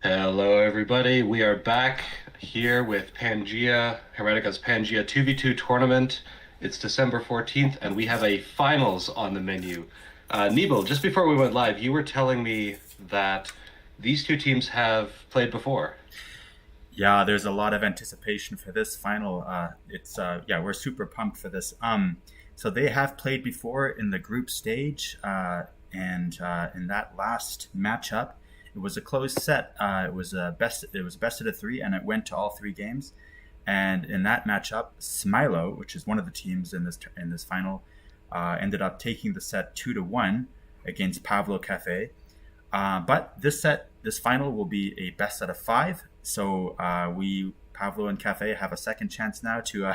Hello, everybody. We are back here with Pangea, Hermetica's Pangea 2v2 tournament. It's December 14th, and we have a finals on the menu. Nebo, just before we went live, you were telling me that these two teams have played before. Yeah, there's a lot of anticipation for this final. We're super pumped for this. So they have played before in the group stage, and in that last matchup, it was a close set. It was best of the three, and it went to all three games. And in that matchup, Smilaux, which is one of the teams in this final, ended up taking the set 2-1 against Pavlova&Café. But this final will be a best out of five. So Pavlova&Café, have a second chance now to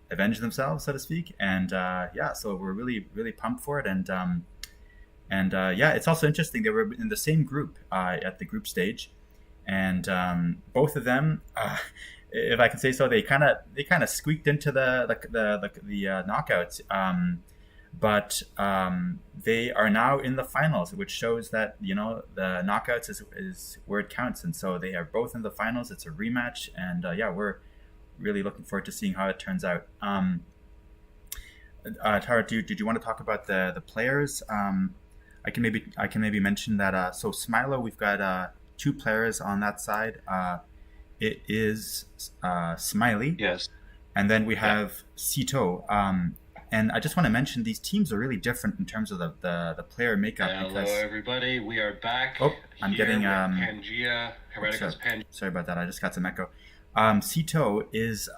avenge themselves, so to speak. And so we're really, really pumped for it. It's also interesting. They were in the same group at the group stage, and both of them, if I can say so, they kind of squeaked into the knockouts. But they are now in the finals, which shows that the knockouts is where it counts, and so they are both in the finals. It's a rematch, and we're really looking forward to seeing how it turns out. Tara, did you want to talk about the players? I can maybe mention that. So Smiley, we've got two players on that side. It is Smiley, Yes. and then we Yeah. have Sitaux. And I just want to mention these teams are really different in terms of the player makeup Hello, because everybody. We are back I'm here getting with Pangea, sorry, Hermetica's Pangea. sorry about that. I just got some echo. Sito is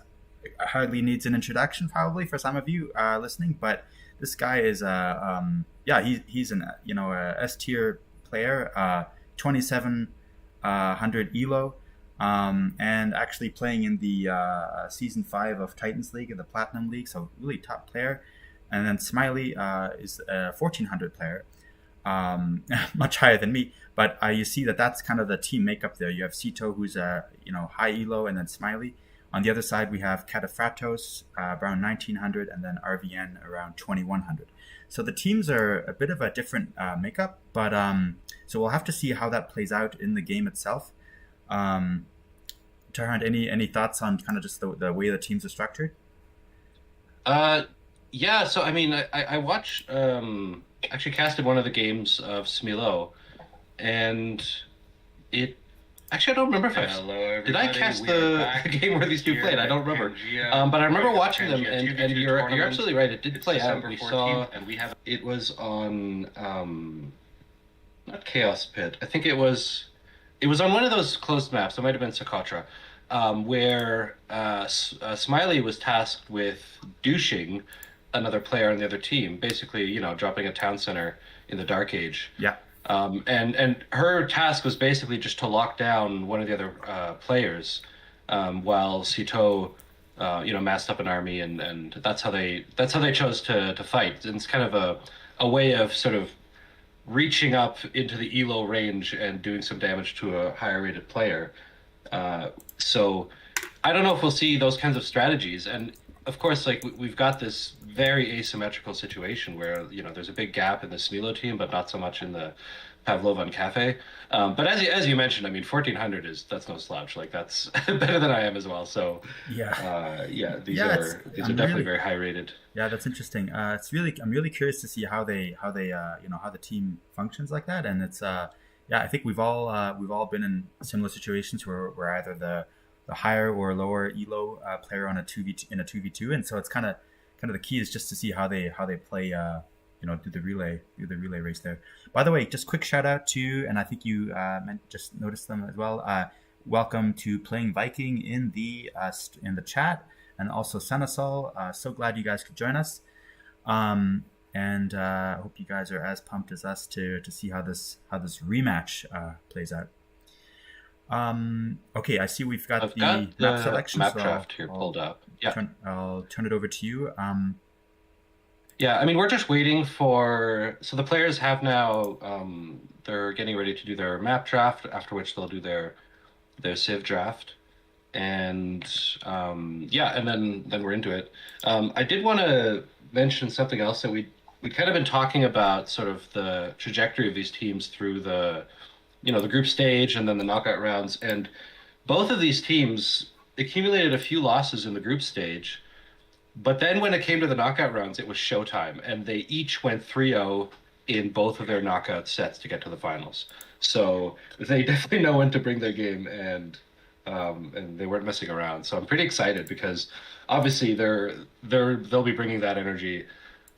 hardly needs an introduction probably for some of you listening, but this guy is he's an a S tier player, 2700 elo. And actually playing in the season 5 of Titans League in the Platinum League, so really top player. And then Smiley is a 1400 player, much higher than me. But you see that's kind of the team makeup there. You have Sito, who's high elo, and then Smiley. On the other side, we have Kataphratos around 1900, and then RVN around 2100. So the teams are a bit of a different makeup, but so we'll have to see how that plays out in the game itself. Um, Tarhunt, any thoughts on kind of just the way the teams are structured? Uh, yeah, so I mean, I watched, actually casted one of the games of Smilaux, and it actually I don't remember if did I cast the game where these two played. I don't remember. But I remember watching them, and you're absolutely right. It did play out. We saw it was on not Chaos Pit. I think it was on one of those closed maps. It might have been Socotra, where Smiley was tasked with douching another player on the other team, basically, dropping a town center in the Dark Age. Yeah, And her task was basically just to lock down one of the other players, while Sitaux, massed up an army, and that's how they chose to fight. And it's kind of a way of sort of reaching up into the elo range and doing some damage to a higher rated player. So I don't know if we'll see those kinds of strategies. And of course, like we've got this very asymmetrical situation where there's a big gap in the Smilaux team, but not so much in the Pavlova&Café. But as you mentioned, I mean, 1400 that's no slouch. Like that's better than I am as well. So yeah, yeah, these yeah. are definitely very high rated. Yeah, that's interesting. I'm really curious to see how they how the team functions like that. And it's I think we've all been in similar situations where we're either the higher or lower elo player on a 2v2, and so it's kind of the key is just to see how they play do the relay race there. By the way, just quick shout out to, and I think you just noticed them as well. Welcome to Playing Viking in the chat, and also Senasol. So glad you guys could join us. And I hope you guys are as pumped as us to see how this rematch plays out. Okay, I see we've got I've the got map the selection. map So draft here pulled up. Yeah. I'll turn it over to you. Yeah, I mean, we're just waiting for. So the players have now. They're getting ready to do their map draft, after which they'll do their Civ draft, and yeah, and then we're into it. I did want to mention something else that we kind of been talking about, sort of the trajectory of these teams through the the group stage and then the knockout rounds. And both of these teams accumulated a few losses in the group stage, but then when it came to the knockout rounds, it was showtime, and they each went 3-0 in both of their knockout sets to get to the finals. So they definitely know when to bring their game, and they weren't messing around. So I'm pretty excited because obviously they'll be bringing that energy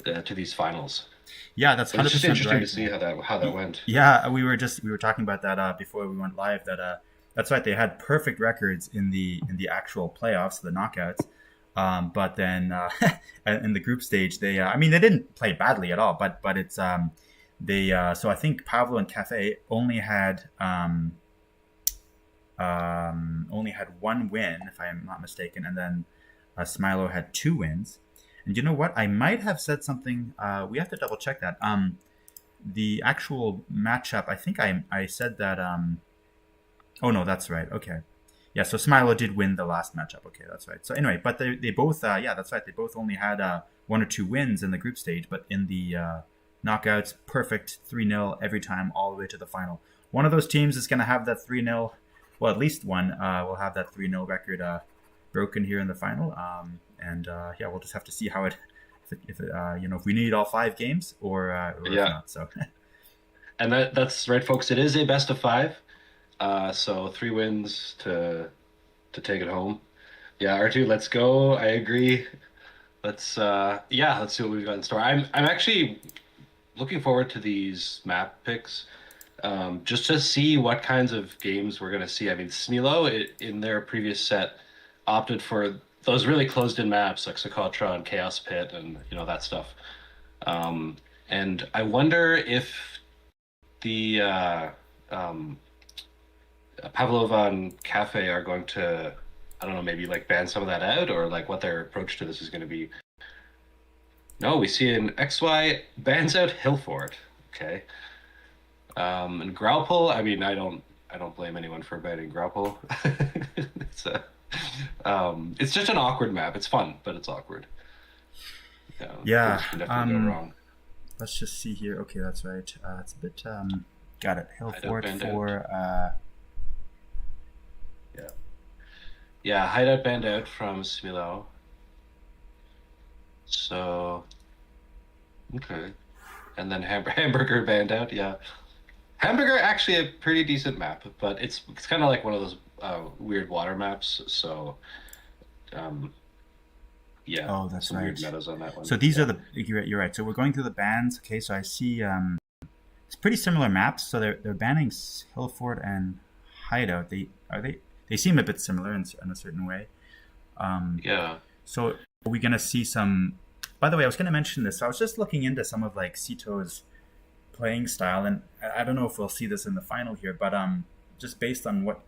to these finals. Yeah, that's But it's just 100% interesting right. to see how that went. Yeah, we were talking about that before we went live. That's right. They had perfect records in the actual playoffs, the knockouts. But then in the group stage, I mean, they didn't play badly at all. But it's they. So I think Pavlova&Café only had one win, if I am not mistaken, and then Smilaux had 2 wins. And you know what? I might have said something. We have to double check that. The actual matchup, I think I said that. Oh no, that's right. Okay, yeah. So Smilaux did win the last matchup. Okay, that's right. So anyway, but they both, yeah, that's right. They both only had 1 or 2 wins in the group stage, but in the knockouts, perfect 3-0 every time, all the way to the final. One of those teams is going to have that 3-0. Well, at least one will have that 3-0 record broken here in the final. And yeah, we'll just have to see how if we need all 5 games or if not. So, and that's right, folks. It is a best-of-5, so 3 wins to take it home. Yeah, R2, let's go. I agree. Let's see what we've got in store. I'm actually looking forward to these map picks. Just to see what kinds of games we're going to see. I mean, Smilaux in their previous set opted for those really closed-in maps like Socotra and Chaos Pit and that stuff. And I wonder if the Pavlova&Café are going to, I don't know, maybe like ban some of that out, or like what their approach to this is going to be. No, we see an XY bans out Hillfort. Okay. And Graupel, I mean, I don't blame anyone for banning Graupel. It's just an awkward map. It's fun, but it's awkward. yeah. Things can definitely go wrong. Let's just see here. Okay, that's right. It's a bit. Got it. Hillfort for. Yeah, hideout banned out from Smilaux. So, okay, and then hamburger banned out. Yeah. Hamburger actually a pretty decent map, but it's kind of like one of those weird water maps. So, yeah. Oh, that's some right. weird metas on that one. So these are you're right. So we're going through the bans. Okay, so I see it's pretty similar maps. So they're banning Hillfort and Hideout. They seem a bit similar in a certain way. Yeah. So are we gonna see some? By the way, I was gonna mention this. So I was just looking into some of like Sitaux's playing style, and I don't know if we'll see this in the final here, but just based on what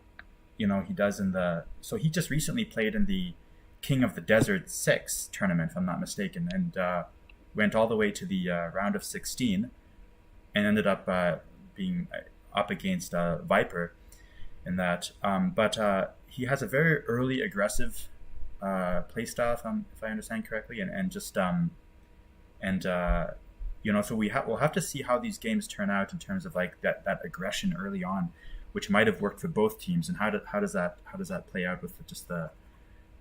he does so he just recently played in the King of the Desert 6 tournament, if I'm not mistaken, and went all the way to the round of 16 and ended up being up against Viper in that, but he has a very early aggressive play style, if I understand correctly, and just so we'll have to see how these games turn out in terms of like that aggression early on, which might have worked for both teams, and how does that play out with just the,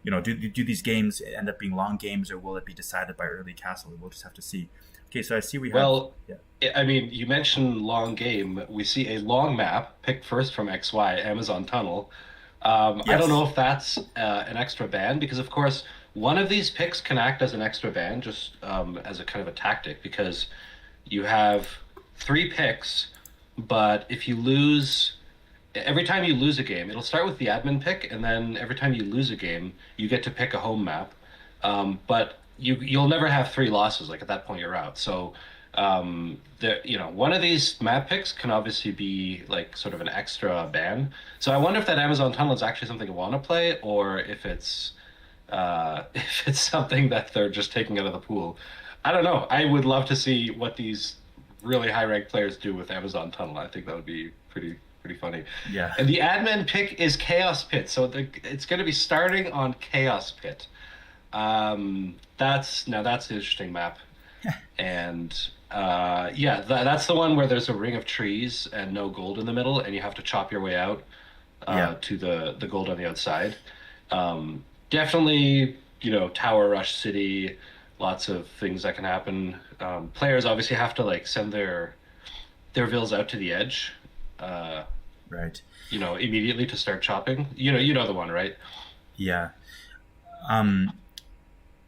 do these games end up being long games, or will it be decided by early castle? We'll just have to see. Okay, so I see we have. Well, yeah. I mean, you mentioned long game. We see a long map picked first from XY, Amazon Tunnel. Yes. I don't know if that's an extra ban, because of course one of these picks can act as an extra ban, just as a kind of a tactic, because you have 3 picks, but if you lose, every time you lose a game, it'll start with the admin pick, and then every time you lose a game, you get to pick a home map. But you'll never have 3 losses. Like at that point, you're out. So one of these map picks can obviously be like sort of an extra ban. So I wonder if that Amazon Tunnel is actually something you want to play, or if it's something that they're just taking out of the pool. I don't know. I would love to see what these really high-ranked players do with Amazon Tunnel. I think that would be pretty funny. Yeah. And the admin pick is Chaos Pit, so it's going to be starting on Chaos Pit. That's an interesting map, and Yeah, that's the one where there's a ring of trees and no gold in the middle, and you have to chop your way out Yeah, to the gold on the outside. Definitely, Tower Rush City, lots of things that can happen. Players obviously have to like send their vills out to the edge, uh, right. immediately to start chopping. You know the one, right? Yeah. Um,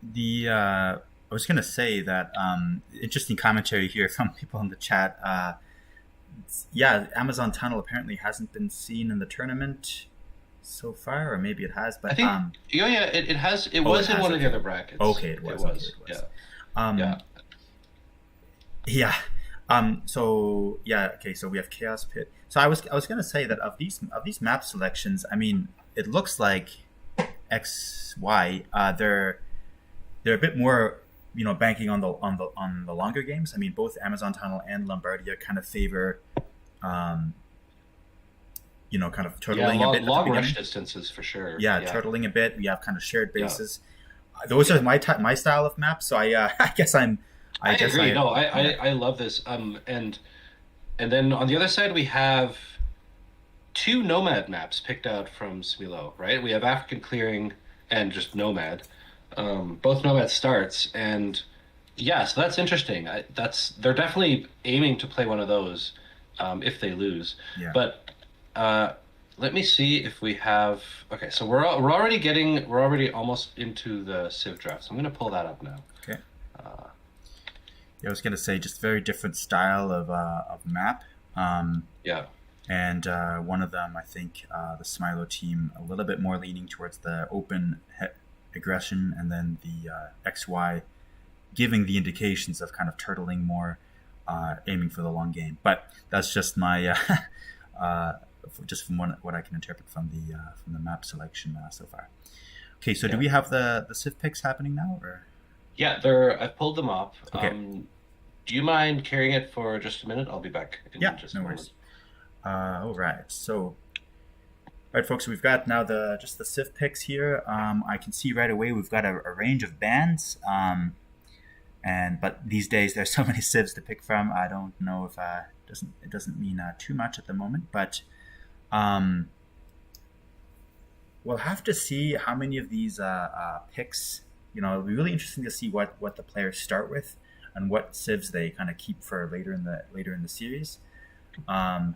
the I was gonna say that interesting commentary here from people in the chat. Yeah, Amazon Tunnel apparently hasn't been seen in the tournament so far, or maybe it has, I but think, yeah, it has. It oh, it was in has. one of the Okay, other brackets. okay, it It was. Okay, was, it was. yeah, Um, yeah. yeah. So yeah. Okay. So we have Chaos Pit. So I was gonna say that of these map selections, I mean, it looks like X Y. They're a bit more, banking on the longer games. I mean, both Amazon Tunnel and Lombardia kind of favor, um, kind of Yeah, turtling a bit at the long rush beginning. distances for sure. Yeah, Yeah, turtling a bit. We have kind of shared yeah. bases. Those are my style of maps. So I guess I I guess agree. I No, I, I, yeah. I love this. And then on the other side we have two Nomad maps picked out from Smilaux, right? We have African Clearing and just Nomad. Both Nomad starts, and yeah, so that's interesting. They're definitely aiming to play one of those if they lose. Yeah. But uh, let me see if we have. Okay, so we're already almost into the Civ draft. So I'm going to pull that up now. Okay. Uh, Yeah, I was gonna say just very different style of map. Um, yeah. and one of them, I think, the Smilaux team, a little bit more leaning towards the open aggression, and then the XY giving the indications of kind of turtling more, aiming for the long game. But that's just my uh, just from what I can interpret from the map selection so far. Okay, so do Yeah. we have the Civ picks happening now, or Yeah, I've pulled them up. okay? Do you mind carrying it for just a minute? I'll be back in Yeah, just a no moment. worries. All right, so all right, folks, we've got now the Civ picks here. I can see right away we've got a range of bands. But these days there's so many civs to pick from. I don't know if it doesn't mean too much at the moment, but um, we'll have to see how many of these picks. It'll be really interesting to see what the players start with and what civs they kind of keep for later in the series. Um,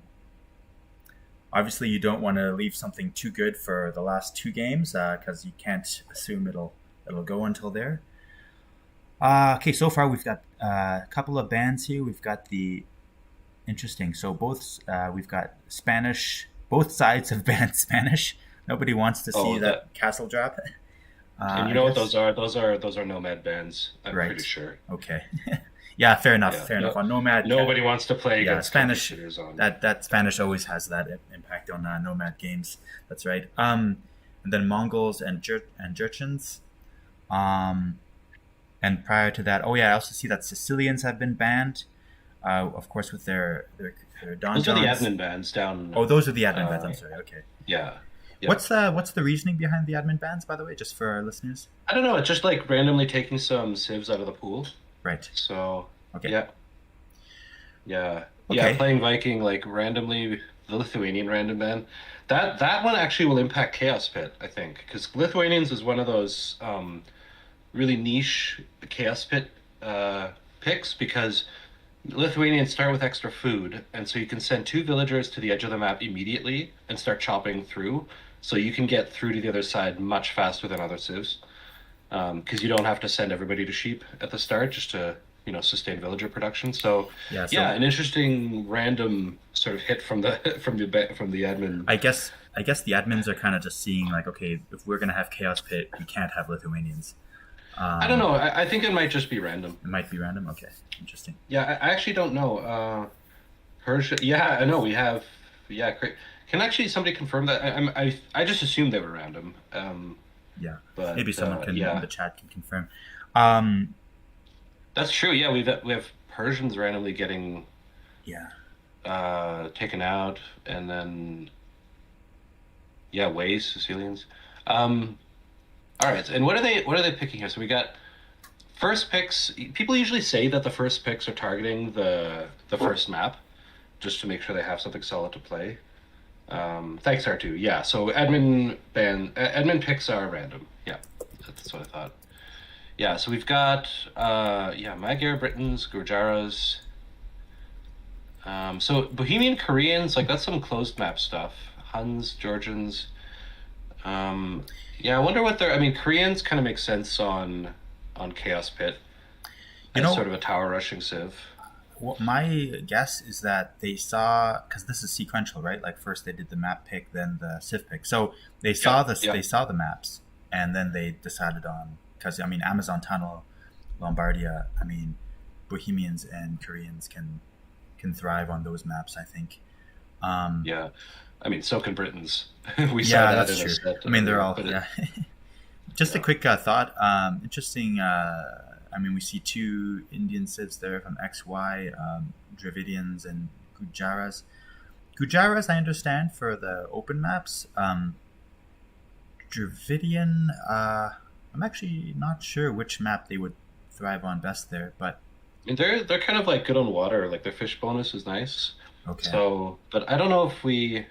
Obviously, you don't want to leave something too good for the last two games because you can't assume it'll go until there. Okay, so far we've got a couple of bands here. We've got the interesting. So we've got Spanish. Both sides have banned Spanish. Nobody wants to see Oh, that castle drop. and you I know what guess. those are? Those are Nomad bands. I'm pretty Right. sure. Okay. Yeah. Fair enough. Yeah. Fair enough. No, On Nomad, nobody wants to play yeah, against country Spanish. sitters on. That Spanish always has that impact on Nomad games. That's right. And then Mongols and Jurchens. Um, and prior to that, oh yeah, I also see that Sicilians have been banned. Of course, with their Don Those are the Johns. admin bands down. Oh, those are the admin bans. I'm sorry. Okay. Yeah. Yeah. What's the reasoning behind the admin bans, by the way, just for our listeners? I don't know. It's just like randomly taking some civs out of the pool. Right. So Okay. yeah, yeah, Okay. yeah. Playing Viking like randomly, the Lithuanian random ban. That one actually will impact Chaos Pit, I think, because Lithuanians is one of those really niche Chaos Pit picks because Lithuanians start with extra food, and so you can send two villagers to the edge of the map immediately and start chopping through. So you can get through to the other side much faster than other civs, because you don't have to send everybody to sheep at the start just to sustain villager production. So Yeah. yeah, So an interesting random sort of hit from the from the admin. I guess the admins are kind of just seeing like, okay, if we're gonna have Chaos Pit, we can't have Lithuanians. I don't know. I think it might just be random. It might be random. Okay, interesting. Yeah, I actually don't know. Persia. Yeah, I know we have. Yeah, can actually somebody confirm that? I just assumed they were random. Yeah, But maybe someone can yeah, in the chat can confirm. Um, that's true. Yeah, we have Persians randomly getting yeah, taken out, and then yeah, Ways Sicilians. All right, and what are they picking here? So we got first picks. People usually say that the first picks are targeting the first map, just to make sure they have something solid to play. Thanks, R2. Yeah, so admin picks are random. Yeah, that's what I thought. Yeah, so we've got Magyar, Britons, Gurjaras. So Bohemian Koreans, like that's some closed map stuff. Huns, Georgians. Yeah, I wonder what they're. I mean, Koreans kind of make sense on Chaos Pit You as know, sort of a tower rushing civ. what my guess is that they saw, because this is sequential, right? Like first they did the map pick, then the civ pick. So they saw Yeah, this, yeah. they saw the maps, and then they decided on, because I mean Amazon Tunnel, Lombardia. I mean, Bohemians and Koreans can thrive on those maps. I think. Um, Yeah, I mean, so can Britons. We saw yeah, that that's in a true. set I mean, they're earlier, all but yeah. Just a yeah, quick thought. Interesting. I mean, we see two Indian civs there from XY, Dravidians and Gujaras. Gujaras, I understand for the open maps. Dravidian, I'm actually not sure which map they would thrive on best there, but I mean, they're kind of like good on water. Like their fish bonus is nice. okay. So, but I don't know if we.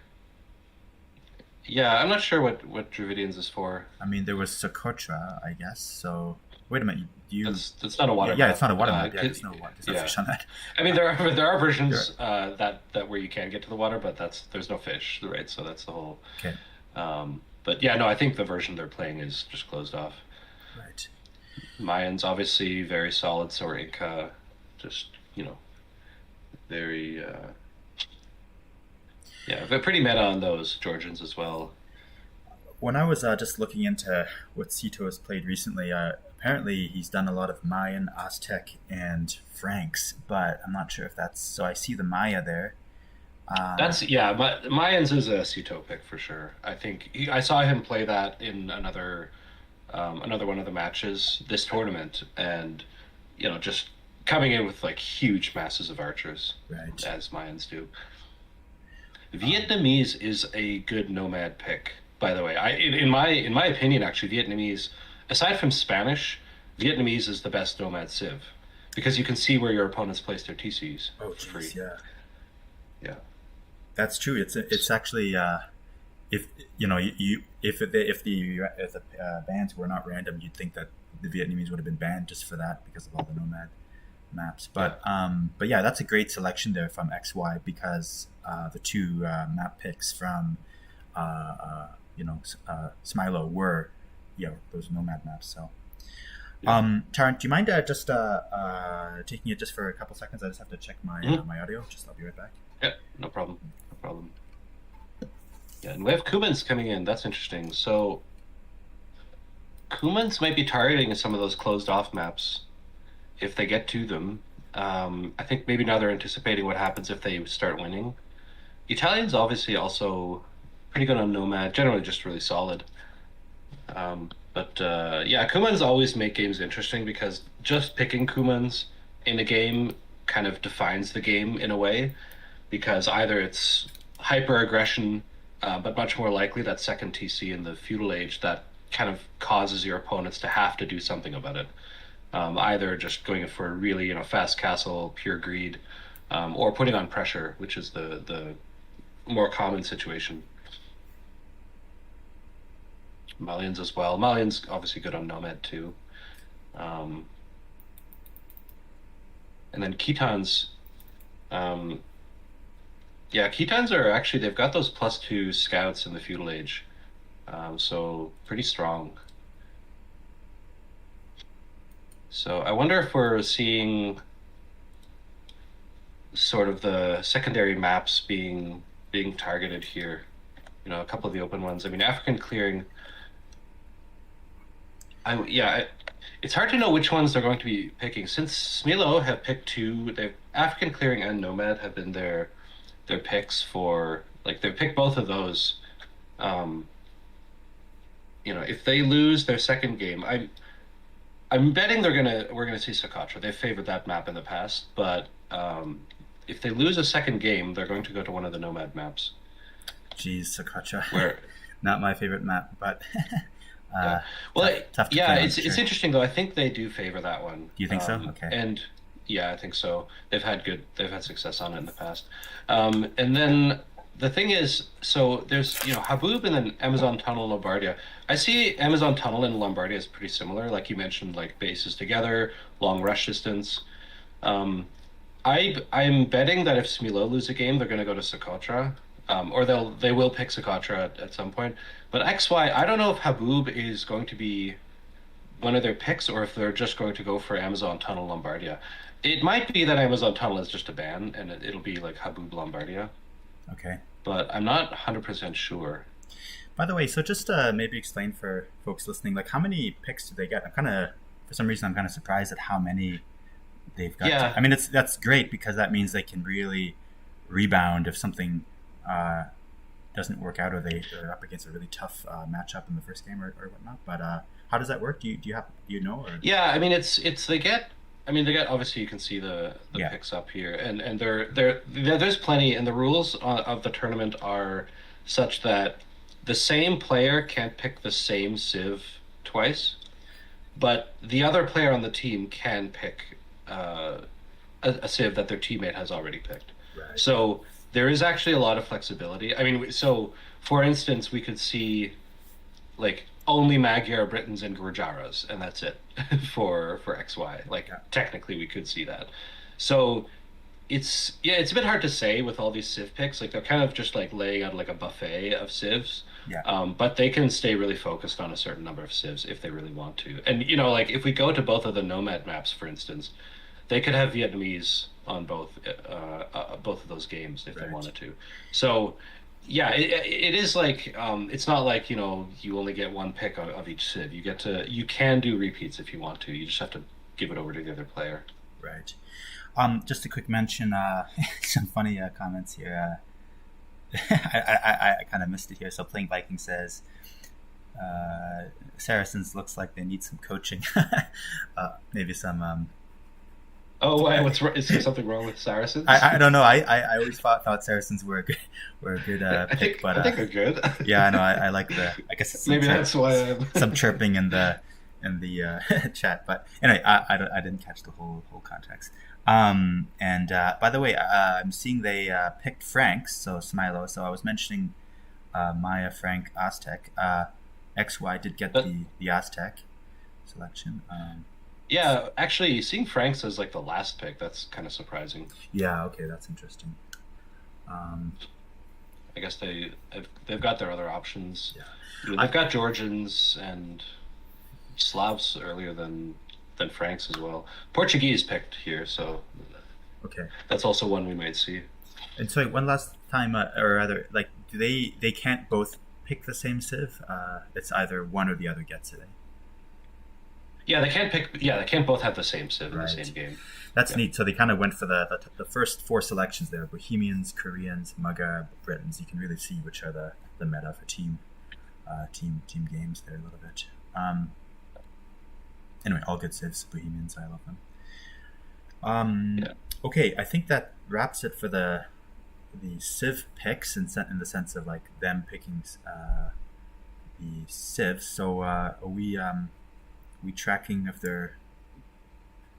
Yeah, I'm not sure what Dravidians is for. I mean, there was Socotra, I guess. So wait a minute, do you? That's not a Yeah, water yeah, map. it's not a water map. Yeah, there's no Yeah, fish on that. I mean there are There. versions that where you can get to the water, but there's no fish, right? So that's the whole. Okay, But yeah, no, I think the version they're playing is just closed off. right. Mayans obviously very solid, so are Inca, just very yeah, they're pretty meta on those Georgians as well. When I was just looking into what Sitaux has played recently, apparently he's done a lot of Mayan, Aztec, and Franks, but I'm not sure if that's so. I see the Maya there. Um, That's yeah, but Mayans is a Sito pick for sure. I think I saw him play that in another one of the matches this tournament, and just coming in with like huge masses of archers right. as Mayans do. Um, Vietnamese is a good nomad pick, by the way. In my opinion, actually, Vietnamese, aside from Spanish, Vietnamese is the best nomad civ because you can see where your opponents place their TCs oh, for free. geez, yeah, Yeah, that's true. It's actually if you know you if the bans were not random, you'd think that the Vietnamese would have been banned just for that because of all the nomad maps. yeah. But yeah, that's a great selection there from XY because the two map picks from Smilaux were those nomad maps. So Yeah. Tarrant, do you mind just taking it just for a couple seconds? I just have to check my Mhm. my audio. Just I'll be right back. Yeah, no problem. No problem. Yeah, and we have Kumans coming in. That's interesting. So Kumans might be targeting some of those closed off maps if they get to them. I think maybe now they're anticipating what happens if they start winning. Italians obviously also pretty good on Nomad, generally just really solid. But yeah, Kumans always make games interesting because just picking Kumans in a game kind of defines the game in a way because either it's hyper aggression, but much more likely that second TC in the feudal age that kind of causes your opponents to have to do something about it. Either just going for a really fast castle, pure greed, or putting on pressure, which is the more common situation. Malians as well. Malians obviously good on Nomad too. Um, and then Khitans, um, yeah, Khitans are actually they've got those +2 scouts in the feudal age, so pretty strong. So I wonder if we're seeing sort of the secondary maps being targeted here. A couple of the open ones. I mean, African clearing. It's hard to know which ones they're going to be picking since Smilaux have picked two. They've African clearing and Nomad have been their picks for like they've picked both of those. Um, if they lose their second game, I'm betting we're gonna see Socotra. They've favored that map in the past, but if they lose a second game, they're going to go to one of the Nomad maps. Geez, Socotra. Where Not my favorite map, but Yeah. Well, Tough to yeah, play on it's for sure. interesting though. I think they do favor that one. Do you think so? Okay. And yeah, I think so. They've had success on it in the past. And then the thing is, so there's, Haboob and then Amazon Tunnel and Lombardia. I see Amazon Tunnel and Lombardia as pretty similar. Like you mentioned, like bases together, long rush distance. Um, I'm betting that if Smilaux lose a game, they're going to go to Socotra, or they will pick Socotra at some point. But XY, I don't know if Haboob is going to be one of their picks or if they're just going to go for Amazon Tunnel Lombardia. It might be that Amazon Tunnel is just a ban and it'll be like Haboob Lombardia, Okay. but I'm not 100% sure. By the way, so just maybe explain for folks listening, like how many picks do they get? For some reason, I'm kind of surprised at how many they've got. Yeah, I mean, that's great because that means they can really rebound if something doesn't work out or they're up against a really tough matchup in the first game or whatnot. But how does that work? Do you know? Or? yeah. I mean, it's they get. I mean, they get. Obviously, you can see the Yeah. picks up here, and there's plenty, and the rules of the tournament are such that the same player can't pick the same civ twice, but the other player on the team can pick a civ that their teammate has already picked. Right. So there is actually a lot of flexibility. I mean, so for instance, we could see like only Magyar, Britons, and Gujaras, and that's it for XY. Like Yeah. technically, we could see that. So it's a bit hard to say with all these civ picks. Like they're kind of just like laying out like a buffet of civs. Yeah. But they can stay really focused on a certain number of civs if they really want to. And like if we go to both of the Nomad maps, for instance, they could have Vietnamese on both of those games if they Right. wanted to. So yeah, it is like it's not like you only get one pick of each civ. You can do repeats if you want to. You just have to give it over to the other player. Right. Just a quick mention. Some funny comments here. I kind of missed it here. So playing Viking says Saracens looks like they need some coaching. Maybe some. Oh, why? Is there something wrong with Saracens? I don't know. I always thought Saracens were a good pick, but I think they're good. yeah, no, I like I guess it's Maybe that's why. some chirping in the chat, but anyway, I didn't catch the whole context. And by the way, I'm seeing they picked Franks, so Smilaux. So I was mentioning Maya, Frank, Aztec. XY did get the Aztec selection. Yeah, actually, seeing Franks as like the last pick, that's kind of surprising. Yeah, okay, that's interesting. I guess they've got their other options. Yeah. They've got Georgians and Slavs earlier than Franks as well. Portuguese picked here, so Okay. that's also one we might see. And so one last time, or rather, like, do they can't both pick the same civ? It's either one or the other gets it. Yeah, they can't pick. Yeah, they can't both have the same civ in the Right. same game. That's Yeah. neat. So they kind of went for the first four selections there: Bohemians, Koreans, Magyar, Britons. You can really see which are the meta for team games there a little bit. Anyway, all good civs. Bohemians, I love them. Yeah. Okay, I think that wraps it for the civ picks in the sense of like them picking the civs. So are we tracking if they're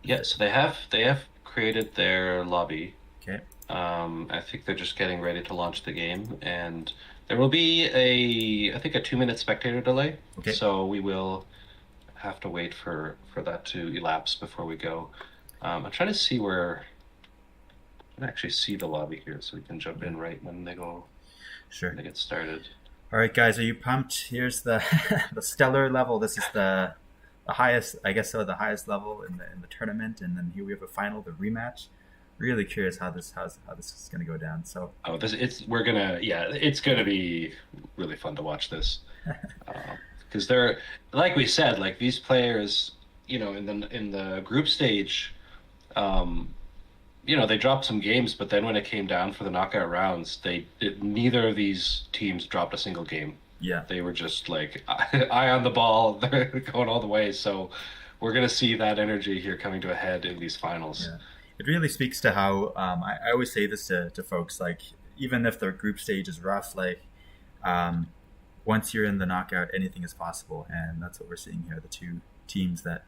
Yeah, so they have created their lobby. okay? I think they're just getting ready to launch the game, and there will be I think a 2-minute spectator delay. Okay. So we will have to wait for that to elapse before we go. I'm trying to see where I can actually see the lobby here, so we can jump in right when they Sure. get started. All right, guys, are you pumped? Here's the the stellar level. This is the highest, I guess so, the highest level in the tournament, and then here we have a final, the rematch. Really curious how this is going to go down. So Oh, it's gonna be really fun to watch this, because they're like we said, like these players, in the group stage, they dropped some games, but then when it came down for the knockout rounds, neither of these teams dropped a single game. yeah, They were just like eye on the ball, they're going all the way. So we're gonna see that energy here coming to a head in these finals. yeah. It really speaks to how I always say this to folks, like even if their group stage is rough, like once you're in the knockout, anything is possible, and that's what we're seeing here. The two teams that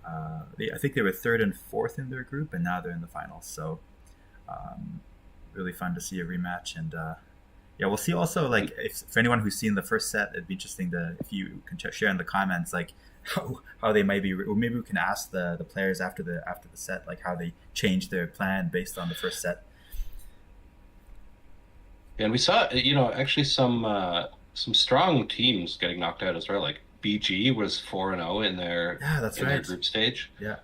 I think they were third and fourth in their group, and now they're in the finals. So really fun to see a rematch, and yeah, we'll see. Also, like if for anyone who's seen the first set, it'd be interesting to if you can share in the comments like how they might be, or maybe we can ask the players after the set like how they changed their plan based on the first set. And we saw, actually some strong teams getting knocked out as well. Like BG was 4-0 in their their group stage. Yeah.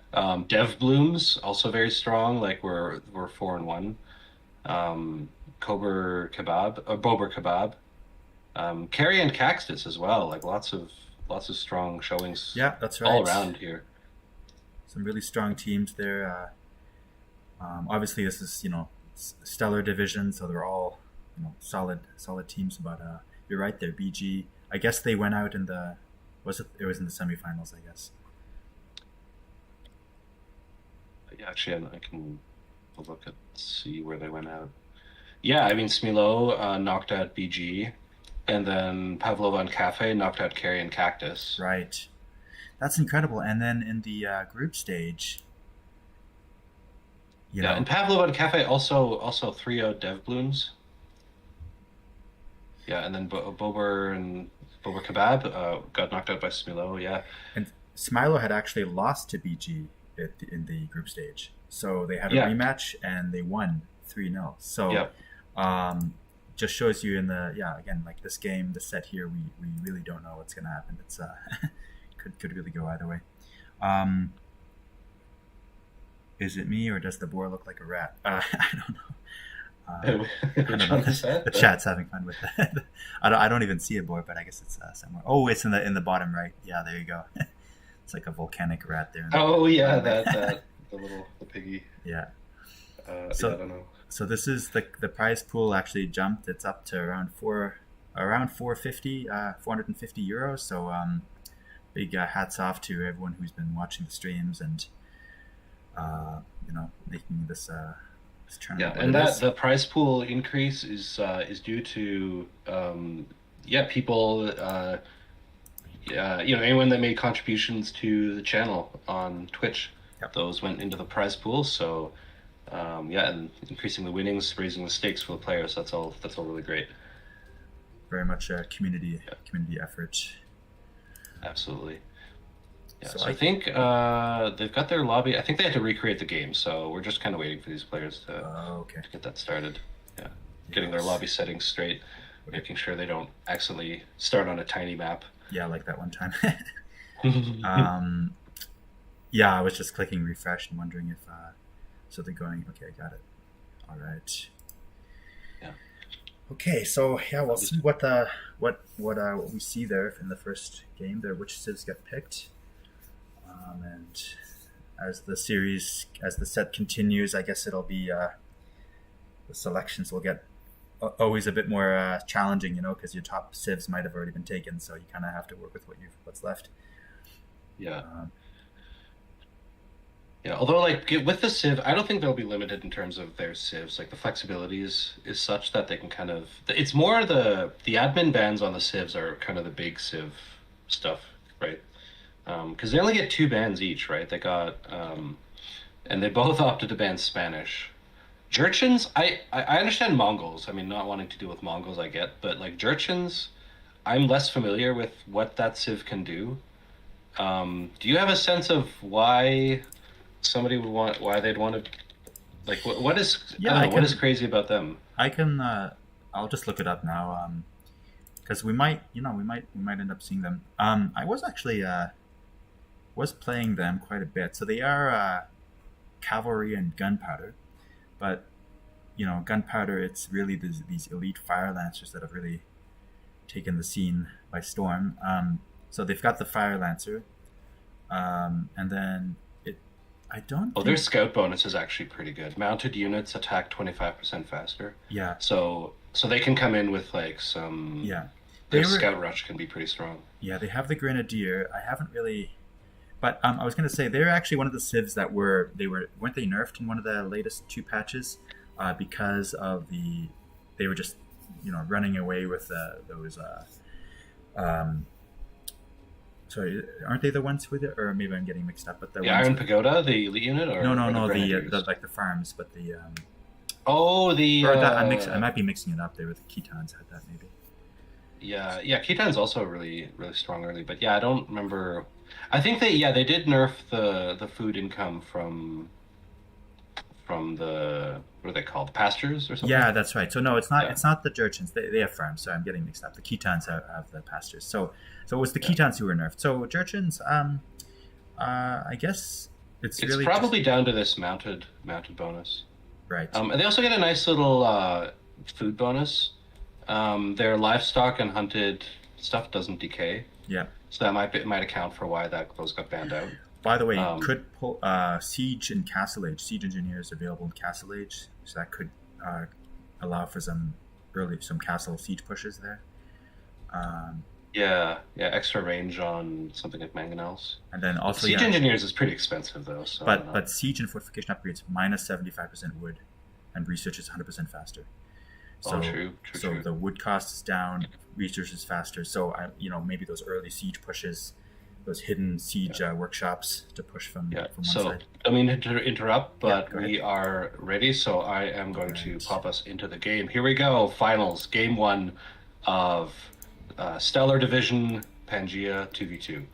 Dev Blooms also very strong. Like we're 4-1. Bober Kebab. Carry and Cactus as well. Like lots of strong showings. Yeah, that's right. All around here. Some really strong teams there. Obviously, this is stellar division, so they're all solid teams. But you're right there, BG. I guess they went out in the it was in the semifinals, I guess. Yeah, actually, I can look at see where they went out. Yeah, I mean Smilaux knocked out BG, and then Pavlova&Café knocked out Carry and Cactus. Right, that's incredible. And then in the group stage, and Pavlova&Café also 3-0 Dev Blooms. Yeah, and then Bober Kebab got knocked out by Smilaux. Yeah, and Smilaux had actually lost to BG in the group stage, so they had a rematch and they won 3-0. So just shows you in the again, like this set here, we really don't know what's going to happen. It's could really go either way. Is it me or does the boar look like a rat? I don't know. I don't know. The chat's having fun with that. I don't even see a boar, but I guess it's somewhere. Oh, it's in the bottom right. Yeah, there you go. It's like a volcanic rat there. Oh yeah, that the piggy. Yeah. So I don't know. So this is the prize pool actually jumped. It's up to around 450 €450. So big hats off to everyone who's been watching the streams and making this tournament. Yeah, and the prize pool increase is due to people anyone that made contributions to the channel on Twitch. Yep. Those went into the prize pool. So and increasing the winnings, raising the stakes for the players. That's all really great. Very much a community effort. Absolutely. Yeah, so I think they've got their lobby. I think they had to recreate the game, so we're just kind of waiting for these players to get that started. Yeah, getting their lobby settings straight, making sure they don't accidentally start on a tiny map. Yeah, like that one time. I was just clicking refresh and wondering if so they're going. Okay, I got it. All right. Yeah. Okay, so we'll see what we see there in the first game there, which civs get picked. And as the set continues, I guess it'll be the selections will get always a bit more challenging, because your top civs might have already been taken, so you kind of have to work with what's left. Yeah. Although like with the civ, I don't think they'll be limited in terms of their civs. Like the flexibility is such that they can kind of. It's more the admin bans on the civs are kind of the big civ stuff, right? Because they only get 2 bans each, right? They got, and they both opted to ban Spanish. Jurchens, I understand Mongols. I mean, not wanting to deal with Mongols, I get, but like Jurchens, I'm less familiar with what that civ can do. Do you have a sense of why somebody would why they'd want to, like, what is, what is crazy about them? I can, I'll just look it up now, because we might end up seeing them. I was actually, was playing them quite a bit. So they are cavalry and gunpowder, but gunpowder, it's really these elite fire lancers that have really taken the scene by storm. So they've got the fire lancer, and then their scout bonus is actually pretty good. Mounted units attack 25% faster. Yeah. So they can come in with like some. Yeah. Their scout rush can be pretty strong. Yeah, they have the grenadier. I haven't really. But I was going to say they're actually one of the civs that weren't they nerfed in one of the latest 2 patches because of they were just running away with those Um, sorry, aren't they the ones with it? Or maybe I'm getting mixed up. But the The ones Iron with Pagoda, the elite unit, no, no, or the no, the Grenadiers? like the farms, but the Oh, the or that I might be mixing it up there with the Ketons had that maybe. yeah, Keaton's also really really strong early, but yeah, I don't remember. I think they did nerf the food income from the what are they called? The pastures or something? Yeah, that's right. So no, it's not. Yeah, It's not the Jurchens. They have farms. So I'm getting mixed up. The Ketons have the pastures. So it was the yeah. Ketons who were nerfed. So Jurchens, I guess it's It's really just probably down to this mounted bonus. right. And they also get a nice little food bonus. Their livestock and hunted stuff doesn't decay, Yeah. so that might account for why those got banned out. By the way, Um, could pull siege and castle age. Siege engineers available in castle age, so that could uh, allow for some castle siege pushes there. Um, yeah, extra range on something like mangonels. and then also Siege yeah, engineers is pretty expensive though, so I don't know. but siege and fortification upgrades minus 75% wood, and research is 100% faster. Oh, So so true. the wood cost is down, research is faster. So maybe those early siege pushes, those hidden siege Yeah, workshops to push yeah. from one So side. I mean to interrupt, Yeah, but go ahead. we are ready. So I am All going to right. pop us into the game. Here we go. Finals, game one of Stellar Division Pangea 2v2.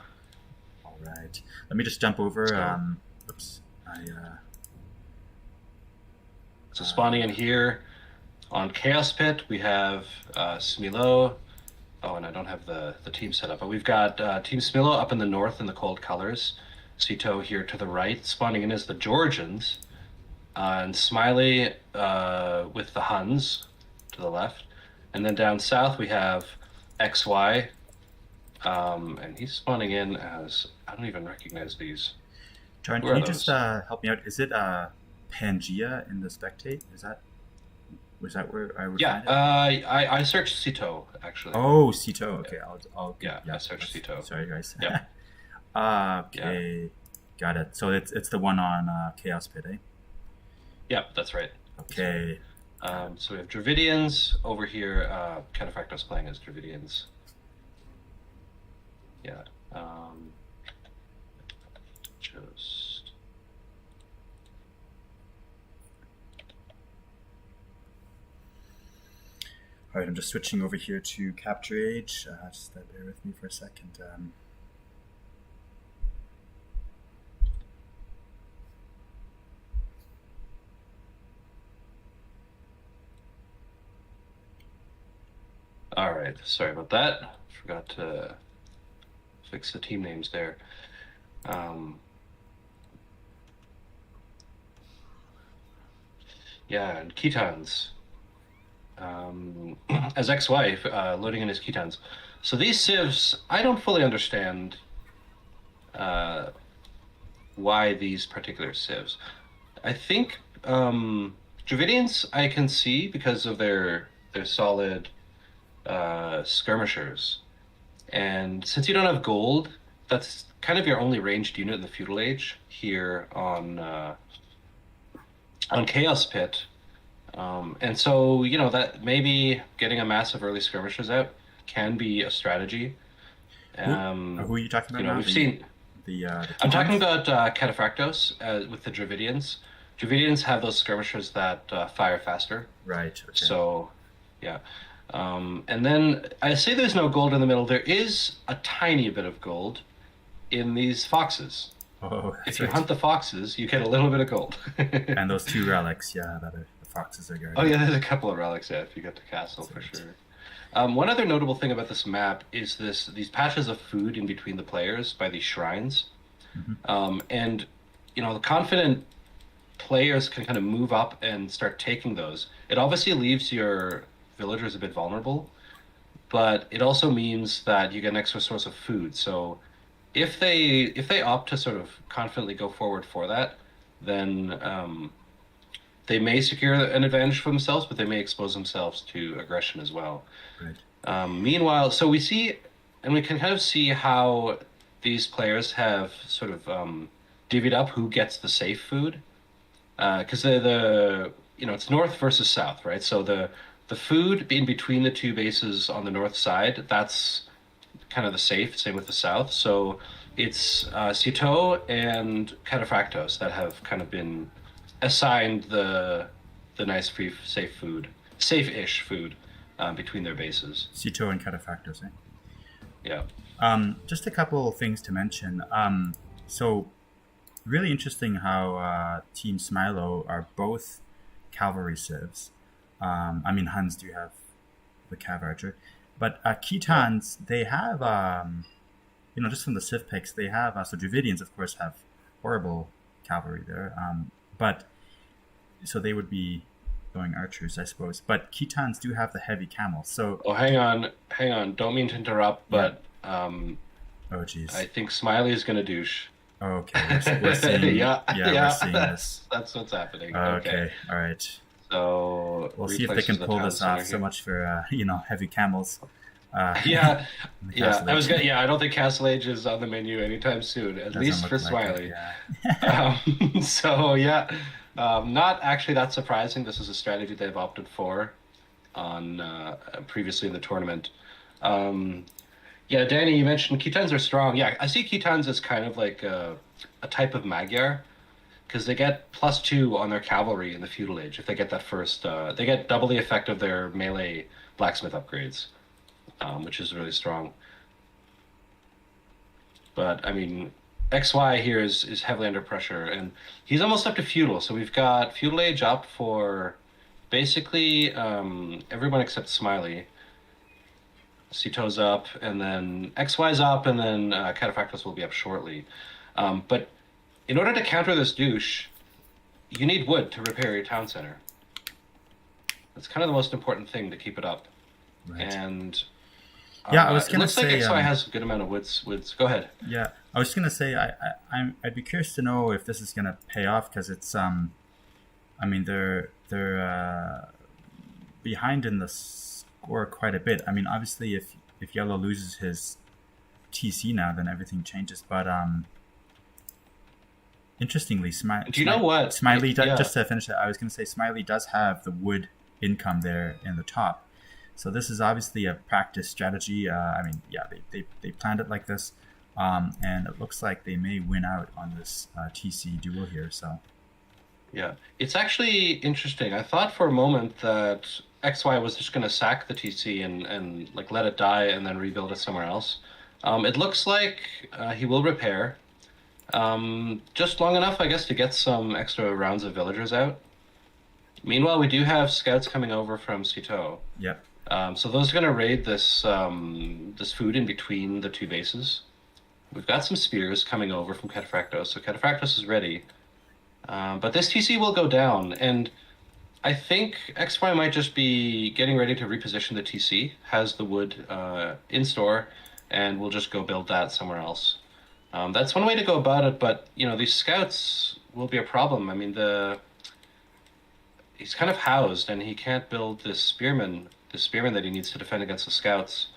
All right. Let me just jump over. So Oops. I so spawning in here on Chaos Pit, we have Smilaux. Oh, and I don't have the team set up, but we've got Team Smilaux up in the north in the cold colors. Sitaux here to the right. Spawning in is the Georgians, and Smiley with the Huns to the left. And then down south we have XY, and he's spawning in as I don't even recognize these. John, Who can are you just those? help me out? Is it Pangea in the spectate? Was that where I would Yeah, find it? I searched Sitaux actually. Oh, Sitaux. Okay, I'll Yeah, I yeah. searched Sitaux. Sorry, guys. Yep. Yeah. Okay, got it. So it's the one on Chaos Pit, eh? Yep, that's right. That's right. Okay, got it. So we have Dravidians over here. Kataphratos playing as Dravidians. Yeah. Just All right, I'm just switching over here to Capture Age. Just bear with me for a second. all right. Sorry about that. Forgot to fix the team names there. Yeah, and Ketons. As ex-wife, loading in his Ketons. So these civs, I don't fully understand uh, why these particular civs. I think Dravidians I can see because of their solid skirmishers. And since you don't have gold, that's kind of your only ranged unit in the feudal age here on Chaos Pit. And so that maybe getting a massive early skirmishers out can be a strategy. who Um, who are you talking about now? we've seen. The I'm talking Ketons? about Kataphratos with the Dravidians. Dravidians have those skirmishers that fire faster. Right. Okay. So, yeah. And then I say there's no gold in the middle. There is a tiny bit of gold in these foxes. Oh, that's If you right. hunt the foxes, you get a little bit of gold. And those two relics, yeah, that are the foxes are Oh guarding. yeah, there's a couple of relics. Yeah, if you get to castle That's for right. sure. One other notable thing about this map is these patches of food in between the players by these shrines, Hmm. and the confident players can kind of move up and start taking those. It obviously leaves your villagers a bit vulnerable, but it also means that you get an extra source of food. So if they opt to sort of confidently go forward for that, then they may secure an advantage for themselves, but they may expose themselves to aggression as well. Right. Meanwhile, so we see, and we can kind of see how these players have sort of divvied up who gets the safe food, because it's north versus south, right? So the food in between the two bases on the north side, that's kind of the safe. Same with the south. So it's Sitaux and Kataphratos that have kind of been assigned the nice, free, safe-ish food between their bases. Sitaux and Kataphratos, eh? Yeah. Just a couple things to mention. So really interesting how Team Smilaux are both cavalry civs. I mean, Huns do have the cav archer, but Khitans, they have, just from the civ picks, they have, so Dravidians, of course, have horrible cavalry there, but so they would be going archers, I suppose. But Khitans do have the heavy camels. So hang on. Don't mean to interrupt, but oh geez, I think Smiley is gonna douche. Okay, we're seeing yeah, we're seeing this. That's what's happening. Okay, all right. So we'll see if they can pull this off. So much for heavy camels. Yeah. I don't think Castle Age is on the menu anytime soon, at least for Smiley. So yeah, not actually that surprising. This is a strategy they've opted for on previously in the tournament. Yeah, Danny, you mentioned Khitans are strong. Yeah, I see Khitans as kind of like a type of Magyar, because they get +2 on their cavalry in the feudal age. If they get that first, they get double the effect of their melee blacksmith upgrades, which is really strong. But I mean, XY here is heavily under pressure, and he's almost up to feudal. So we've got feudal age up for basically everyone except Smiley. Sitaux's up, and then XY's up, and then Kataphratos will be up shortly. But in order to counter this douche, you need wood to repair your town center. That's kind of the most important thing to keep it up. Right. And I was gonna say, it looks like XY has a good amount of woods. Go ahead. Yeah, I was gonna say I'd be curious to know if this is gonna pay off, because it's I mean they're behind in the score quite a bit. I mean, obviously if Yellow loses his TC now, then everything changes. But interestingly, do you know what Smiley just to finish it, I was going to say Smiley does have the wood income there in the top. So this is obviously a practice strategy. I mean, yeah, they planned it like this, and it looks like they may win out on this TC duel here. So yeah, it's actually interesting. I thought for a moment that XY was just going to sack the TC and like let it die and then rebuild it somewhere else. It looks like he will repair, just long enough, I guess, to get some extra rounds of villagers out. Meanwhile, we do have scouts coming over from Sitaux. Yep. So those are going to raid this this food in between the two bases. We've got some spears coming over from Kataphratos, so Kataphratos is ready. But this TC will go down, and I think XY might just be getting ready to reposition the TC, has the wood in store, and we'll just go build that somewhere else. That's one way to go about it, but these scouts will be a problem. I mean, he's kind of housed, and he can't build this spearman that he needs to defend against the scouts.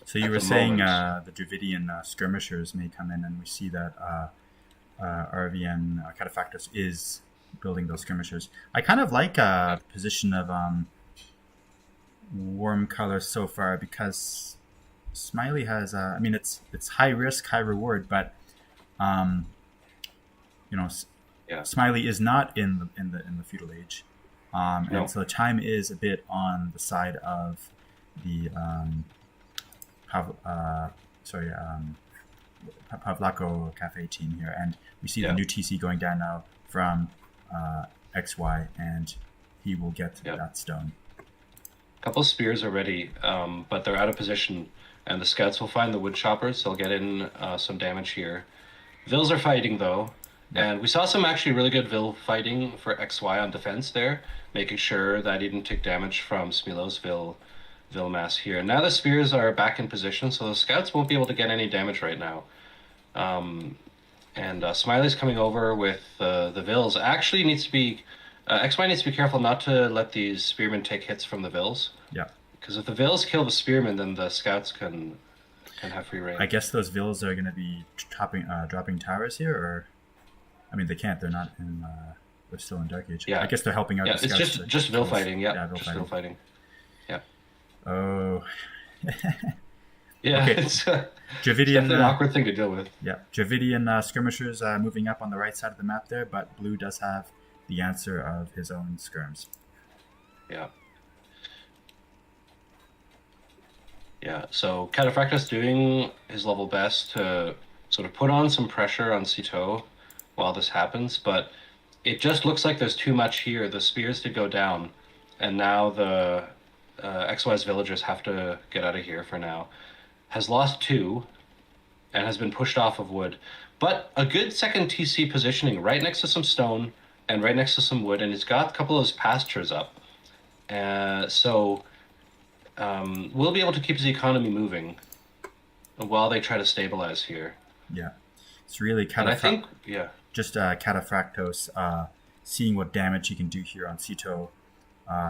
So you were saying the Dravidian skirmishers may come in, and we see that RVN Kataphratos is building those skirmishers. I kind of like the position of warm color so far, because Smiley has I mean it's high risk, high reward, but Smiley is not in the feudal age, no. And so time is a bit on the side of the Pavlova&Café team here, and we see the new TC going down now from XY, and he will get that stone. A couple of spears are ready, but they're out of position, and the scouts will find the wood choppers. They'll get in some damage here. Vils are fighting, though, and we saw some actually really good Vil fighting for XY on defense there, making sure that he didn't take damage from Smilaux's Vil mass here. And now the spears are back in position, so the scouts won't be able to get any damage right now. And Smiley's coming over with the Vils. Actually needs to be... XY needs to be careful not to let these spearmen take hits from the Vils. Yeah. Because if the Vils kill the spearmen, then the scouts can have free reign. I guess those Vils are going to be dropping towers here, or... I mean, they can't. They're not in... they're still in Dark Age. Yeah. I guess they're helping out the scouts. Yeah, it's just Vil fighting. Yeah, just Vil fighting. Yeah. Oh. Yeah, Okay, it's Dravidian, definitely an awkward thing to deal with. yeah, Dravidian skirmishers moving up on the right side of the map there, but blue does have the answer of his own skirms. Yeah. Yeah, so Kataphratos doing his level best to sort of put on some pressure on Sitaux while this happens, but it just looks like there's too much here. The spears did go down, and now the XY's villagers have to get out of here for now. Has lost two and has been pushed off of wood, but a good second TC positioning right next to some stone and right next to some wood, and he's got a couple of those pastures up. So we'll be able to keep his economy moving while they try to stabilize here. Yeah, it's really And I think, yeah, just Kataphratos seeing what damage he can do here on Sitaux.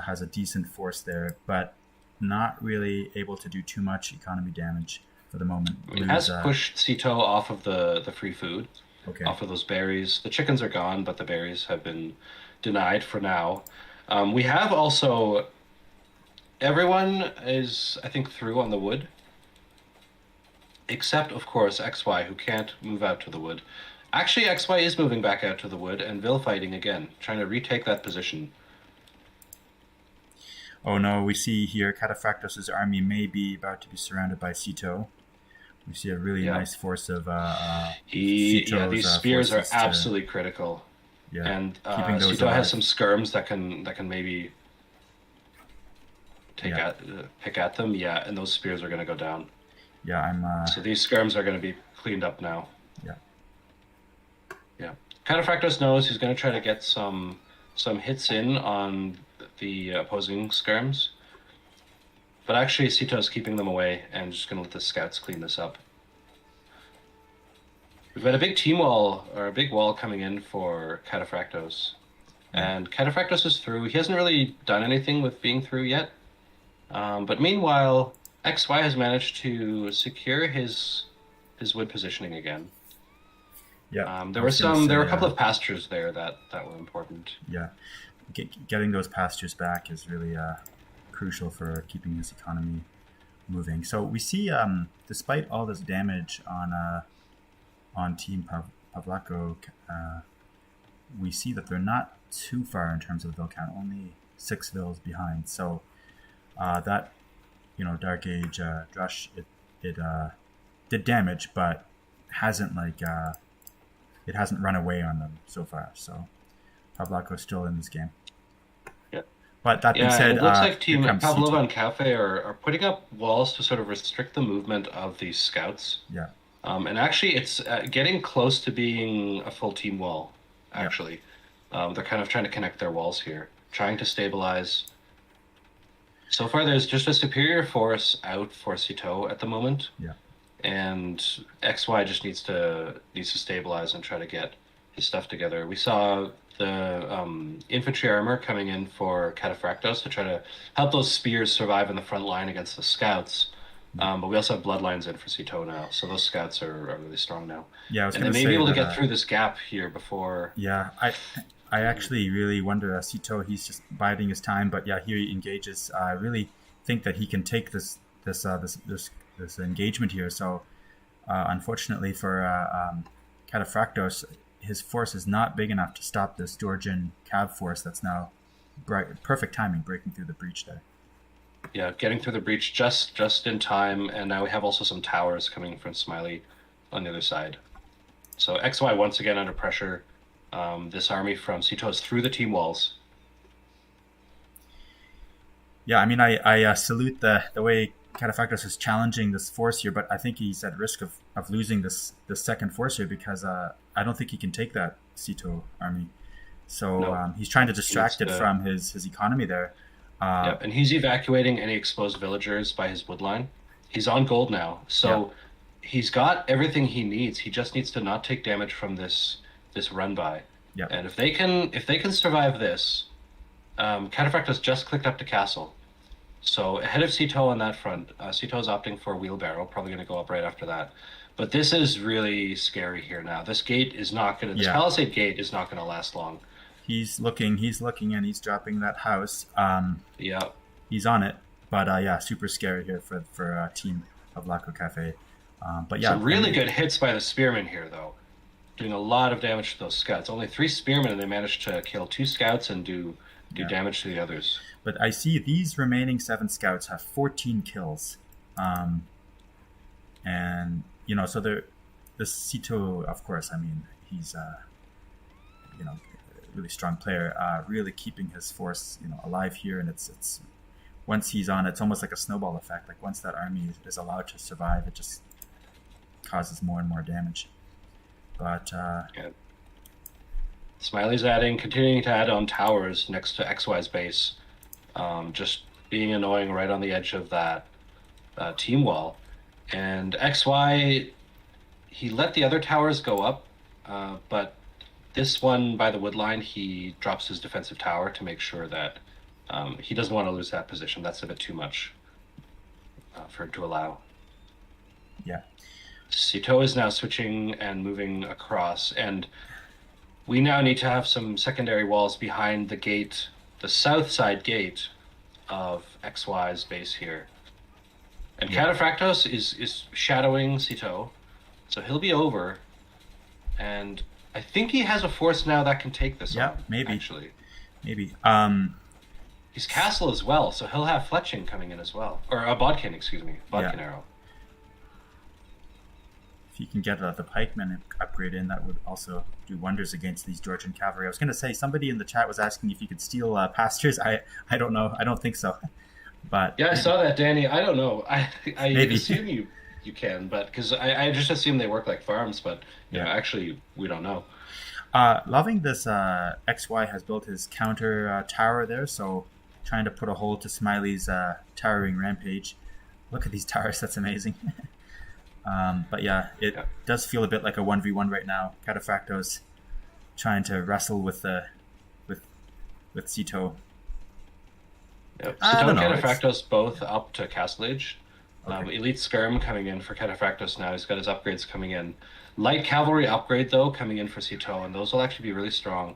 Has a decent force there, but not really able to do too much economy damage for the moment. it has pushed Sitaux off of the free food, Okay. off of those berries. The chickens are gone, but the berries have been denied for now. We have also, everyone is, I think, through on the wood, except, of course, XY, who can't move out to the wood. Actually, XY is moving back out to the wood and Vil fighting again, trying to retake that position. Oh no, we see here Kataphratos' army may be about to be surrounded by Sitaux. We see a really nice force of these spears are absolutely critical. Yeah, and keeping those Sitaux has some skirms that can maybe pick at them. Yeah, and those spears are going to go down. Yeah, I'm. So these skirms are going to be cleaned up now. Yeah. Yeah. Kataphratos knows he's going to try to get some hits in on the opposing skirms, but actually Sitau's keeping them away and just going to let the scouts clean this up. We've got a big team wall, or a big wall coming in for Kataphratos. And Kataphratos is through. He hasn't really done anything with being through yet. But meanwhile, XY has managed to secure his wood positioning again. Yeah. There were a couple of pastures there that were important. Yeah. Getting those pastures back is really crucial for keeping his economy moving. So we see, despite all this damage on Team Pavlako, we see that they're not too far in terms of the vill count, only 6 vills behind. So that, Dark Age Drush, it did damage, but hasn't it hasn't run away on them so far. So Pavlako's still in this game. Yeah. But that being said, it looks like Team Pavlova&Café are putting up walls to sort of restrict the movement of these scouts. Yeah. And actually, it's getting close to being a full team wall, actually. They're kind of trying to connect their walls here, trying to stabilize. So far, there's just a superior force out for Sitaux at the moment. Yeah. And XY just needs to stabilize and try to get his stuff together. We saw the infantry armor coming in for Kataphratos to try to help those spears survive in the front line against the scouts. But we also have bloodlines in for Sitaux now, so those scouts are really strong now. Yeah, and they may be able to get through this gap here before. Yeah, I actually really wonder, Sitaux, he's just biding his time, but yeah, here he engages. I really think that he can take this engagement here. So, unfortunately for Kataphratos, his force is not big enough to stop this Georgian cav force that's now perfect timing breaking through the breach there. Yeah, getting through the breach just in time, and now we have also some towers coming from Smiley on the other side. So XY once again under pressure. This army from Sitaux is through the team walls. Yeah, I mean, I salute the way Kataphratos is challenging this force here, but I think he's at risk of losing this second force here because I don't think he can take that Sitaux army. So he's trying to distract it from his economy there. And he's evacuating any exposed villagers by his woodline. He's on gold now, so he's got everything he needs. He just needs to not take damage from this run by. Yeah. And if they can survive this, Kataphratos just clicked up to castle. So ahead of Sitaux on that front, Sitaux's opting for wheelbarrow, probably going to go up right after that. But this is really scary here now. This gate is not going to. This palisade gate is not going to last long. He's looking, and he's dropping that house. Yeah. He's on it, but super scary here for team Pavlova&Café. But yeah, Some really good hits by the spearmen here, though, doing a lot of damage to those scouts. Only 3 spearmen, and they managed to kill 2 scouts and do damage to the others. But I see these remaining 7 scouts have 14 kills. And, so the Sitaux, of course, I mean, he's, a really strong player, really keeping his force, alive here. And it's once he's on, it's almost like a snowball effect. Like once that army is allowed to survive, it just causes more and more damage. But Smiley's continuing to add on towers next to XY's base, just being annoying right on the edge of that team wall. And XY, he let the other towers go up, but this one by the wood line, he drops his defensive tower to make sure that he doesn't want to lose that position. That's a bit too much for him to allow. Yeah. Sitaux is now switching and moving across, and we now need to have some secondary walls behind the gate, the south side gate of XY's base here. And Kataphratos is shadowing Sitaux, so he'll be over, and I think he has a force now that can take this on, maybe. Actually. Maybe. He's castle as well, so he'll have fletching coming in as well. Or a bodkin, excuse me. Bodkin arrow. If you can get the pikemen upgrade in, that would also do wonders against these Georgian cavalry. I was going to say, somebody in the chat was asking if you could steal pastures. I don't know. I don't think so. But yeah, I saw that, Danny. I don't know. I maybe. Assume you can, but because I just assume they work like farms, but actually we don't know. Loving this. XY has built his counter tower there, so trying to put a hold to Smiley's towering rampage. Look at these towers. That's amazing. But yeah, it does feel a bit like a 1v1 right now. Kataphratos trying to wrestle with Sitaux. Yep. Sitaux and Kataphratos both up to Castle Age. Okay. Elite Skirm coming in for Kataphratos now. He's got his upgrades coming in. Light Cavalry upgrade, though, coming in for Sitaux, and those will actually be really strong.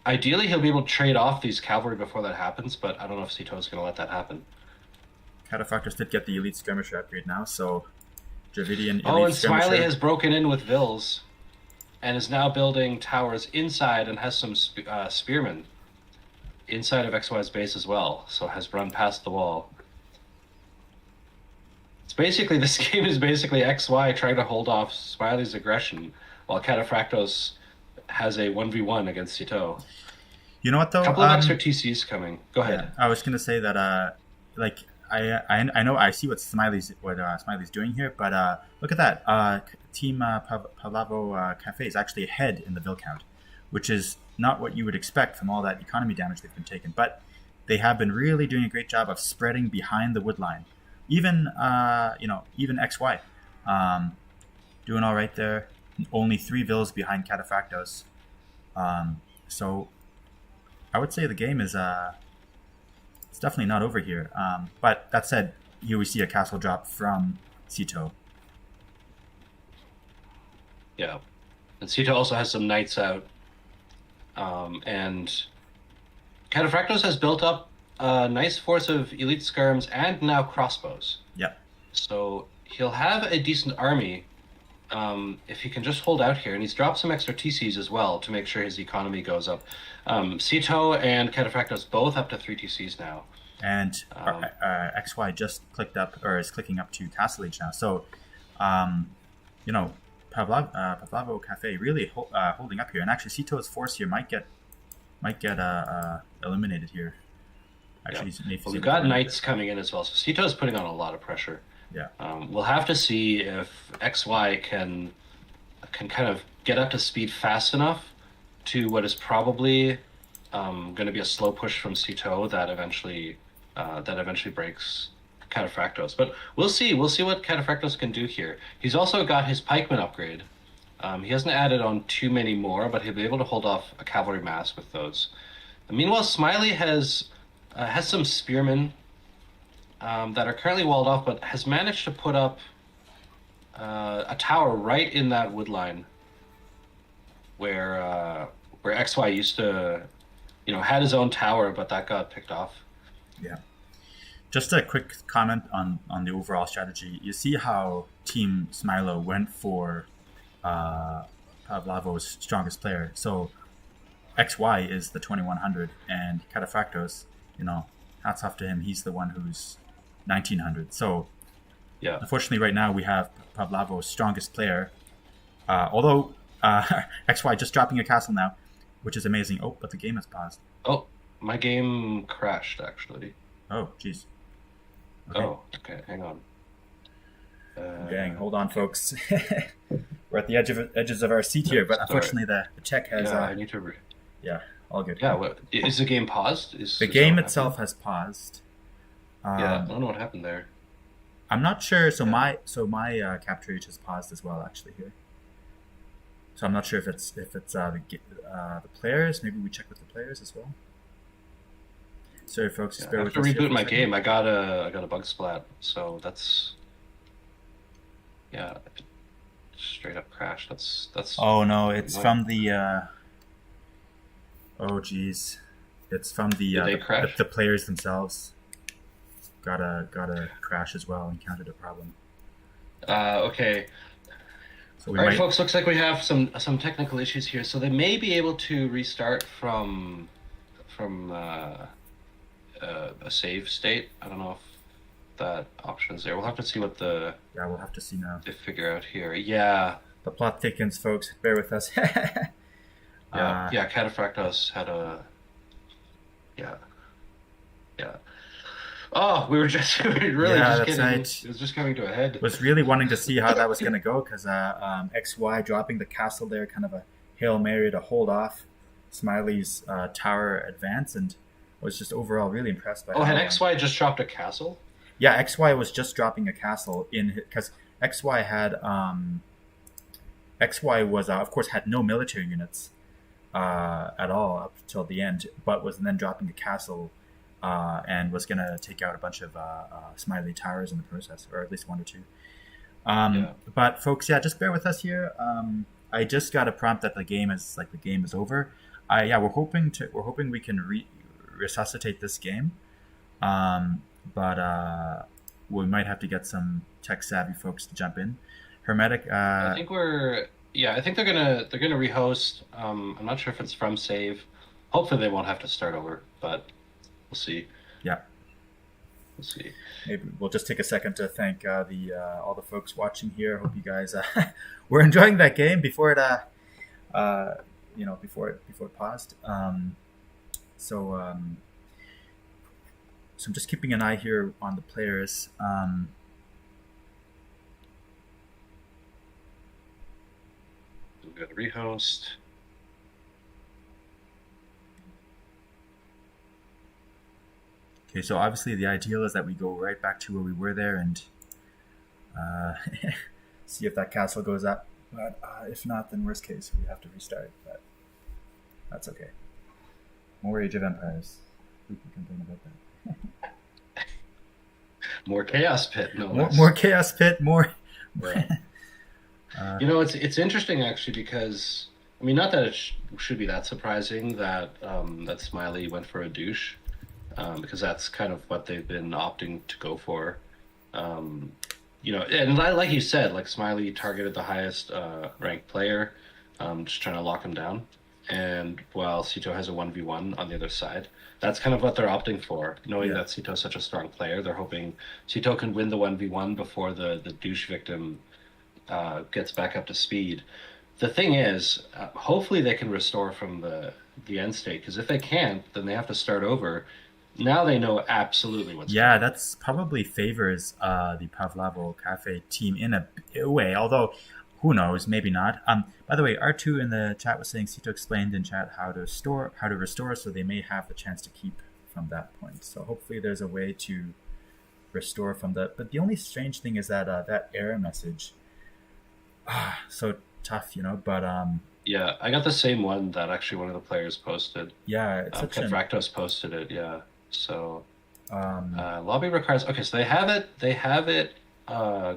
Ideally, he'll be able to trade off these cavalry before that happens, but I don't know if Sitaux is going to let that happen. Kataphratos did get the Elite Skirmisher upgrade now, so Dravidian Elite and Skirmisher. Smiley has broken in with Vils and is now building towers inside and has some spearmen inside of XY's base as well, so has run past the wall. It's basically, this game is basically XY trying to hold off Smiley's aggression while Kataphratos has a 1v1 against Sitaux. You know what, though? A couple of extra TCs coming. Go ahead. I was going to say that, I know I see what Smiley's doing here, but look at that. Team Pavlova&Café is actually ahead in the Vil count, which is not what you would expect from all that economy damage they've been taking. But they have been really doing a great job of spreading behind the wood line. Even XY doing all right there. Only 3 Vils behind Kataphratos. So I would say the game is it's definitely not over here. But that said, here we see a castle drop from Sitaux. Yeah. And Sitaux also has some knights out. And Kataphratos has built up a nice force of elite skirms and now crossbows. Yeah. So he'll have a decent army if he can just hold out here. And he's dropped some extra TCs as well to make sure his economy goes up. Sitaux and Kataphratos both up to 3 TCs now. And XY just clicked up, or is clicking up to Castle Age now. So, Pavlova&Café really holding up here. And actually, Sitau's force here might get eliminated here. Actually, we've got knights coming in as well. So Sitau's putting on a lot of pressure. Yeah. We'll have to see if XY can kind of get up to speed fast enough to what is probably going to be a slow push from Sitaux that eventually breaks Kataphratos. But we'll see. We'll see what Kataphratos can do here. He's also got his pikeman upgrade. He hasn't added on too many more, but he'll be able to hold off a cavalry mass with those. And meanwhile, Smiley has some spearmen that are currently walled off, but has managed to put up a tower right in that wood line where XY used to, had his own tower, but that got picked off. Yeah. just a quick comment on the overall strategy. You see how Team Smilaux went for Pavlova's strongest player. So XY is the 2100, and Kataphratos, hats off to him. He's the one who's 1900. So Yeah. unfortunately, right now we have Pavlova's strongest player. Although XY just dropping a castle now, which is amazing. Oh, but the game has paused. Oh, my game crashed actually. Oh, jeez. Okay. Oh, okay. Hang on. Dang, hold on, folks. We're at the edges of our seat here, but unfortunately the tech has. Yeah, I need to. Yeah, all good. Yeah, is the game paused? The game itself has paused. Yeah, I don't know what happened there. I'm not sure. So my capture H has paused as well, actually here. So I'm not sure if it's the players. Maybe we check with the players as well. Sorry, folks. Just bear with us. I have to reboot my game. I got a bug splat, so that's straight up crash. That's. Oh no! It's from the. Oh geez, it's from the players themselves. Got a crash as well. Encountered a problem. Okay. So all right, folks. Looks like we have some technical issues here. So they may be able to restart from a save state. I don't know if that option is there. We'll have to see what the. Yeah, we'll have to see now. They figure out here. Yeah. The plot thickens, folks. Bear with us. Yeah. Kataphratos had a. Yeah. Oh, we were just getting. Right. It was just coming to a head. Was really wanting to see how that was going to go because XY dropping the castle there, kind of a Hail Mary to hold off Smiley's tower advance, and was just overall really impressed by. Oh, had XY just dropped a castle? Yeah, XY was just dropping a castle because XY had XY was of course had no military units at all up till the end, but was then dropping a castle. And was going to take out a bunch of Smiley towers in the process, or at least one or two. But folks, just bear with us here. I just got a prompt that the game is over. We're hoping we can resuscitate this game, but we might have to get some tech savvy folks to jump in. Hermetic. I think they're gonna rehost. I'm not sure if it's from save. Hopefully they won't have to start over, but. We'll see. Yeah. We'll see. Maybe we'll just take a second to thank all the folks watching here. Hope you guys were enjoying that game before it before it paused. So I'm just keeping an eye here on the players. We've got a rehost. Okay, so obviously the ideal is that we go right back to where we were there and see if that castle goes up. But if not, then worst case, we have to restart. But that's okay. More Age of Empires. Who can complain about that? More Chaos Pit. More Chaos Pit. More. Yeah. It's interesting actually because not that it should be that surprising that that Smiley went for a douche. Because that's kind of what they've been opting to go for. And like you said, like Smiley targeted the highest ranked player, just trying to lock him down. And while Sitaux has a 1v1 on the other side, that's kind of what they're opting for. Knowing that Sitaux is such a strong player, they're hoping Sitaux can win the 1v1 before the douche victim gets back up to speed. The thing is, hopefully they can restore from the end state, because if they can't, then they have to start over. Now they know absolutely what's going on. That's probably favors the Pavlova&Café team in a way, although who knows, maybe not. By the way, R2 in the chat was saying Sitaux explained in chat how to restore, so they may have the chance to keep from that point. So hopefully there's a way to restore from that. But the only strange thing is that that error message, so tough, but yeah, I got the same one that actually one of the players posted. Yeah, it's Kataphratos posted it. Yeah. So lobby requires. Okay, so they have it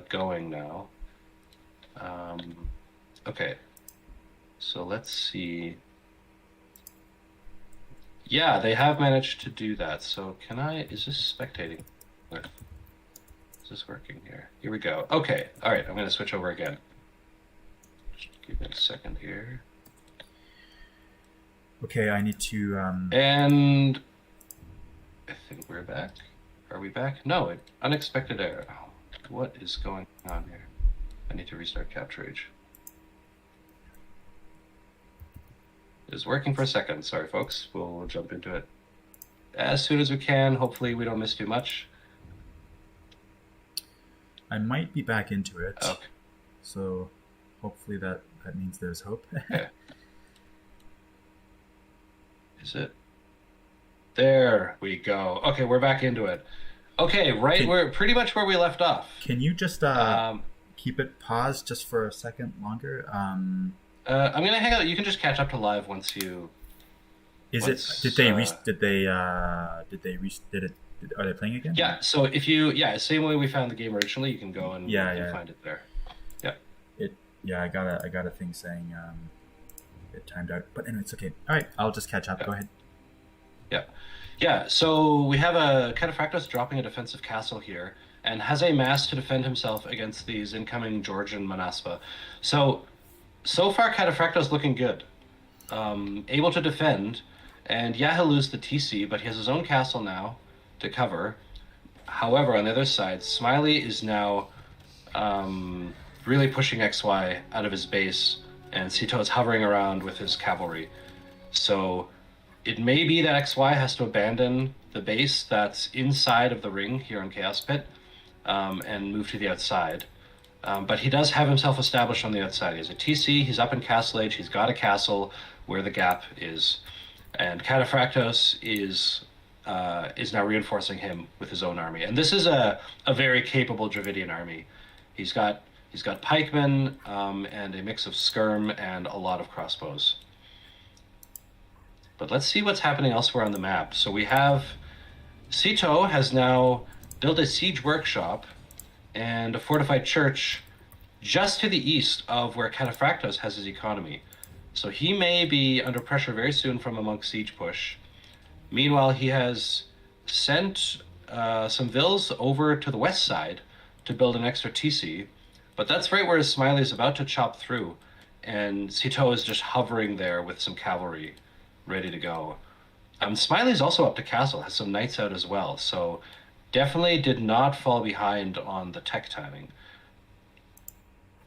going now. Okay, so let's see. Yeah, they have managed to do that. So is this spectating? Is this working here? Here we go. Okay. All right. I'm going to switch over again. Just give it a second here. Okay, I need to. And I think we're back. Are we back? No, unexpected error. Oh, what is going on here? I need to restart CaptureAge. It is working for a second. Sorry, folks. We'll jump into it as soon as we can. Hopefully, we don't miss too much. I might be back into it. Okay. So hopefully that means there's hope. Okay. Is it? There we go. Okay, we're back into it. Okay, right, we're pretty much where we left off. Can you just keep it paused just for a second longer? I'm gonna hang out. You can just catch up to live once you. Did are they playing again? Yeah. So if you same way we found the game originally, you can go and find it there. Yeah. I got a thing saying it timed out, but anyway, it's okay. All right, I'll just catch up. Yeah. Go ahead. Yeah. So we have a Kataphratos dropping a defensive castle here, and has a mass to defend himself against these incoming Georgian Manaspa. So far, Kataphratos looking good, able to defend, and he'll lose the TC, but he has his own castle now to cover. However, on the other side, Smiley is now really pushing XY out of his base, and Sitaux is hovering around with his cavalry. So it may be that XY has to abandon the base that's inside of the ring here on Chaos Pit and move to the outside. But he does have himself established on the outside. He has a TC, he's up in Castle Age, he's got a castle where the gap is. And Kataphratos is now reinforcing him with his own army. And this is a very capable Dravidian army. He's got pikemen and a mix of skirm and a lot of crossbows. But let's see what's happening elsewhere on the map. So we have Sitaux has now built a siege workshop and a fortified church just to the east of where Kataphratos has his economy. So he may be under pressure very soon from a monk siege push. Meanwhile, he has sent some vills over to the west side to build an extra TC, but that's right where Smiley is about to chop through, and Sitaux is just hovering there with some cavalry ready to go. Smiley's also up to castle, has some knights out as well, so definitely did not fall behind on the tech timing.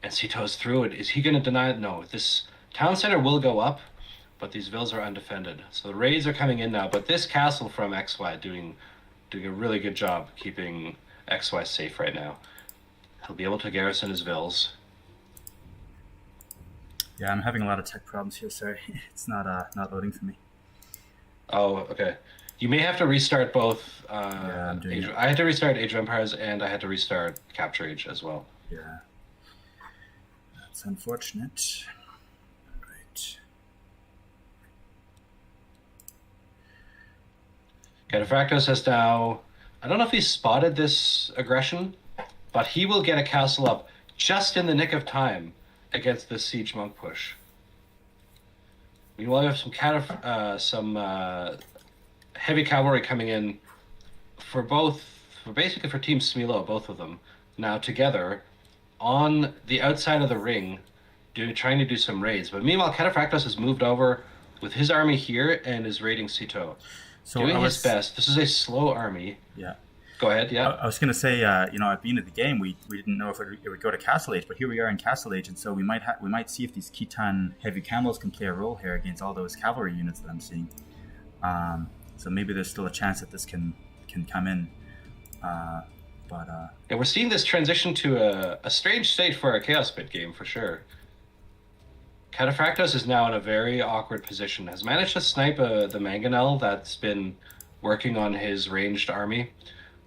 And Sitau's through it. Is he going to deny it? No, this town center will go up, but these villas are undefended. So the raids are coming in now, but this castle from XY doing a really good job keeping XY safe right now. He'll be able to garrison his villas. Yeah, I'm having a lot of tech problems here. Sorry, it's not loading for me. Oh, okay. You may have to restart both. I'm doing it. I had to restart Age of Empires, and I had to restart CaptureAge as well. Yeah, that's unfortunate. Right. Kataphratos has now. I don't know if he spotted this aggression, but he will get a castle up just in the nick of time against this siege monk push. Meanwhile, we have some heavy cavalry coming in for basically for Team Smilaux, both of them, now together on the outside of the ring, trying to do some raids. But meanwhile, Kataphratos has moved over with his army here and is raiding Sitaux. So doing his best. This is a slow army. Yeah. Go ahead, yeah. I was going to say, at the beginning of the game, we didn't know if it would go to Castle Age, but here we are in Castle Age, and so we might see if these Khitan heavy camels can play a role here against all those cavalry units that I'm seeing. So maybe there's still a chance that this can come in. Yeah, we're seeing this transition to a strange state for a Chaos Pit game, for sure. Kataphratos is now in a very awkward position. Has managed to snipe the mangonel that's been working on his ranged army,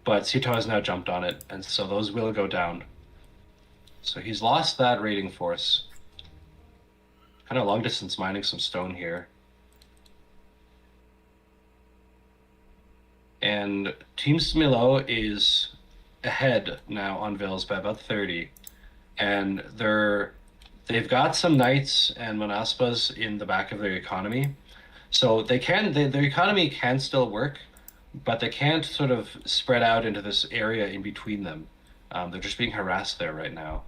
but Sitaux has now jumped on it, and so those will go down. So he's lost that raiding force. Kind of long distance mining some stone here. And Team Smilaux is ahead now on villas by about 30. And they've got some knights and Manaspas in the back of their economy. So their economy can still work, but they can't sort of spread out into this area in between them. They're just being harassed there right now.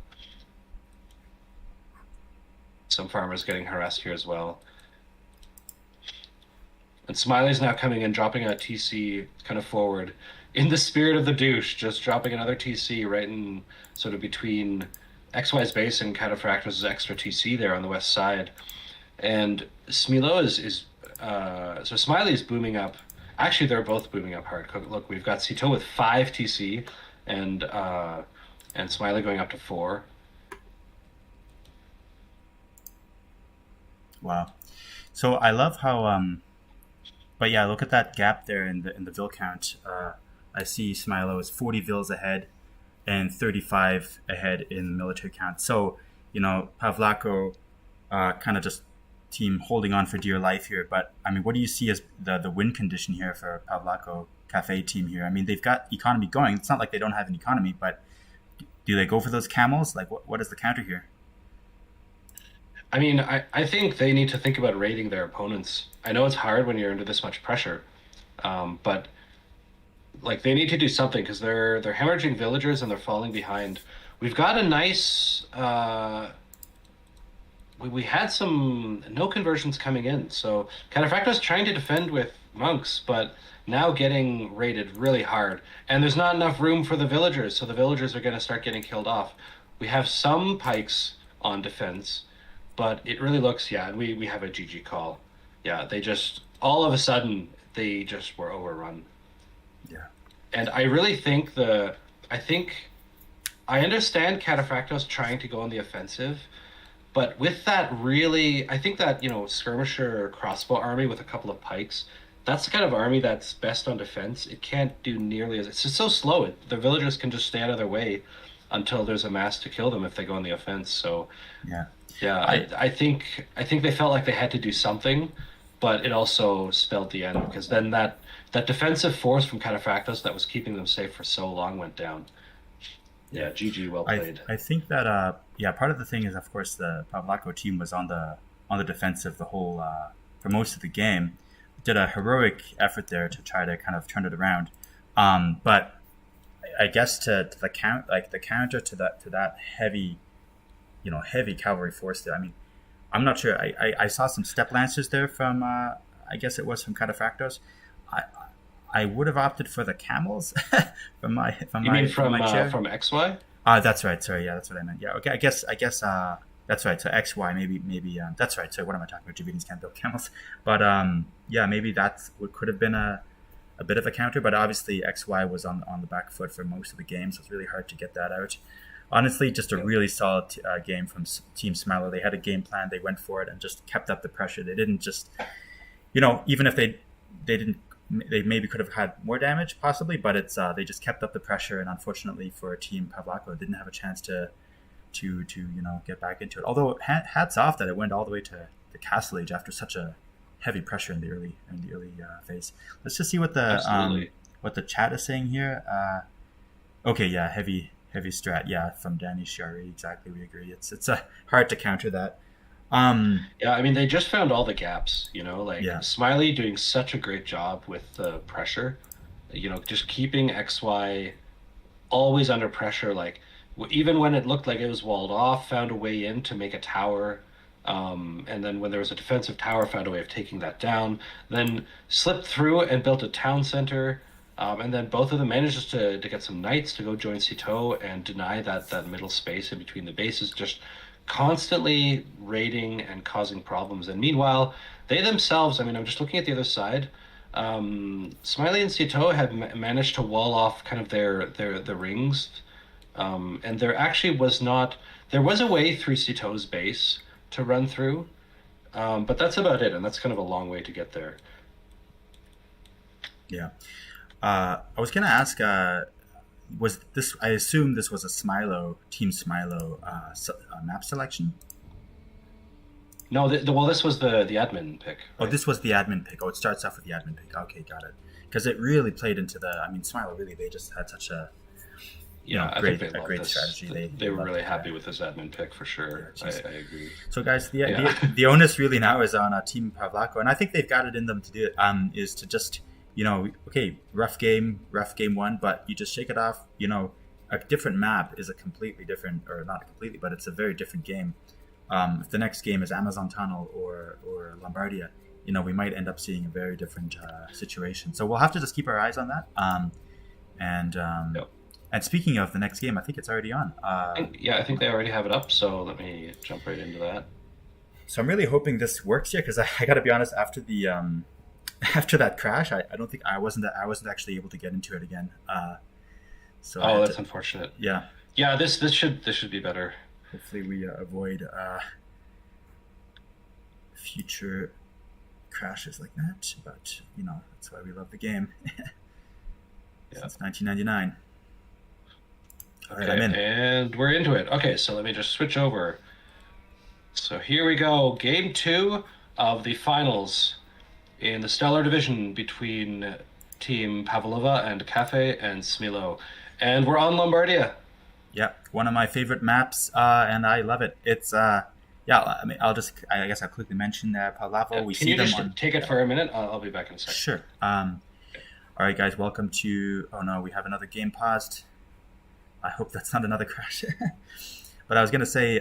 Some farmers getting harassed here as well. And Smiley's now coming in, dropping a TC kind of forward. In the spirit of the douche, just dropping another TC right in sort of between XY's base and Kataphratos' extra TC there on the west side. And Smilaux is so Smiley's booming up. Actually, they're both booming up hard. Look, we've got Sitaux with 5 TC and Smiley going up to 4. Wow. So I love how but yeah, look at that gap there in the Vil count. I see Smilaux is 40 Vils ahead and 35 ahead in military count. So, Pavlova kind of just team holding on for dear life here. But I mean, what do you see as the win condition here for Pavlova&Café team here? I mean, they've got economy going. It's not like they don't have an economy, but do they go for those camels? Like, what is the counter here? I mean, I think they need to think about raiding their opponents. I know it's hard when you're under this much pressure, but like they need to do something because they're hemorrhaging villagers and they're falling behind. We've got a nice we had some no conversions coming in, so Kataphratos trying to defend with monks, but now getting raided really hard, and there's not enough room for the villagers, so the villagers are going to start getting killed off. We have some pikes on defense, but it really looks, yeah, we have a GG call. Yeah, they just all of a sudden they just were overrun. Yeah. And I really think I understand Kataphratos trying to go on the offensive, but with that really, I think that, skirmisher crossbow army with a couple of pikes, that's the kind of army that's best on defense. It can't do nearly as, it's just so slow. The villagers can just stay out of their way until there's a mass to kill them if they go on the offense. So yeah, I think they felt like they had to do something, but it also spelled the end because then that defensive force from Kataphratos that was keeping them safe for so long went down. Yeah, GG, well played. I think that part of the thing is, of course, the Pavlova team was on the defensive the whole for most of the game. Did a heroic effort there to try to kind of turn it around, but I guess to the counter to that heavy, heavy cavalry force there. I mean, I'm not sure. I saw some step lancers there from I guess it was from Kataphratos. I would have opted for the camels from my chair. From XY? That's right. Sorry, yeah, that's what I meant. Yeah, okay. I guess that's right. So XY maybe that's right. So what am I talking about? Javidians can't build camels, but yeah, maybe that's what could have been a bit of a counter. But obviously XY was on the back foot for most of the game, so it's really hard to get that out. Honestly, just a really solid game from Team Smiley. They had a game plan. They went for it and just kept up the pressure. They didn't just, even if they didn't. They maybe could have had more damage, possibly, but it's they just kept up the pressure, and unfortunately for Team Pavlova, didn't have a chance to get back into it. Although hats off that it went all the way to the Castle Age after such a heavy pressure in the early phase. Let's just see what the chat is saying here. Okay, yeah, heavy strat, yeah, from Danny Shari. Exactly, we agree. It's hard to counter that. Yeah, I mean, they just found all the gaps, Smiley doing such a great job with the pressure, just keeping XY always under pressure. Like, even when it looked like it was walled off, found a way in to make a tower. And then when there was a defensive tower, found a way of taking that down, then slipped through and built a town center. And then both of them managed to get some knights to go join Sitaux and deny that middle space in between the bases, just constantly raiding and causing problems. And meanwhile, they themselves, I mean, I'm just looking at the other side. Smiley and Sitaux have managed to wall off kind of the rings. And there actually there was a way through Sitaux's base to run through. But that's about it. And that's kind of a long way to get there. Yeah. I was going to ask, was this? I assume this was a Team Smilaux map selection. No, this was the admin pick. Right? Oh, this was the admin pick. Oh, it starts off with the admin pick. Okay, got it. Because it really played into Smilaux really, they just had such a great strategy. They were really happy with this admin pick for sure. Yeah, I agree. So guys, the onus really now is on Team Pavlova, and I think they've got it in them to do it. Is to just okay, rough game one, but you just shake it off. a different map is a completely different, or not completely, but it's a very different game. If the next game is Amazon Tunnel or Lombardia, we might end up seeing a very different situation. So we'll have to just keep our eyes on that. And Yep. and speaking of the next game, I think it's already on. I think they already have it up. So let me jump right into that. So I'm really hoping this works here because I got to be honest. After the after that crash, I don't think I wasn't actually able to get into it again. So that's unfortunate. Yeah. Yeah, this should be better. Hopefully we avoid future crashes like that. But that's why we love the game. Since 1999. All right, I'm in. And we're into it. Okay, so let me just switch over. So here we go. Game 2 of the finals in the Stellar Division between Team Pavlova&Café and Smilaux. And we're on Lombardia. Yeah, one of my favorite maps, and I love it. It's I mean, I guess I'll quickly mention Pavlova. We Can see you them just on. take it for a minute? I'll be back in a second. Sure. All right, guys, welcome to. Oh no, we have another game paused. I hope that's not another crash. But I was gonna say,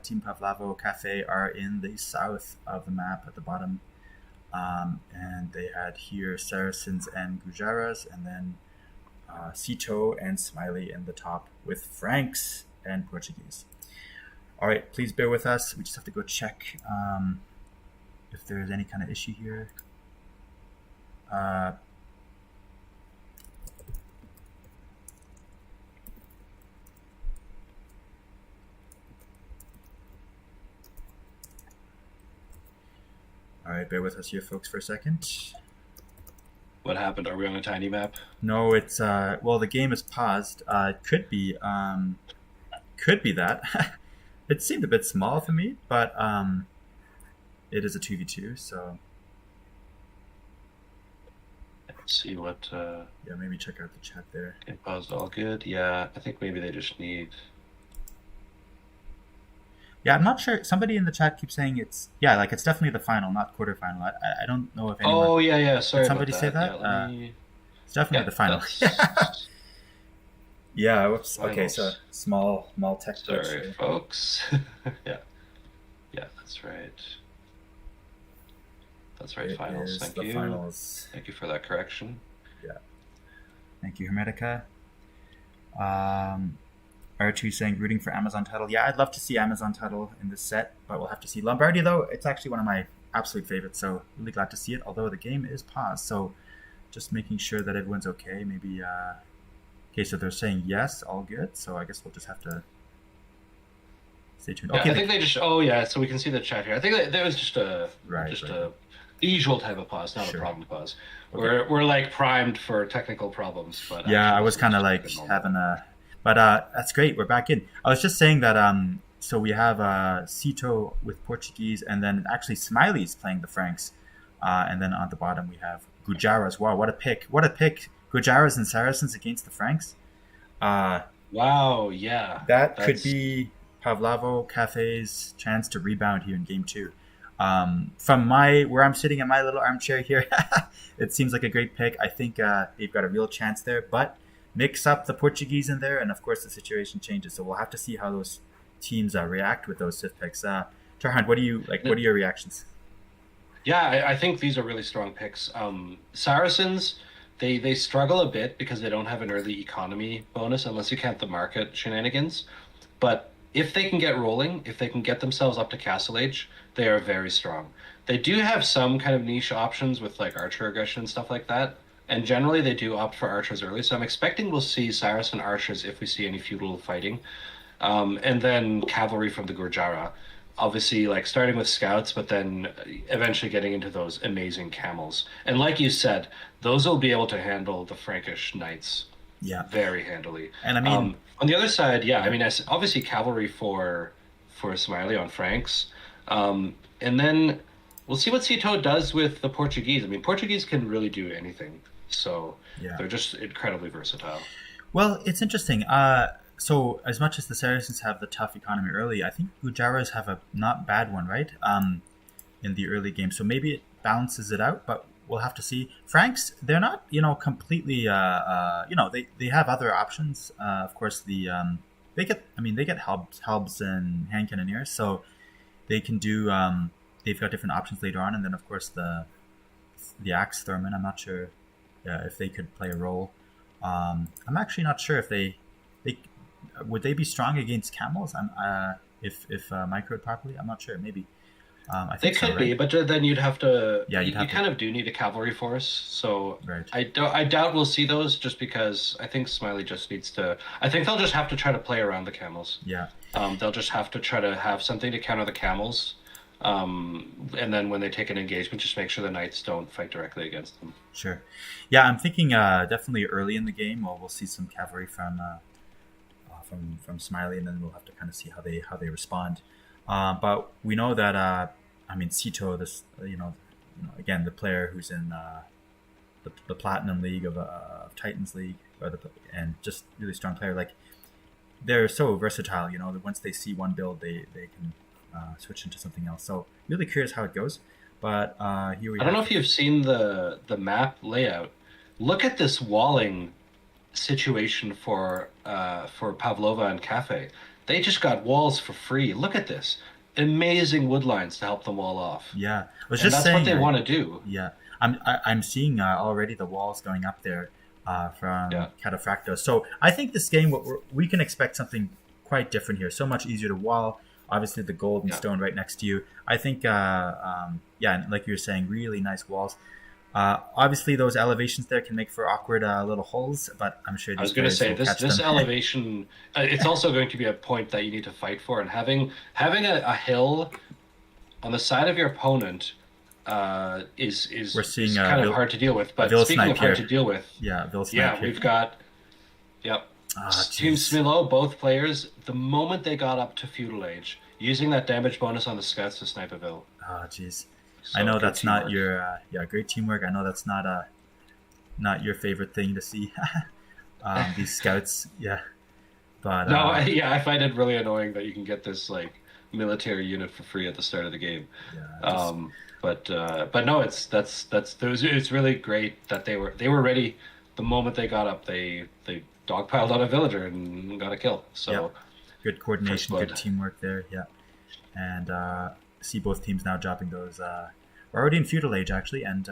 Team Pavlova&Café are in the south of the map at the bottom, and they had here Saracens and Gujaras, and then Sitaux and Smiley in the top with Franks and Portuguese. All right, please bear with us. We just have to go check if there's any kind of issue here. All right, bear with us here, folks, for a second. What happened? Are we on a tiny map? No, it's the game is paused. It could be that. It seemed a bit small for me, but it is a 2v2, so let's see what. Yeah, maybe check out the chat there. It paused all good. Yeah, I think maybe they just need. Yeah, I'm not sure. Somebody in the chat keeps saying it's it's definitely the final, not quarterfinal. I don't know if anyone. Oh yeah. Sorry. Did somebody about say that? Yeah, it's definitely the final. Yeah. Whoops. Finals. Okay, so small tech. Sorry, folks. Yeah, that's right. That's right. Finals. Thank you. Finals. Thank you for that correction. Yeah. Thank you, Hermetica. R2 saying rooting for Amazon title. Yeah, I'd love to see Amazon title in this set, but we'll have to see. Lombardia, though, it's actually one of my absolute favorites, so really glad to see it, although the game is paused. So just making sure that everyone's okay. Maybe, okay, so they're saying yes, all good. So I guess we'll just have to stay tuned. Yeah, Okay, I think they just, so we can see the chat here. I think that was just a usual type of pause, not a problem pause. Okay. We're like primed for technical problems, but yeah, I was kind of like having a. But that's great. We're back in. I was just saying that so we have Sitaux with Portuguese, and then actually Smiley's playing the Franks. And then on the bottom we have Gujaras. Wow, what a pick. What a pick. Gujaras and Saracens against the Franks. Wow, yeah. That could be Pavlova&Café's chance to rebound here in game 2. From where I'm sitting in my little armchair here, it seems like a great pick. I think they've got a real chance there, but mix up the Portuguese in there, and of course the situation changes. So we'll have to see how those teams react with those Civ picks. Tarhunt, what do you like? What are your reactions? Yeah, I think these are really strong picks. Saracens, they struggle a bit because they don't have an early economy bonus unless you count the market shenanigans. But if they can get rolling, if they can get themselves up to Castle Age, they are very strong. They do have some kind of niche options with like archer aggression and stuff like that. And generally, they do opt for archers early. So I'm expecting we'll see Saracen archers if we see any feudal fighting. And then cavalry from the Gurjara. Obviously, like starting with scouts, but then eventually getting into those amazing camels. And like you said, those will be able to handle the Frankish knights very handily. And I mean... on the other side, obviously cavalry for Smiley on Franks. And then we'll see what Sitaux does with the Portuguese. I mean, Portuguese can really do anything. So they're just incredibly versatile. Well, it's interesting. So as much as the Saracens have the tough economy early, I think Gujaras have a not bad one, right? In the early game. So maybe it balances it out. But we'll have to see. Franks, they're not completely they have other options. Of course, they get Helbs and hand cannoneers, so they can do. They've got different options later on, and then of course the axe throwmen. I'm not sure if they could play a role. I'm actually not sure if they would they be strong against camels. If microed properly, I'm not sure. Maybe I They think so, could right? be, but then you'd have to. Yeah, you'd You have to. kind of do need a cavalry force, so Right. I doubt we'll see those just because I think Smiley just needs to. I think they'll just have to try to play around the camels. Yeah. They'll just have to try to have something to counter the camels, and then when they take an engagement, just make sure the knights don't fight directly against them. Sure. Yeah, I'm thinking definitely early in the game, we'll see some cavalry from Smiley, and then we'll have to kind of see how they respond. But we know that Sitaux, this again the player who's in the Platinum League of Titans League, and just really strong player. Like they're so versatile. That once they see one build, they can switch into something else. So really curious how it goes. But here we. I don't know if you've seen the map layout. Look at this walling situation for Pavlova&Café. They just got walls for free. Look at this. Amazing wood lines to help them wall off. Yeah, I was And just that's saying what they want to do. Yeah, I'm seeing already the walls going up there from Kataphratos. So I think this game we can expect something quite different here. So much easier to wall. Obviously, the gold and stone right next to you. I think, like you were saying, really nice walls. Obviously, those elevations there can make for awkward little holes, but I'm sure. I was going to say this elevation. It's also going to be a point that you need to fight for, and having a hill on the side of your opponent is kind of hard to deal with. But speaking of hard to deal with, we've got Team Smilaux, both players. The moment they got up to feudal age, using that damage bonus on the scouts to snipe a Ville. Oh, jeez. So I know that's teamwork. Not your great teamwork. I know that's not your favorite thing to see. These scouts, but no, I find it really annoying that you can get this like military unit for free at the start of the game. But no, it's really great that they were ready the moment they got up. They dogpiled on a villager and got a kill. So good coordination, good teamwork there. Yeah, and see both teams now dropping those. We're already in feudal age actually, and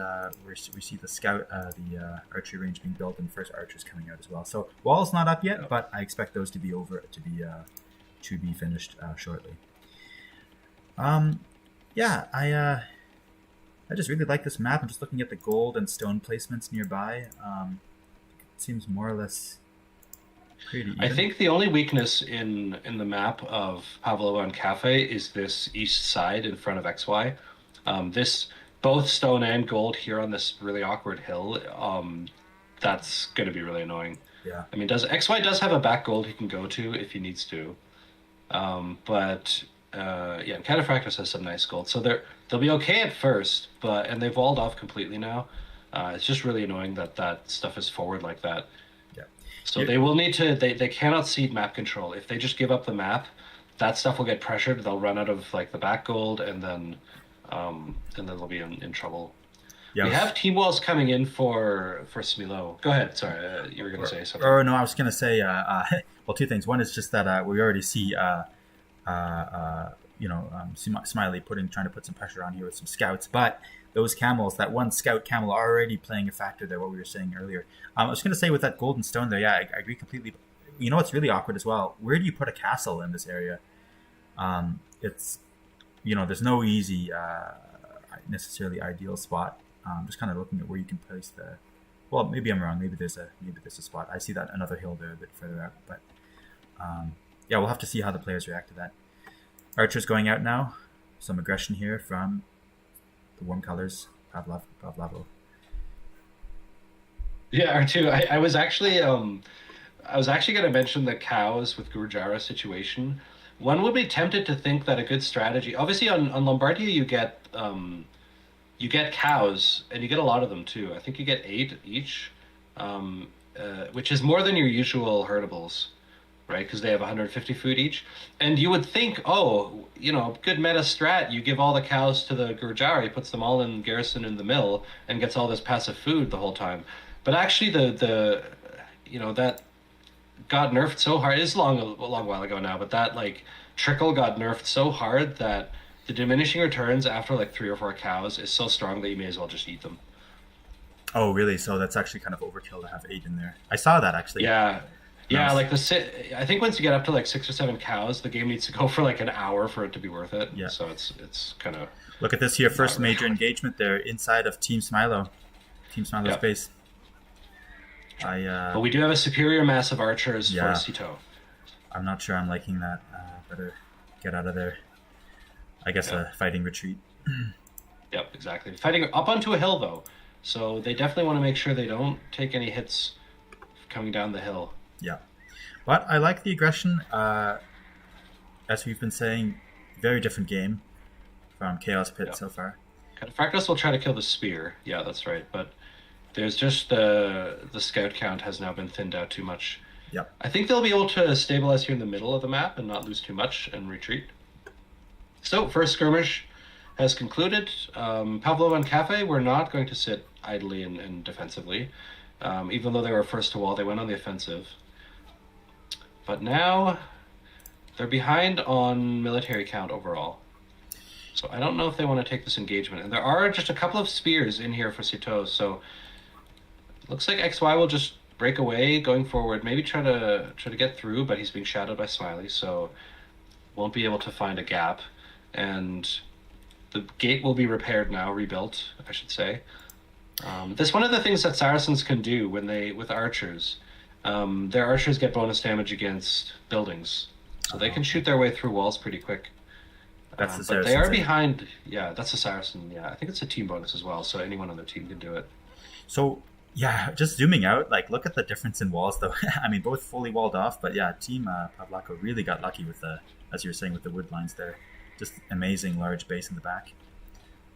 we see the scout, the archery range being built, and the first archers coming out as well. So wall's not up yet, but I expect those to be finished shortly. I just really like this map. I'm just looking at the gold and stone placements nearby. It seems more or less pretty even. I think the only weakness in the map of Pavlova&Café is this east side in front of XY. This both stone and gold here on this really awkward hill. That's going to be really annoying. Yeah. I mean, XY does have a back gold he can go to if he needs to, but Kataphratos has some nice gold, so they'll be okay at first, and they've walled off completely now. It's just really annoying that stuff is forward like that. Yeah. So they will need to. They cannot cede map control. If they just give up the map, that stuff will get pressured. They'll run out of like the back gold, and then they'll be in trouble. Yeah, we have team walls coming in for Smilaux. Go ahead. Sorry, you were going to say something. No, I was going to say well, two things. One is just that we already see Smiley trying to put some pressure on here with some scouts, but those camels, that one scout camel already playing a factor there, what we were saying earlier. I was going to say with that golden stone there, I agree completely. You know, it's really awkward as well. Where do you put a castle in this area? It's, there's no easy, necessarily ideal spot. Just kind of looking at where you can place well, maybe I'm wrong. Maybe there's a spot. I see that another hill there a bit further out, but we'll have to see how the players react to that. Archers going out now. Some aggression here from the warm colors, Pavlova. Yeah, R2. I was actually going to mention the cows with Gurjara situation. One would be tempted to think that a good strategy. Obviously, on Lombardia you get cows, and you get a lot of them too. I think you get 8 each, which is more than your usual herdables. right? Because they have 150 food each. And you would think, oh, good meta strat. You give all the cows to the Gurjari, he puts them all in garrison in the mill, and gets all this passive food the whole time. But actually, that got nerfed so hard. It's a long while ago now, but that like trickle got nerfed so hard that the diminishing returns after like 3 or 4 cows is so strong that you may as well just eat them. Oh, really? So that's actually kind of overkill to have 8 in there. I saw that actually. Yeah. Yeah, Nice. I think once you get up to like 6 or 7 cows, the game needs to go for like an hour for it to be worth it. Yeah. So it's kind of Look at this here, first not really major engagement there inside of Team Smilaux. Team Smilaux's Yep. base. But we do have a superior mass of archers Yeah. for Sitaux. I'm not sure I'm liking that. Better get out of there. I guess Yeah. a fighting retreat. Yep, exactly. Fighting up onto a hill though, so they definitely want to make sure they don't take any hits coming down the hill. Yeah. But I like the aggression. As we've been saying, very different game from Chaos Pit Yep. so far. Kataphratos will try to kill the spear. Yeah, that's right. But there's just the scout count has now been thinned out too much. Yep. I think they'll be able to stabilize here in the middle of the map and not lose too much and retreat. So first skirmish has concluded. Pavlova&Café were not going to sit idly and defensively. Even though they were first to wall, they went on the offensive. But now they're behind on military count overall. So I don't know if they want to take this engagement. And there are just a couple of spears in here for Sitaux, so it looks like XY will just break away going forward, maybe try to get through, but he's being shadowed by Smiley, so won't be able to find a gap. And the gate will be repaired now, rebuilt, I should say. This one of the things that Saracens can do with archers. Their archers get bonus damage against buildings, so they can shoot their way through walls pretty quick. That's the But they are Saracens. behind. Yeah, that's a Saracen. Yeah, I think it's a team bonus as well, so anyone on the team can do it. So yeah, just zooming out, like look at the difference in walls though. I mean, both fully walled off, but yeah, Team Pavlako really got lucky with the, as you were saying, with the wood lines there. Just amazing large base in the back.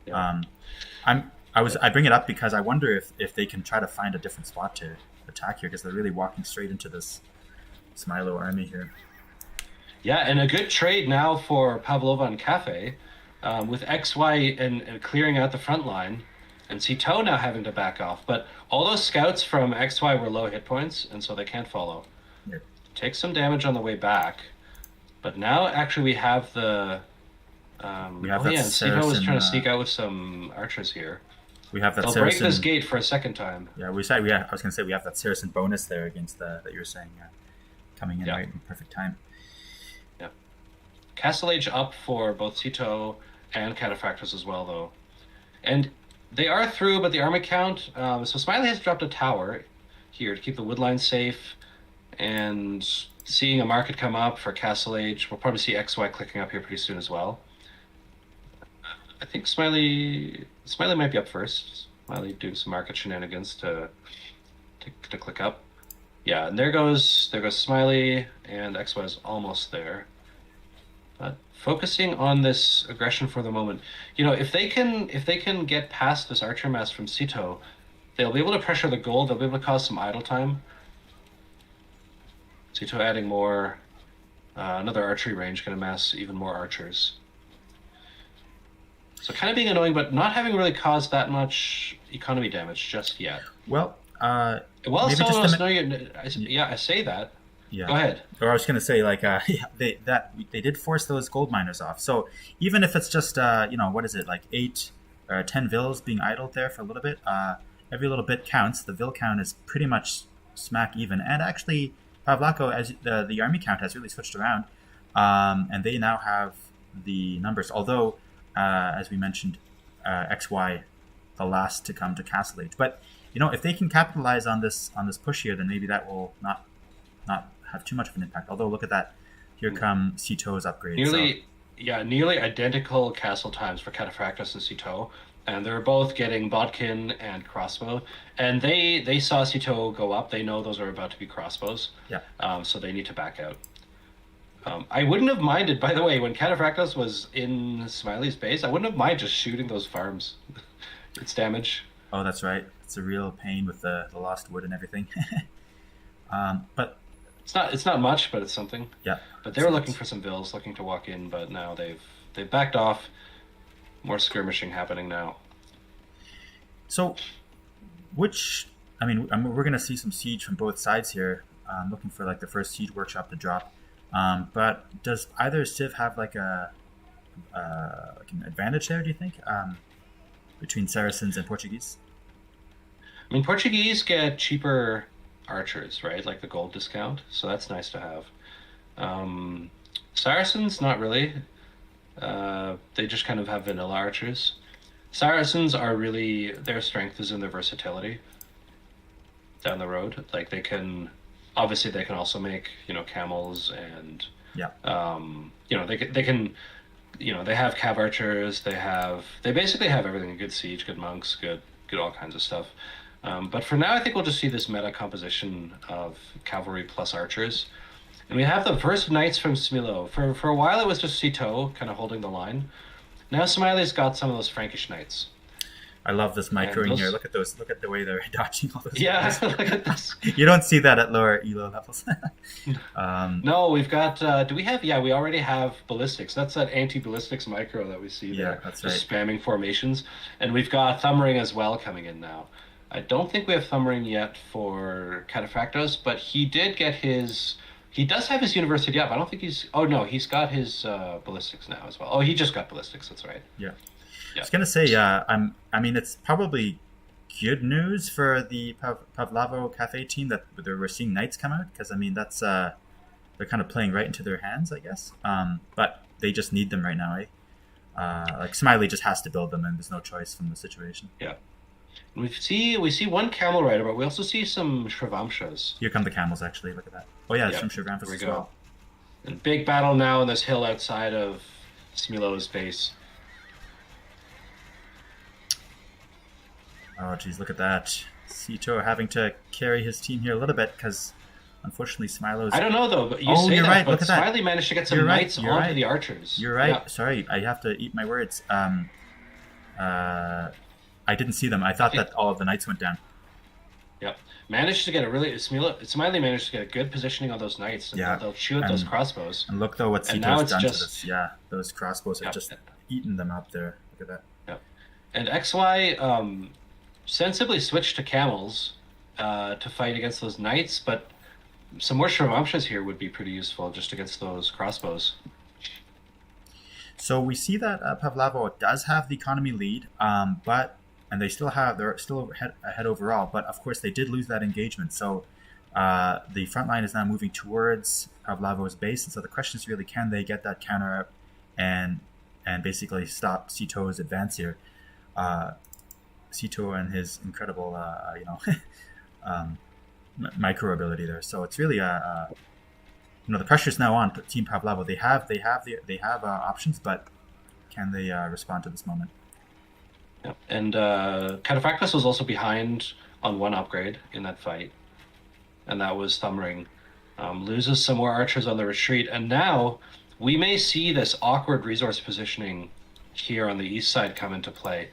Yeah. I bring it up because I wonder if they can try to find a different spot to attack here because they're really walking straight into this Smilaux army here. Yeah, and a good trade now for Pavlova&Café, with XY and clearing out the front line, and Sitaux now having to back off. But all those scouts from XY were low hit points, and so they can't follow. Yeah. Take some damage on the way back, but now actually we have the. We have that and Sitaux was Saracen, trying to sneak out with some archers here. We have that They'll Saracen. break this gate for a second time. Yeah, I was going to say we have that Saracen bonus there against that you were saying coming in right in perfect time. Yeah. Castle Age up for both Sitaux and Kataphratos as well, though. And they are through, but the army count... so Smiley has dropped a tower here to keep the wood line safe, and seeing a market come up for Castle Age. We'll probably see XY clicking up here pretty soon as well. I think Smiley might be up first. Smiley doing some market shenanigans to click up. Yeah, and there goes Smiley, and XY is almost there. But focusing on this aggression for the moment, if they can get past this archer mass from Sitaux, they'll be able to pressure the gold. They'll be able to cause some idle time. Sitaux adding more, another archery range can amass even more archers. So kind of being annoying, but not having really caused that much economy damage just yet. Well, Well, maybe so just I say that. Yeah. Go ahead. Or I was going to say, like, they did force those gold miners off. So even if it's just, what is it, like 8 or 10 vills being idled there for a little bit, every little bit counts. The vill count is pretty much smack even. And actually, Pavlako, as the army count has really switched around, and they now have the numbers. Although, as we mentioned, XY, the last to come to Castle Age. But if they can capitalize on this push here, then maybe that will not have too much of an impact. Although look at that, here come Sitaux's upgrades. Nearly identical castle times for Kataphratos and Sitaux, and they're both getting bodkin and crossbow. And they saw Sitaux go up. They know those are about to be crossbows. Yeah. So they need to back out. I wouldn't have minded, by the way, when Kataphratos was in Smiley's base. I wouldn't have minded just shooting those farms. It's damage. Oh, that's right. It's a real pain with the lost wood and everything. But It's not much, but it's something. Yeah. But they were looking for some vills, looking to walk in, but now they've backed off. More skirmishing happening now. So, we're going to see some siege from both sides here. I'm looking for like the first siege workshop to drop. But does either Civ have like like an advantage there? Do you think between Saracens and Portuguese? I mean, Portuguese get cheaper archers, right? Like the gold discount, so that's nice to have. Um, Saracens, not really. They just kind of have vanilla archers. Saracens are really, their strength is in their versatility down the road. Like obviously they can also make, camels and, Yeah. they can, they have cav archers. They basically have everything: good siege, good monks, good all kinds of stuff. But for now, I think we'll just see this meta composition of cavalry plus archers. And we have the first knights from Smilaux. For a while, it was just Sitaux kind of holding the line. Now Smiley's got some of those Frankish knights. I love this microing here. Look at those. Look at the way they're dodging all those. Yeah, look at this. You don't see that at lower elo levels. No, we've got. Do we have? Yeah, we already have ballistics. That's that anti-ballistics micro that we see there. Yeah, that's just right. spamming formations, and we've got thumb ring as well coming in now. I don't think we have thumb ring yet for Kataphratos, but he did get his. He does have his university up. I don't think he's. Oh no, he's got his ballistics now as well. Oh, he just got ballistics. That's right. Yeah. Yeah. I was gonna say, it's probably good news for the Pavlova&Café team that we're seeing knights come out, because that's they're kind of playing right into their hands, I guess. But they just need them right now, eh? Like Smiley just has to build them, and there's no choice from the situation. Yeah. We see one camel rider, but we also see some Shrivamshas. Here come the camels, actually. Look at that. Oh yeah, some There Shrivamshas we as go. well. And big battle now on this hill outside of Smilaux's base. Oh geez, look at that. Sitaux having to carry his team here a little bit because unfortunately Smilaux's... I don't know though, but you're right. Look at that. Smiley managed to get some knights onto the archers. You're right. Yeah. Sorry, I have to eat my words. I didn't see them. I thought that all of the knights went down. Yep. Managed to get Smiley managed to get a good positioning on those knights. And Yeah. they'll shoot those crossbows. And look though what Sitau's done to this. Yeah, those crossbows have just eaten them up there. Look at that. Yep. And XY sensibly switched to camels to fight against those knights, but some more Shrivamshas here would be pretty useful just against those crossbows. So we see that Pavlova does have the economy lead, and they're still ahead overall. But of course, they did lose that engagement. So the front line is now moving towards Pavlova's base, and so the question is really, can they get that counter up and basically stop Sitau's advance here? Sitaux and his incredible, micro ability there. So it's really the pressure's now on Team Pavlova. They have options, but can they respond to this moment? Yep. And Kataphratos was also behind on one upgrade in that fight, and that was Thumb Ring. Loses some more archers on the retreat, and now we may see this awkward resource positioning here on the east side come into play.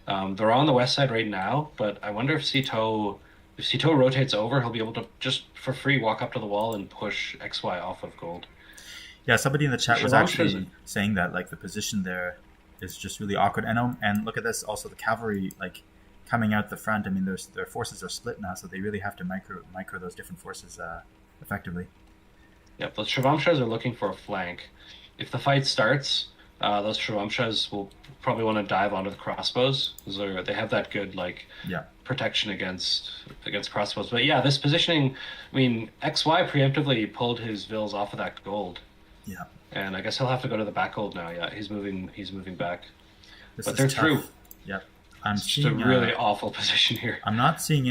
They're on the west side right now, but I wonder if Sitaux rotates over, he'll be able to just for free walk up to the wall and push XY off of gold. Yeah, somebody in the chat was actually saying that like the position there is just really awkward. And look at this, also the cavalry like coming out the front. I mean, their forces are split now, so they really have to micro those different forces effectively. Yep, those Shrivamshas are looking for a flank. If the fight starts, those Shrivamshas will probably want to dive onto the crossbows because they have that good protection against crossbows. But yeah, this positioning, I mean, XY preemptively pulled his vills off of that gold. Yeah. And I guess he'll have to go to the back gold now. Yeah, he's moving back. But they're tough. Through. Yeah. It's just a really awful position here. I'm not seeing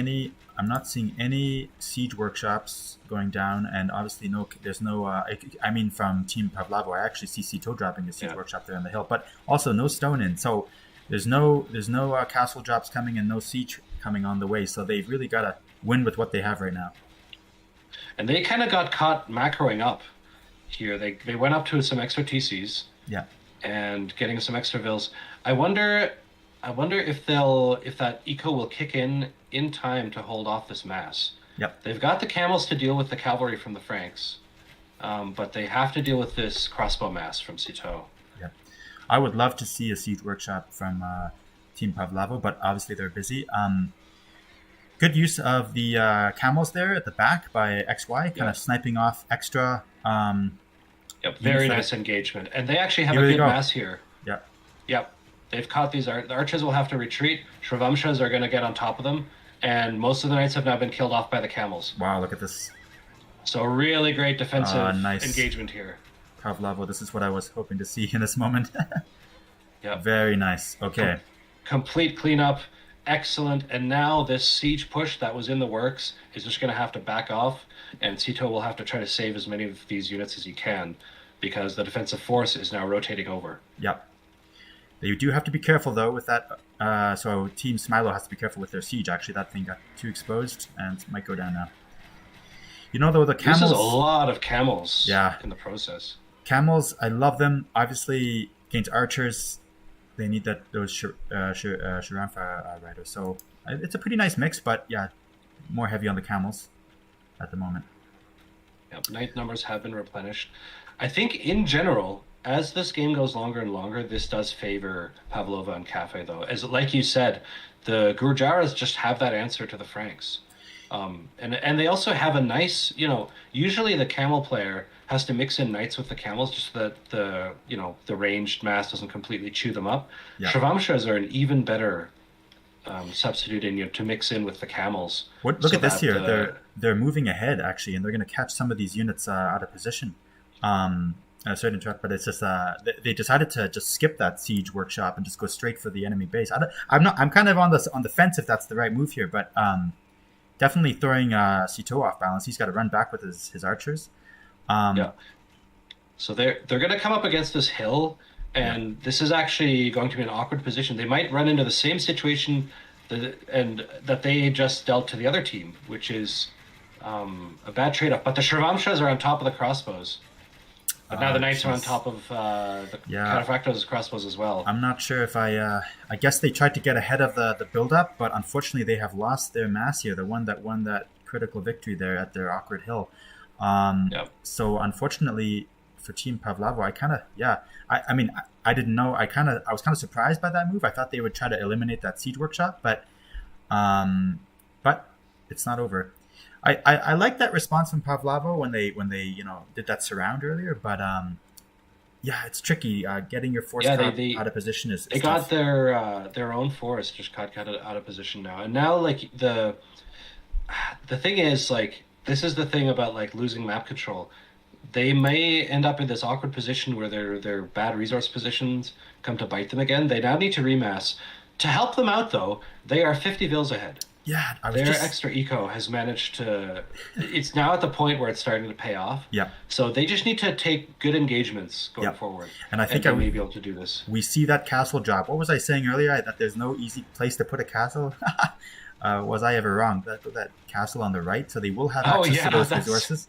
any siege workshops going down, and obviously there's no. I mean, from Team Pavlova, I actually see Sitaux dropping a siege workshop there on the hill, but also no stone in. So there's no castle drops coming and no siege coming on the way. So they've really got to win with what they have right now. And they kind of got caught macroing up here. They went up to some extra TCs. Yeah. And getting some extra vills. I wonder if that eco will kick in time to hold off this mass. Yep. They've got the camels to deal with the cavalry from the Franks, but they have to deal with this crossbow mass from Sitaux. Yep. I would love to see a siege workshop from Team Pavlova, but obviously they're busy. Good use of the camels there at the back by XY, kind of sniping off extra. Yep, very nice engagement. And they actually have a good mass here. Yep. Yep. They've caught these. The archers will have to retreat. Shrivamshas are going to get on top of them. And most of the knights have now been killed off by the camels. Wow, look at this. So really great defensive engagement here. Pavlova, this is what I was hoping to see in this moment. Yeah. Very nice. Okay. Complete cleanup. Excellent. And now this siege push that was in the works is just going to have to back off. And Sitaux will have to try to save as many of these units as he can because the defensive force is now rotating over. Yep. You do have to be careful, though, with that. So Team Smilaux has to be careful with their siege. Actually, that thing got too exposed and might go down now. You know, though, the camels... This is a lot of camels in the process. Camels, I love them. Obviously, against archers, they need those Shiranfa riders. So it's a pretty nice mix, but yeah, more heavy on the camels at the moment. Yep, knight numbers have been replenished. I think, in general... As this game goes longer and longer, this does favor Pavlova&Café, though. As like you said, the Gurjaras just have that answer to the Franks. And they also have a nice, usually the camel player has to mix in knights with the camels just so that the ranged mass doesn't completely chew them up. Yeah. Shrivamshas are an even better substitute to mix in with the camels. Look at this here. They're moving ahead, actually, and they're going to catch some of these units out of position. Sorry to interrupt, but it's just they decided to just skip that siege workshop and just go straight for the enemy base. I'm kind of on the fence if that's the right move here, but definitely throwing Sitaux off balance. He's got to run back with his archers. So they're going to come up against this hill, and this is actually going to be an awkward position. They might run into the same situation that they just dealt to the other team, which is a bad trade-off. But the Shrivamshas are on top of the crossbows. But now the knights are on top of the Kataphratos' crossbows as well. I'm not sure if I guess they tried to get ahead of the build-up, but unfortunately they have lost their mass here, the one that won that critical victory there at their awkward hill. So unfortunately for Team Pavlova, I didn't know. I was kind of surprised by that move. I thought they would try to eliminate that siege workshop, but it's not over. I like that response from Pavlova when they did that surround earlier, but it's tricky getting your force out of position is they got tough. Their own force just got out of position now, and now like the thing is like this is the thing about like losing map control. They may end up in this awkward position where their bad resource positions come to bite them again. They now need to remass. To help them out though, they are 50 vils ahead. Yeah, extra eco has managed to. It's now at the point where it's starting to pay off. Yeah. So they just need to take good engagements going forward. And I think they may be able to do this. We see that castle drop. What was I saying earlier? That there's no easy place to put a castle. Was I ever wrong? That castle on the right. So they will have access to those resources.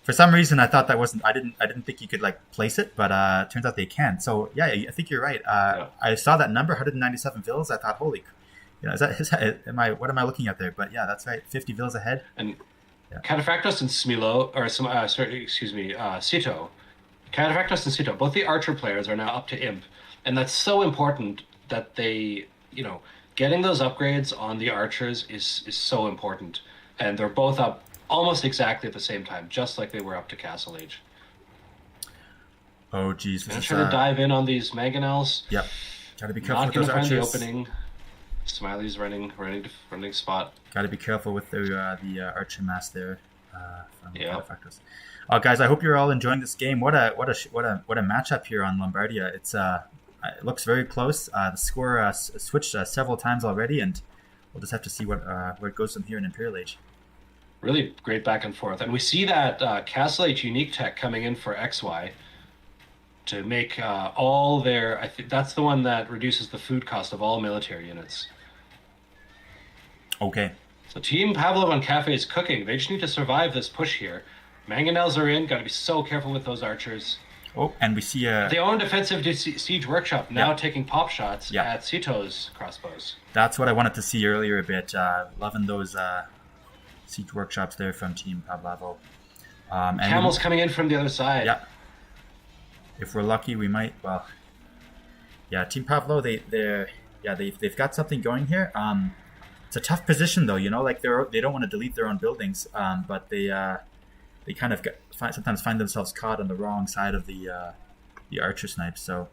For some reason, I thought that wasn't. I didn't think you could like place it, but it turns out they can. So yeah, I think you're right. I saw that number, 197 vils. I thought, holy. What am I looking at there? But yeah, that's right. 50 vils ahead. And Kataphratos and Smilaux, Sitaux. Kataphratos and Sitaux, both the archer players are now up to imp. And that's so important that they, getting those upgrades on the archers is so important. And they're both up almost exactly at the same time, just like they were up to Castle Age. Oh, geez. I'm trying to dive in on these mangonels. Yep. Got to be careful with those archers. The opening. Smiley's running spot. Got to be careful with the archer mass there. From Kataphratos. Guys, I hope you're all enjoying this game. What a matchup here on Lombardia. It looks very close. The score switched several times already, and we'll just have to see where it goes from here in Imperial Age. Really great back and forth, and we see that Castle Age unique tech coming in for XY. To make all their... I think that's the one that reduces the food cost of all military units. Okay. So Team Pavlova&Café is cooking. They just need to survive this push here. Mangonels are in. Got to be so careful with those archers. Oh, and we see... the own defensive siege workshop now taking pop shots at Sitaux's crossbows. That's what I wanted to see earlier a bit. Loving those Siege workshops there from Team Pavlova. Camels coming in from the other side. Yeah. If we're lucky, we might. Well, yeah. Team Pavlova, they've got something going here. It's a tough position though, like they don't want to delete their own buildings, but they kind of sometimes find themselves caught on the wrong side of the archer snipe. So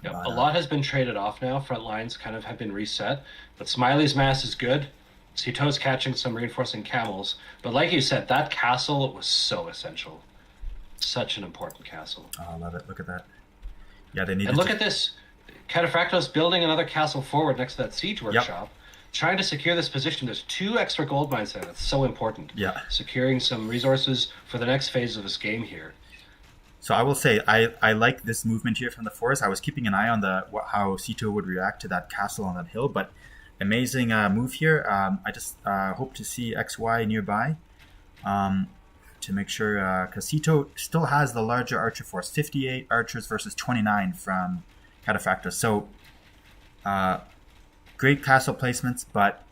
a lot has been traded off now. Front lines kind of have been reset, but Smiley's mass is good. Sitaux's catching some reinforcing camels, but like you said, that castle was so essential. Such an important castle. Oh, I love it. Look at that. Yeah, they need. And look at this. Kataphratos building another castle forward next to that siege workshop. Yep. Trying to secure this position. There's 2 extra gold mines there. That's so important. Yeah. Securing some resources for the next phase of this game here. So I will say I like this movement here from the forest. I was keeping an eye on how Sitaux would react to that castle on that hill, but amazing move here. I just hope to see XY nearby to make sure, because Sitaux still has the larger archer force, 58 archers versus 29 from Kataphratos. So great castle placements, but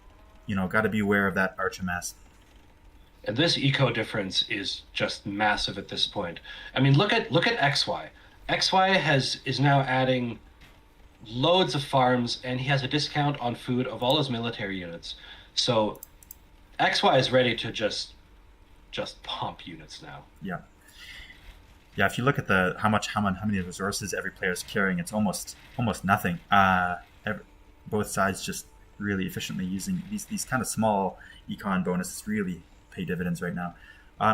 got to be aware of that archer mass. And this eco difference is just massive at this point. I mean, look at XY. XY is now adding loads of farms, and he has a discount on food of all his military units. So XY is ready to just pump units now. Yeah. Yeah, if you look at how many resources every player is carrying, it's almost nothing. Both sides just really efficiently using these kind of small econ bonuses really pay dividends right now.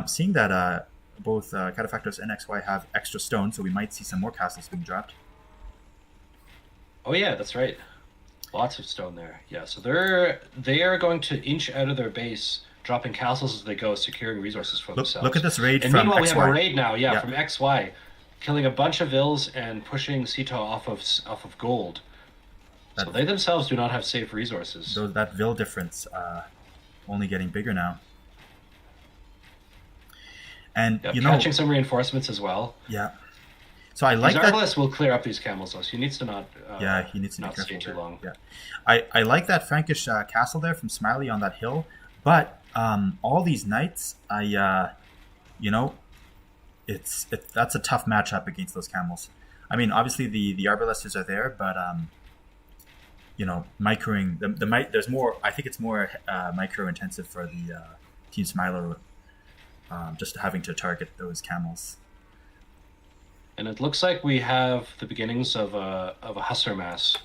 Seeing that both Kataphratos and XY have extra stone, so we might see some more castles being dropped. Oh yeah, that's right. Lots of stone there. Yeah, so they are going to inch out of their base, dropping castles as they go, securing resources for themselves. Look at this raid and from meanwhile, XY. We have a raid now, from XY, killing a bunch of vills and pushing Sitaux off of gold. So they themselves do not have safe resources. So that vill difference only getting bigger now. And catching some reinforcements as well. Yeah. So I like that. Arbalest will clear up these camels though, so he needs to not. He needs to not be careful stay too long. Yeah, I like that Frankish castle there from Smiley on that hill, but all these knights, that's a tough matchup against those camels. I mean, obviously the arbalesters are there, but microing there's more. I think it's more micro intensive for the Team Smilaux, just having to target those camels. And it looks like we have the beginnings of a hussar mass.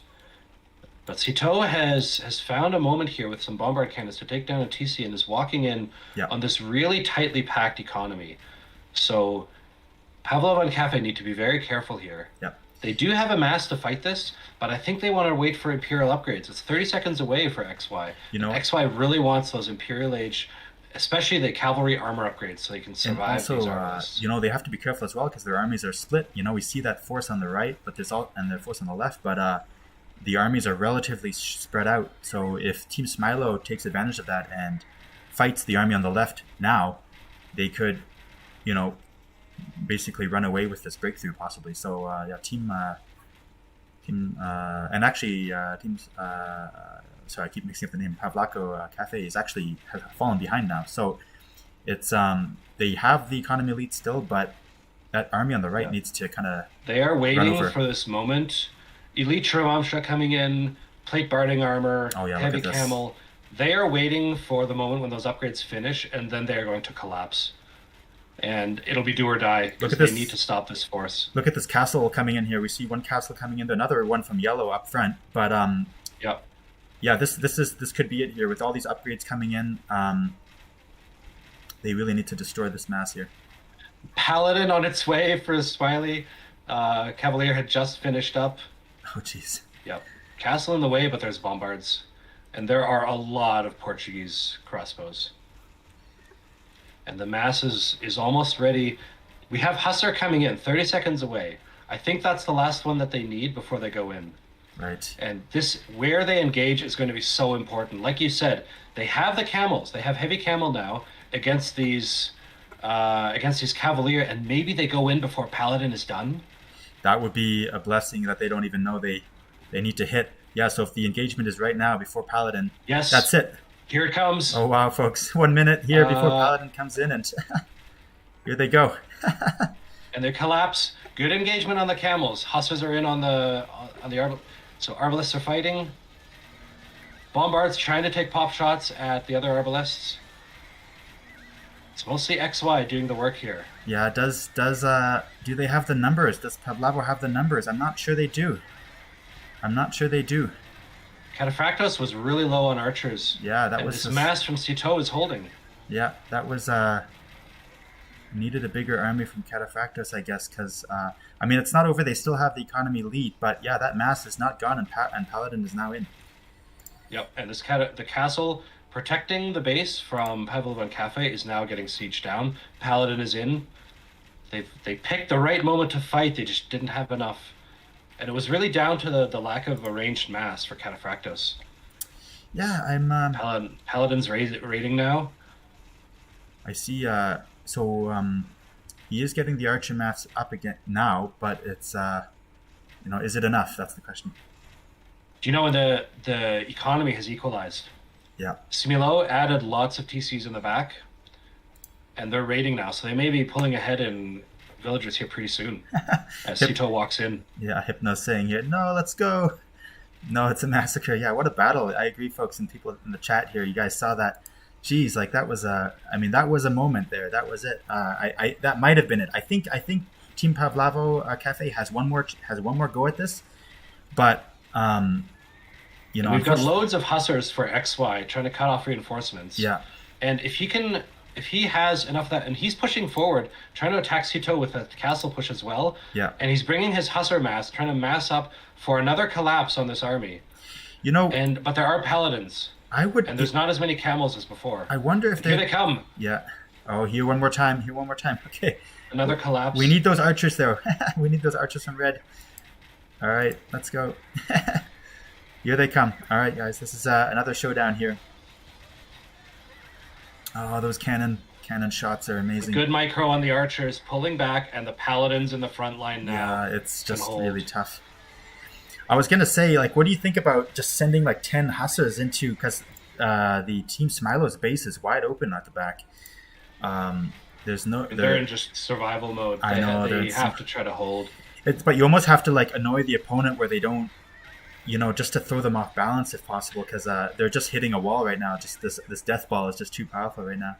But Sitaux has found a moment here with some bombard cannons to take down a TC and is walking in on this really tightly packed economy. So Pavlova&Café need to be very careful here. Yeah. They do have a mass to fight this, but I think they want to wait for Imperial upgrades. It's 30 seconds away for XY. XY really wants those Imperial Age, especially the cavalry armor upgrades, so they can survive these armies. They have to be careful as well because their armies are split. We see that force on the right, but and their force on the left, but the armies are relatively spread out. So if Team Smilaux takes advantage of that and fights the army on the left now, they could, basically run away with this breakthrough possibly. So sorry, I keep mixing up the name. Pavlova&Café has fallen behind now. So it's they have the economy lead still, but that army on the right needs to kind of. They are waiting for this moment. Elite Trumamsha coming in, plate barding armor, heavy camel. They are waiting for the moment when those upgrades finish, and then they are going to collapse. And it'll be do or die because they need to stop this force. Look at this castle coming in here. We see one castle coming in, another one from yellow up front. But this could be it here with all these upgrades coming in. They really need to destroy this mass here. Paladin on its way for Smiley. Cavalier had just finished up. Oh jeez. Yep. Castle in the way, but there's bombards, and there are a lot of Portuguese crossbows. And the mass is almost ready. We have Hussar coming in, 30 seconds away. I think that's the last one that they need before they go in. Right. And where they engage is going to be so important. Like you said, they have the camels. They have heavy camel now against these Cavalier, and maybe they go in before Paladin is done. That would be a blessing that they don't even know they need to hit. Yeah, so if the engagement is right now before Paladin, that's it. Here it comes. Oh wow, folks! 1 minute here before Uh, Paladin comes in, and here they go. and they collapse. Good engagement on the camels. Hussars are in on the so arbalists are fighting. Bombards trying to take pop shots at the other arbalists. It's mostly XY doing the work here. Yeah, do they have the numbers? Does Pavlova have the numbers? I'm not sure they do. I'm not sure they do. Kataphratos was really low on archers. Yeah, that and was this just, mass from Sitaux is holding. yeah, that was needed a bigger army from Kataphratos, I guess, because I mean it's not over. They still have the economy lead, but yeah, that mass is not gone, and Paladin is now in. Yep, and the castle protecting the base from Pavlova&Café is now getting sieged down. Paladin is in. They picked the right moment to fight. They just didn't have enough. And it was really down to the lack of arranged mass for Kataphratos. Yeah, I'm. Paladin's raiding now. I see. He is getting the archer mass up again now, but it's is it enough? That's the question. Do you know when the economy has equalized? Yeah. Smilaux added lots of TCs in the back, and they're raiding now, so they may be pulling ahead in villagers here pretty soon as Sitaux walks in. Yeah, Hypno's saying here, no, let's go. No, it's a massacre. Yeah, what a battle. I agree, folks, and people in the chat here. You guys saw that. Geez, like that was that was a moment there. That was it. That might have been it. I think Team Pavlova&Café has one more go at this, but we've got loads of hussars for XY trying to cut off reinforcements. Yeah, and if he has enough of that, and he's pushing forward, trying to attack Sitaux with a castle push as well. Yeah, and he's bringing his hussar mass, trying to mass up for another collapse on this army. But there are paladins. And there's not as many camels as before. I wonder if here they come. Yeah. Oh, here one more time. Okay. Another collapse. We need those archers though. We need those archers from red. All right, let's go. Here they come. All right, guys, this is another showdown here. Oh, those cannon shots are amazing. Good micro on the archers, pulling back, and the paladins in the front line now. Yeah, it's just really tough. I was gonna say, like, what do you think about just sending like 10 hussars into, because the Team Smilaux's base is wide open at the back. They're in just survival mode. I know they have to try to hold. But you almost have to like annoy the opponent where they don't, just to throw them off balance if possible, because they're just hitting a wall right now. Just this death ball is just too powerful right now.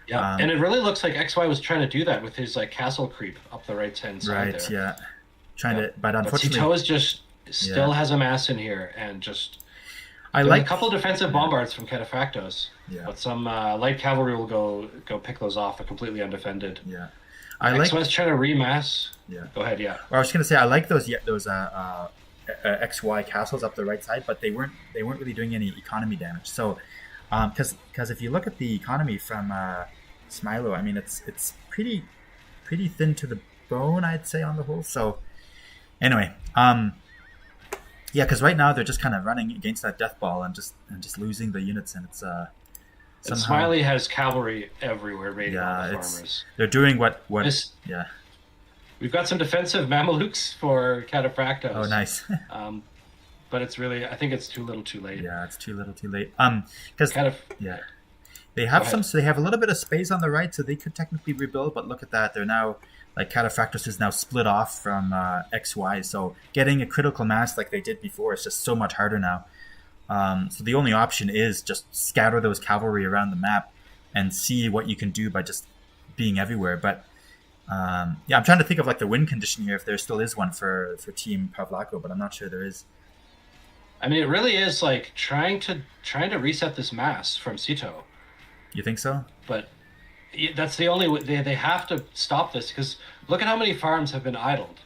Yeah, and it really looks like XY was trying to do that with his like castle creep up the right hand side there. Right. Yeah. But unfortunately, Sitaux just still has a mass in here, and just I like a couple defensive bombards from Kataphratos. Yeah. But some light cavalry will go pick those off. They're completely undefended. Yeah. XY's trying to remass. Yeah. Go ahead. Yeah. Well, I was gonna say I like those XY castles up the right side, but they weren't really doing any economy damage. So, because if you look at the economy from Smilaux, I mean it's pretty thin to the bone, I'd say, on the whole. So, anyway, yeah, because right now they're just kind of running against that death ball and just losing the units, and it's somehow... And Smiley has cavalry everywhere raiding on the farmers. They're doing what yeah. We've got some defensive Mamelukes for Kataphratos. Oh, nice. But it's really, I think it's too little, too late. Yeah, it's too little, too late. Because they have they have a little bit of space on the right, so they could technically rebuild. But look at that, they're now like Kataphratos is now split off from XY. So getting a critical mass like they did before is just so much harder now. So the only option is just scatter those cavalry around the map and see what you can do by just being everywhere. But I'm trying to think of like the win condition here, if there still is one for Team Pavlako, but I'm not sure there is. I mean, it really is like trying to reset this mass from Sitaux. You think so? But that's the only way. They have to stop this, because look at how many farms have been idled.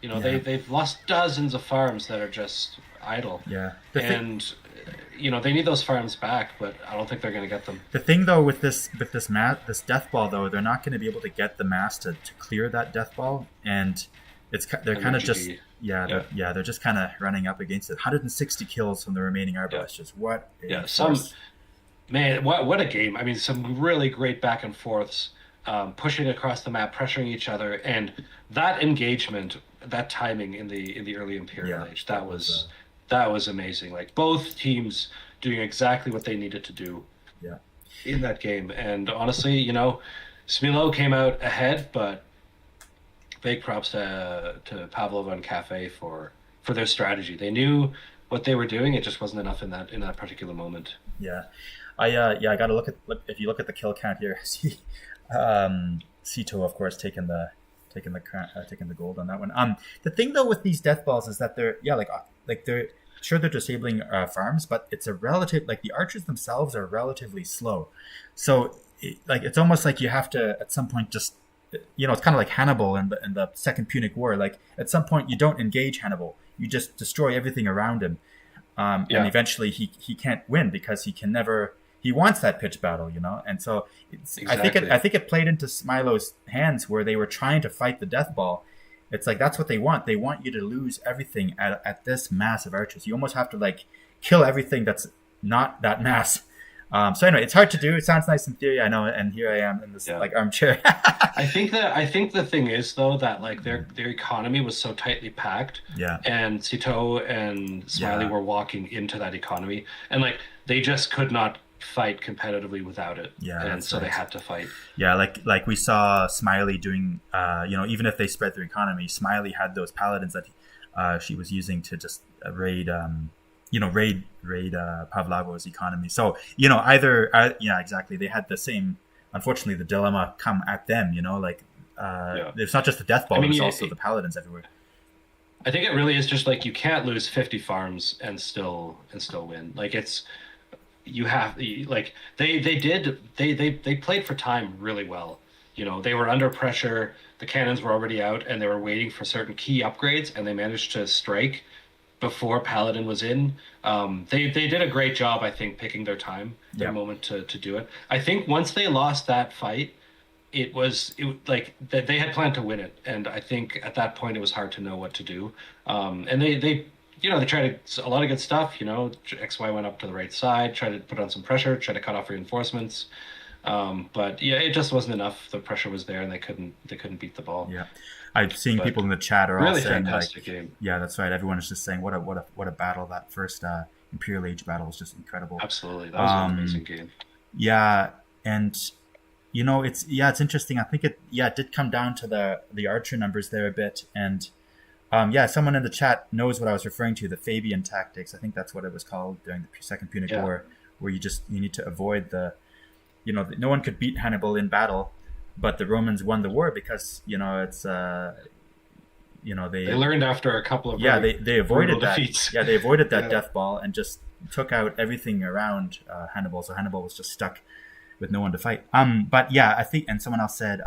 They've lost dozens of farms that are just idle. Yeah. They need those farms back, but I don't think they're going to get them. The thing though with this death ball though, they're not going to be able to get the mass to clear that death ball, and they're kind of just they're just kind of running up against it. 160 kills from the remaining arbalesters. What a force. What a game! I mean, some really great back and forths, pushing across the map, pressuring each other, and that engagement, that timing in the early Imperial Age, that was amazing. Like both teams doing exactly what they needed to do Yeah. in that game. And honestly, Smilaux came out ahead, but big props to Pavlova&Café for their strategy. They knew what they were doing. It just wasn't enough in that particular moment. Yeah. I got to if you look at the kill count here, see, Sitaux, of course, taking the gold on that one. The thing though with these death balls is that they're sure they're disabling farms, but it's a relative, like the archers themselves are relatively slow. So it's almost like you have to at some point just, it's kind of like Hannibal in the Second Punic War. Like at some point you don't engage Hannibal, you just destroy everything around him. And eventually he can't win because he wants that pitch battle, and so Exactly. I think it played into Smilau's hands where they were trying to fight the death ball. It's like that's what they want. They want you to lose everything at this mass of archers. You almost have to like kill everything that's not that mass. So anyway, it's hard to do. It sounds nice in theory, I know, and here I am in this like armchair. I think the thing is though that like their economy was so tightly packed, Yeah. and Sitaux and Smiley were walking into that economy, and like they just could not fight competitively without it. Yeah, and so right. they had to fight. Yeah, like we saw Smiley doing, even if they spread their economy, Smiley had those paladins that she was using to just raid Pavlavo's economy. So exactly. They had the same. Unfortunately, the dilemma come at them. It's not just the death ball; it's also the paladins everywhere. I think it really is just like you can't lose 50 farms and still win. Like it's you have like they played for time really well. They were under pressure. The cannons were already out, and they were waiting for certain key upgrades, and they managed to strike before Paladin was in. They did a great job, I think, picking their moment to do it. I think once they lost that fight, it like they had planned to win it, and I think at that point it was hard to know what to do. And they tried a lot of good stuff. XY went up to the right side, tried to put on some pressure, tried to cut off reinforcements. But yeah, it just wasn't enough. The pressure was there, and they couldn't beat the ball. Yeah, I'm seeing people in the chat are really all saying fantastic game. Yeah, that's right. Everyone is just saying what a battle. That first Imperial Age battle was just incredible. Absolutely, that was an amazing game. Yeah, and it's interesting. I think it did come down to the archer numbers there a bit, and someone in the chat knows what I was referring to, the Fabian tactics. I think that's what it was called during the Second Punic War, where you need to avoid no one could beat Hannibal in battle, but the Romans won the war because it's they learned after a couple of they avoided that defeats. They avoided that death ball and just took out everything around Hannibal. So Hannibal was just stuck with no one to fight. But yeah, I think, and someone else said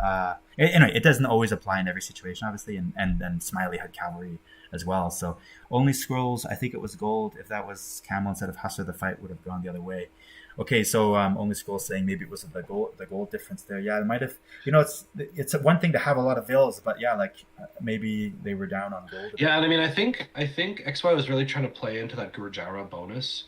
anyway, it doesn't always apply in every situation, obviously, and Smiley had cavalry as well. So only scrolls, I think it was gold. If that was Camel instead of Hussar, the fight would have gone the other way. Okay, so only scrolls saying maybe it was the gold difference there. Yeah, it might have. It's one thing to have a lot of vills, but maybe they were down on gold. Yeah, and I mean, I think XY was really trying to play into that Gurjara bonus,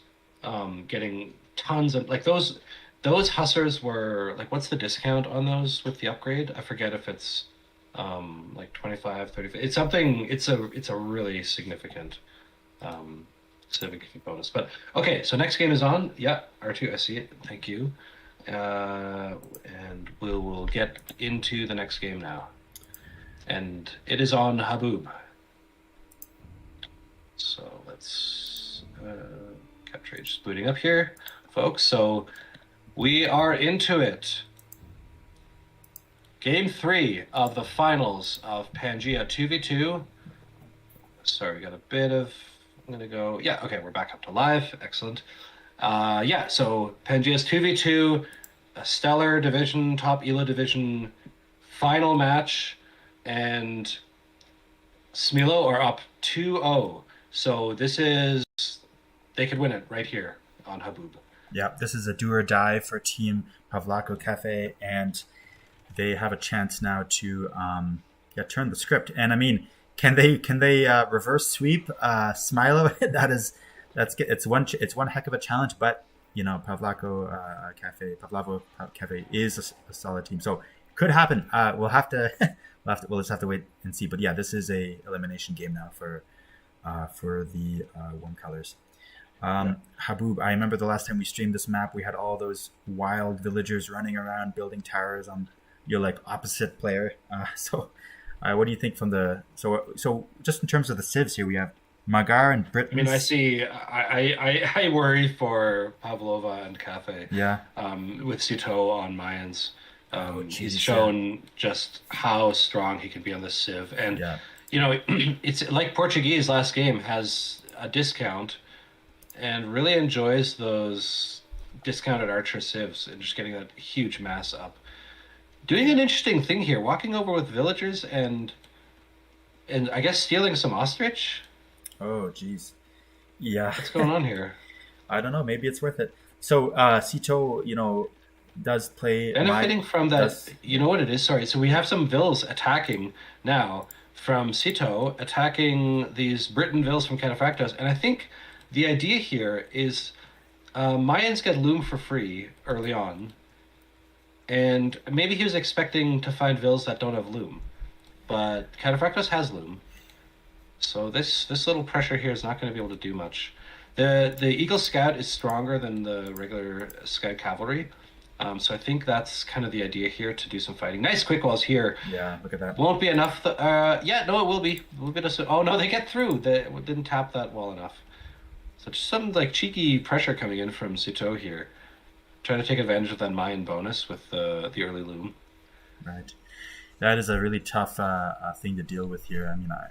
getting tons of like those Hussars were like, what's the discount on those with the upgrade? I forget if it's like 25, 30. It's something. It's a really significant bonus. But okay, so next game is on. Yeah, R2, I see it. Thank you. And we'll get into the next game now. And it is on Haboob. So let's capture it. Just booting up here, folks. So we are into it. Game 3 of the finals of Pangea 2v2. Sorry, we got a bit of... I'm going to go... Yeah, okay, we're back up to live. Excellent. So Pangea's 2v2, a Stellar Division, Top Elo Division final match, and Smilaux are up 2-0. So this is... They could win it right here on Haboob. Yeah, this is a do or die for Team Pavlova&Café, and they have a chance now to turn the script. And I mean... Can they reverse sweep Smilaux? It's one heck of a challenge, but Pavlova&Café is a solid team, so it could happen. We'll just have to wait and see. But yeah, this is a elimination game now for the warm colors. Haboob, I remember the last time we streamed this map, we had all those wild villagers running around building towers on your like opposite player. What do you think from the so just in terms of the civs here, we have Magar and I mean, I Britons. see. I worry for Pavlova&Café Yeah. with Sitaux on Mayans. Oh, He's jeez. Yeah. shown just how strong he can be on the Civ, and Yeah. it's like Portuguese last game has a discount and really enjoys those discounted archer civs and just getting that huge mass up. Doing an interesting thing here, walking over with villagers and I guess stealing some ostrich. Oh, jeez. Yeah. What's going on here? I don't know. Maybe it's worth it. So, Sito, does play my Benefiting from that, does you know what it is? Sorry. So we have some vills attacking now from Sitaux, attacking these Briton vills from Kataphratos. And I think the idea here is Mayans get loom for free early on. And maybe he was expecting to find vills that don't have loom. But Kataphratos has loom. So this little pressure here is not going to be able to do much. The Eagle Scout is stronger than the regular Scout Cavalry. So I think that's kind of the idea here, to do some fighting. Nice quick walls here. Yeah, look at that. Won't be enough. Yeah, no, it will be. Oh no, they get through. They didn't tap that wall enough. So just some like cheeky pressure coming in from Sitaux here, trying to take advantage of that Mayan bonus with the early loom. Right. That is a really tough thing to deal with here. I mean, I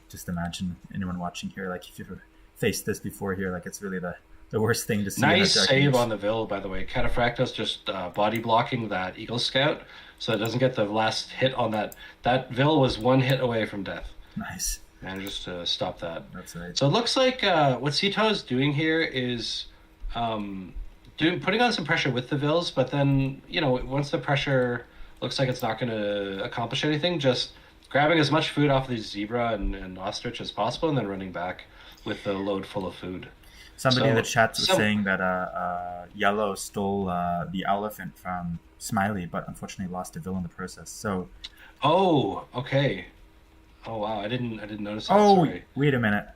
just imagine anyone watching here, like if you've faced this before here, like it's really the worst thing to see. Nice save on the Vil, by the way. Kataphratos just body blocking that Eagle Scout, so it doesn't get the last hit on that. That Vil was one hit away from death. Nice. Manages to stop that. That's right. So it looks like what Sitaux is doing here is putting on some pressure with the Vils, but then, once the pressure looks like it's not going to accomplish anything, just grabbing as much food off the zebra and ostrich as possible, and then running back with the load full of food. Somebody in the chat was saying that Yellow stole the elephant from Smiley, but unfortunately lost a Vil in the process. So. Oh, okay. Oh wow, I didn't notice that. Oh, sorry. Wait a minute.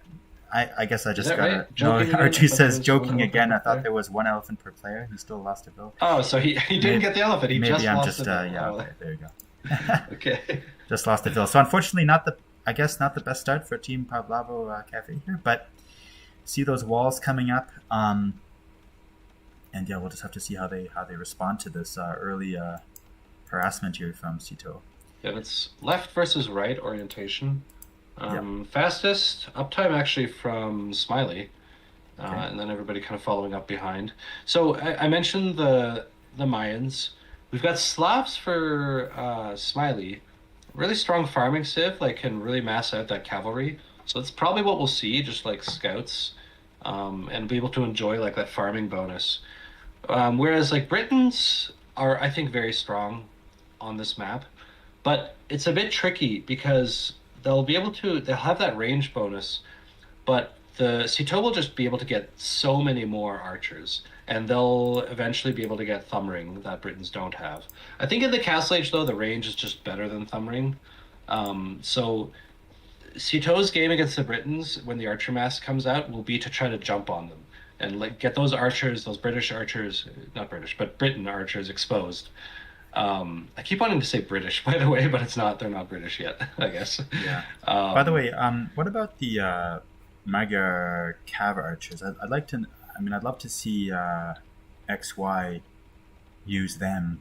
I guess I just got right? it. No, Joking Archie again? says joking again. I thought there was one elephant per player. He still lost a Vil. Oh, so he didn't get the elephant. He maybe just I'm lost just the Vil. yeah. Oh. Okay, there you go. Okay. Just lost a Vil. So unfortunately, not the best start for Team Pavlova&Café here, but see those walls coming up. And yeah, we'll just have to see how they respond to this early harassment here from Sitaux. Yeah, it's left versus right orientation. Yep. Fastest uptime actually from Smiley, Okay. and then everybody kind of following up behind. So I mentioned the Mayans. We've got Slavs for Smiley. Really strong farming civ, like can really mass out that cavalry. So that's probably what we'll see, just like scouts, and be able to enjoy like that farming bonus. Whereas like Britons are, I think, very strong on this map, but it's a bit tricky because they'll have that range bonus, but the Sitaux will just be able to get so many more archers, and they'll eventually be able to get thumb ring that Britons don't have. I think in the Castle Age though, the range is just better than thumb ring. So Sitaux's game against the Britons when the archer mass comes out will be to try to jump on them and like get those archers, those British archers, not British, but Briton archers exposed. I keep wanting to say British, by the way, but it's not. They're not British yet, I guess. Yeah. By the way, what about the Magyar Cav archers? I'd love to see XY use them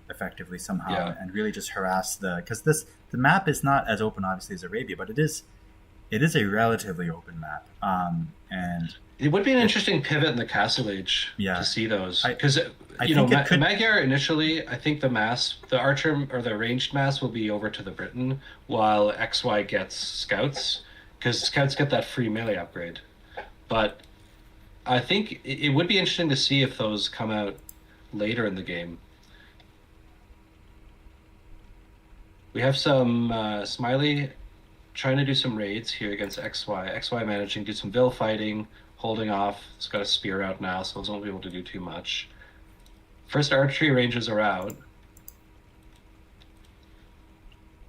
effectively somehow and really just harass because the map is not as open obviously as Arabia, but it is a relatively open map. And it would be an interesting pivot in the Castle Age to see those, because Magyar initially, I think the archer or the ranged mass will be over to the Briton, while XY gets scouts, because scouts get that free melee upgrade. But I think it would be interesting to see if those come out later in the game. We have some Smiley trying to do some raids here against XY. XY managing to do some Vil fighting, holding off. It's got a spear out now, so it won't be able to do too much. First archery ranges are out.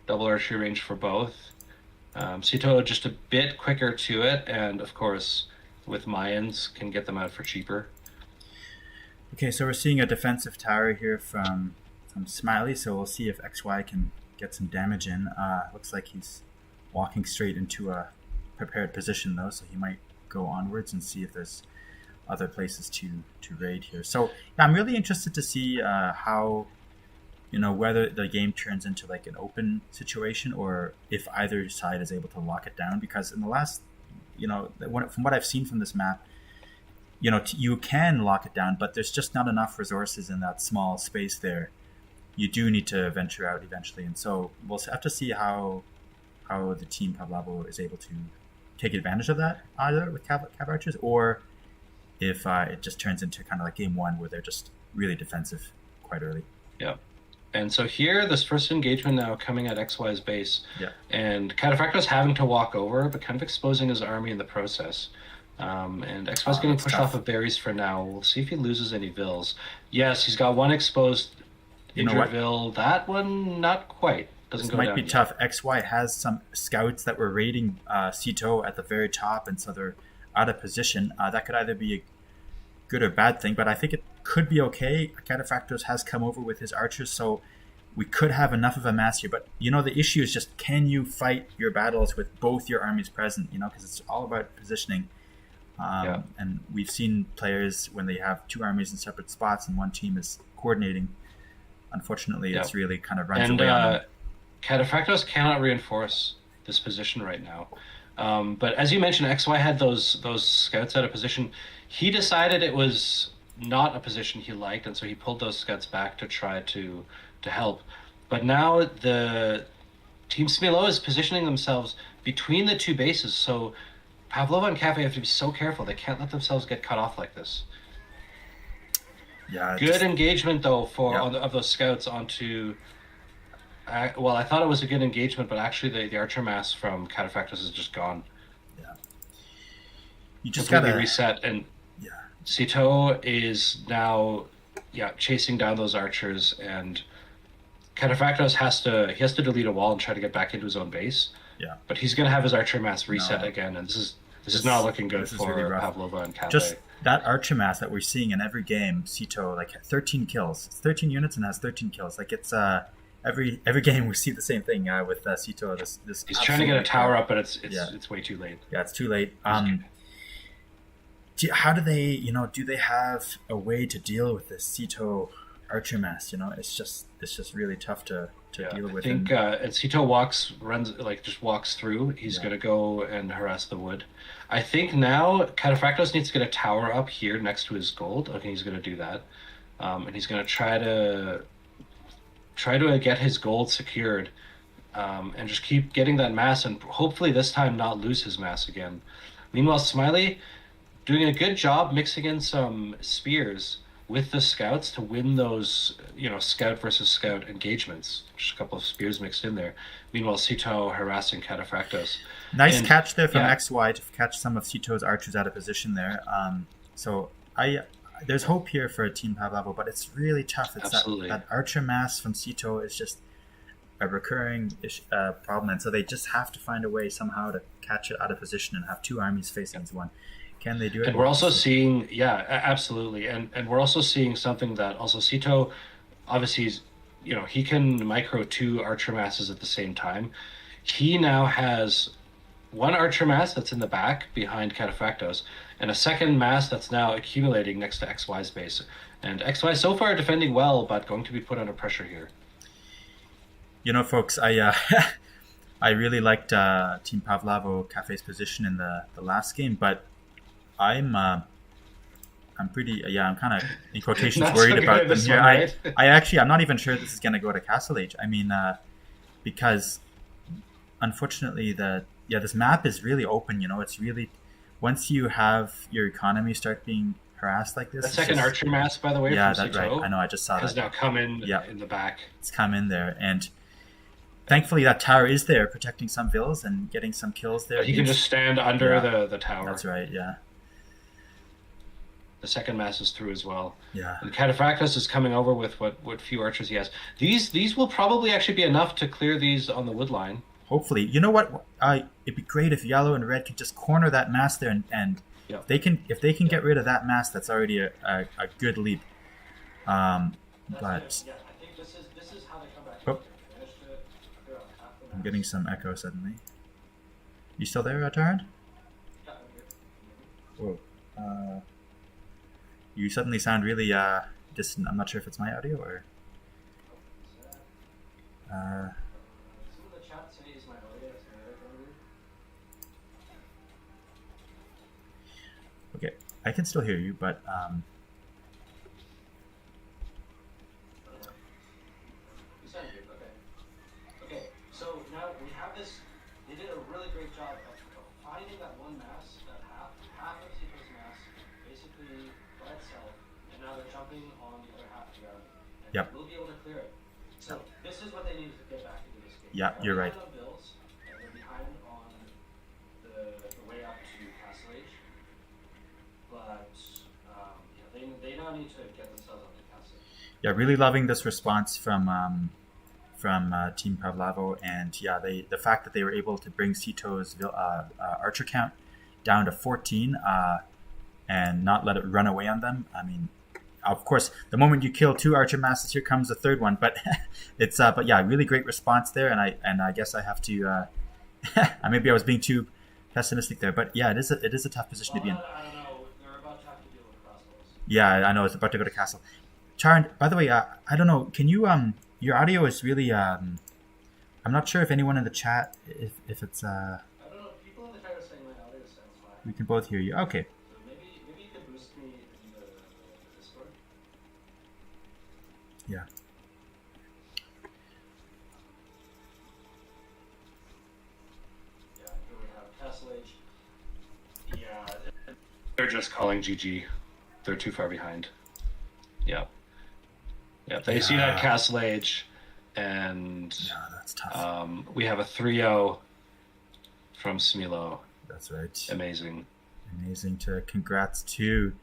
Double archery range for both. Sitaux just a bit quicker to it, and of course, with Mayans can get them out for cheaper. Okay, so we're seeing a defensive tower here from Smiley, so we'll see if XY can get some damage in. Looks like he's walking straight into a prepared position though, so he might go onwards and see if there's other places to raid here. So yeah, I'm really interested to see how, whether the game turns into like an open situation or if either side is able to lock it down. Because in the last, from what I've seen from this map, you can lock it down, but there's just not enough resources in that small space there. You do need to venture out eventually, and so we'll have to see how the team Pavlova is able to take advantage of that, either with Cav Archers, or if it just turns into kind of like game one where they're just really defensive quite early. Yeah. And so here, this first engagement now coming at XY's base. Yeah. And Kataphratos having to walk over, but kind of exposing his army in the process. And XY's getting pushed off of berries for now. We'll see if he loses any vills. Yes, he's got one exposed injured vill. That one, not quite. Doesn't this go might down be yet. tough. XY has some scouts that were raiding Sitaux at the very top, and so they're out of position. That could either be a good or bad thing, but I think it could be okay. Kataphratos has come over with his archers, so we could have enough of a mass here. But the issue is just, can you fight your battles with both your armies present? Because it's all about positioning. And we've seen players when they have two armies in separate spots and one team is coordinating. Unfortunately, it's really kind of runs away on them. Kataphratos cannot reinforce this position right now. But as you mentioned, XY had those scouts out of position. He decided it was not a position he liked, and so he pulled those scouts back to try to help. But now the Team Smilaux is positioning themselves between the two bases, so Pavlova&Café have to be so careful. They can't let themselves get cut off like this. Yeah. Good engagement, though, of those scouts onto... well, I thought it was a good engagement, but actually the archer mass from Kataphratos is just gone. Yeah. You just completely gotta reset, and Sitaux is now chasing down those archers, and Kataphratos has to delete a wall and try to get back into his own base. Yeah. But he's going to have his archer mass reset again, and this is not looking good for really Pavlova&Café. Just that archer mass that we're seeing in every game, Sitaux, like 13 kills. It's 13 units and has 13 kills. Like it's every game we see the same thing with Sitaux. This he's trying to get a tower up, but it's way too late. Yeah, it's too late. How do they, do they have a way to deal with this Sitaux archer mass? It's just really tough to deal with. I think Sitaux walks through. He's going to go and harass the wood. I think now Kataphratos needs to get a tower up here next to his gold. Okay, he's going to do that. And he's going to try to get his gold secured, and just keep getting that mass, and hopefully this time not lose his mass again. Meanwhile, Smiley doing a good job mixing in some spears with the scouts to win those, scout versus scout engagements. Just a couple of spears mixed in there. Meanwhile, Sitaux harassing Kataphratos. Nice catch there from XY to catch some of Sitaux's archers out of position there. So there's hope here for Team Pavlova, but it's really tough. It's that archer mass from Sitaux is just a recurring problem, and so they just have to find a way somehow to catch it out of position and have two armies facing as one. Can they do it? And we're also seeing, absolutely, and we're also seeing something that also Sitaux, obviously, he can micro two archer masses at the same time. He now has one archer mass that's in the back behind Kataphratos, and a second mass that's now accumulating next to XY's base. And XY so far defending well, but going to be put under pressure here. Folks, I I really liked Team Pavlova&Café's position in the last game, but I'm pretty I'm kind of in quotations worried about them here. Right? I'm not even sure this is going to go to Castle Age. I mean, because unfortunately this map is really open. It's really, once you have your economy start being harassed like this. The second archer mass, by the way, from Sitaux, right. I know. I just saw has that. Has now come in in the back. It's come in there, and thankfully that tower is there, protecting some vills and getting some kills there. But he can just stand under the tower. That's right. Yeah. The second mass is through as well. Yeah. And Kataphratos is coming over with what few archers he has. These will probably actually be enough to clear these on the wood line. Hopefully. You know what? It'd be great if yellow and red could just corner that mass there and Yeah. If they can get rid of that mass, that's already a good leap. But Yeah, I think this is how they come back. oh, I'm getting some echo suddenly. You still there, Tarhunt? Yeah, I'm here. Whoa. You suddenly sound really distant. I'm not sure if it's my audio or. Some of the chat say is my audio. Okay, I can still hear you, but You sound good. Okay. So now we have this. They did a really great job of finding that one mass, that half of Sitau's mass, basically by itself, and now they're jumping on the other half of the army. And Yep. we'll be able to clear it. So this is what they needed to get back into this game. Yeah, you're right. They're behind on builds, and they're behind on the way up to Castle Age. But they now need to get themselves up to Castle Age. yeah, really loving this response from Team Pavlova, and yeah, the fact that they were able to bring Sitau's archer count down to 14 and not let it run away on them. I mean, of course, the moment you kill 2 archer masses, here comes the third one. But it's but yeah, really great response there, and I guess I have to. Maybe I was being too pessimistic there, but yeah, it is a tough position to be in. I don't know. They're about to have to deal with crossbows. Yeah, I know it's about to go to castle. Tarhunt, by the way, I don't know. Can you your audio is really I'm not sure if anyone in the chat if it's I don't know. People in the chat are saying my audio sounds fine. we can both hear you. Okay. So maybe you could boost me in the Discord. Yeah. Yeah, here we have Castle Age. Yeah, they're just calling GG. They're too far behind. Yeah. Yeah, they see that Castle Age, and Yeah, that's tough. we have a 3-0 from Smilaux. That's right. Amazing. Amazing. Congrats to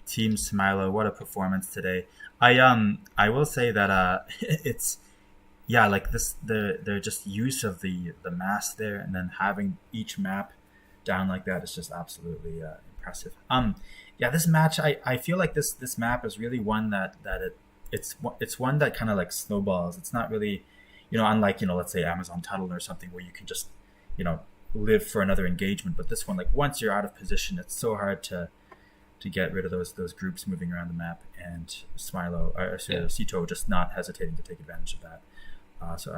Team Smilaux. What a performance today. I will say that it's like this the just use of the mass there, and then having each map down like that is just absolutely impressive. This match, I feel like this map is really one that it's one that kind of like snowballs. It's not really, unlike, let's say Amazon Tuttle or something where you can just, live for another engagement. But this one, like once you're out of position, it's so hard to get rid of those groups moving around the map. And Sitaux just not hesitating to take advantage of that.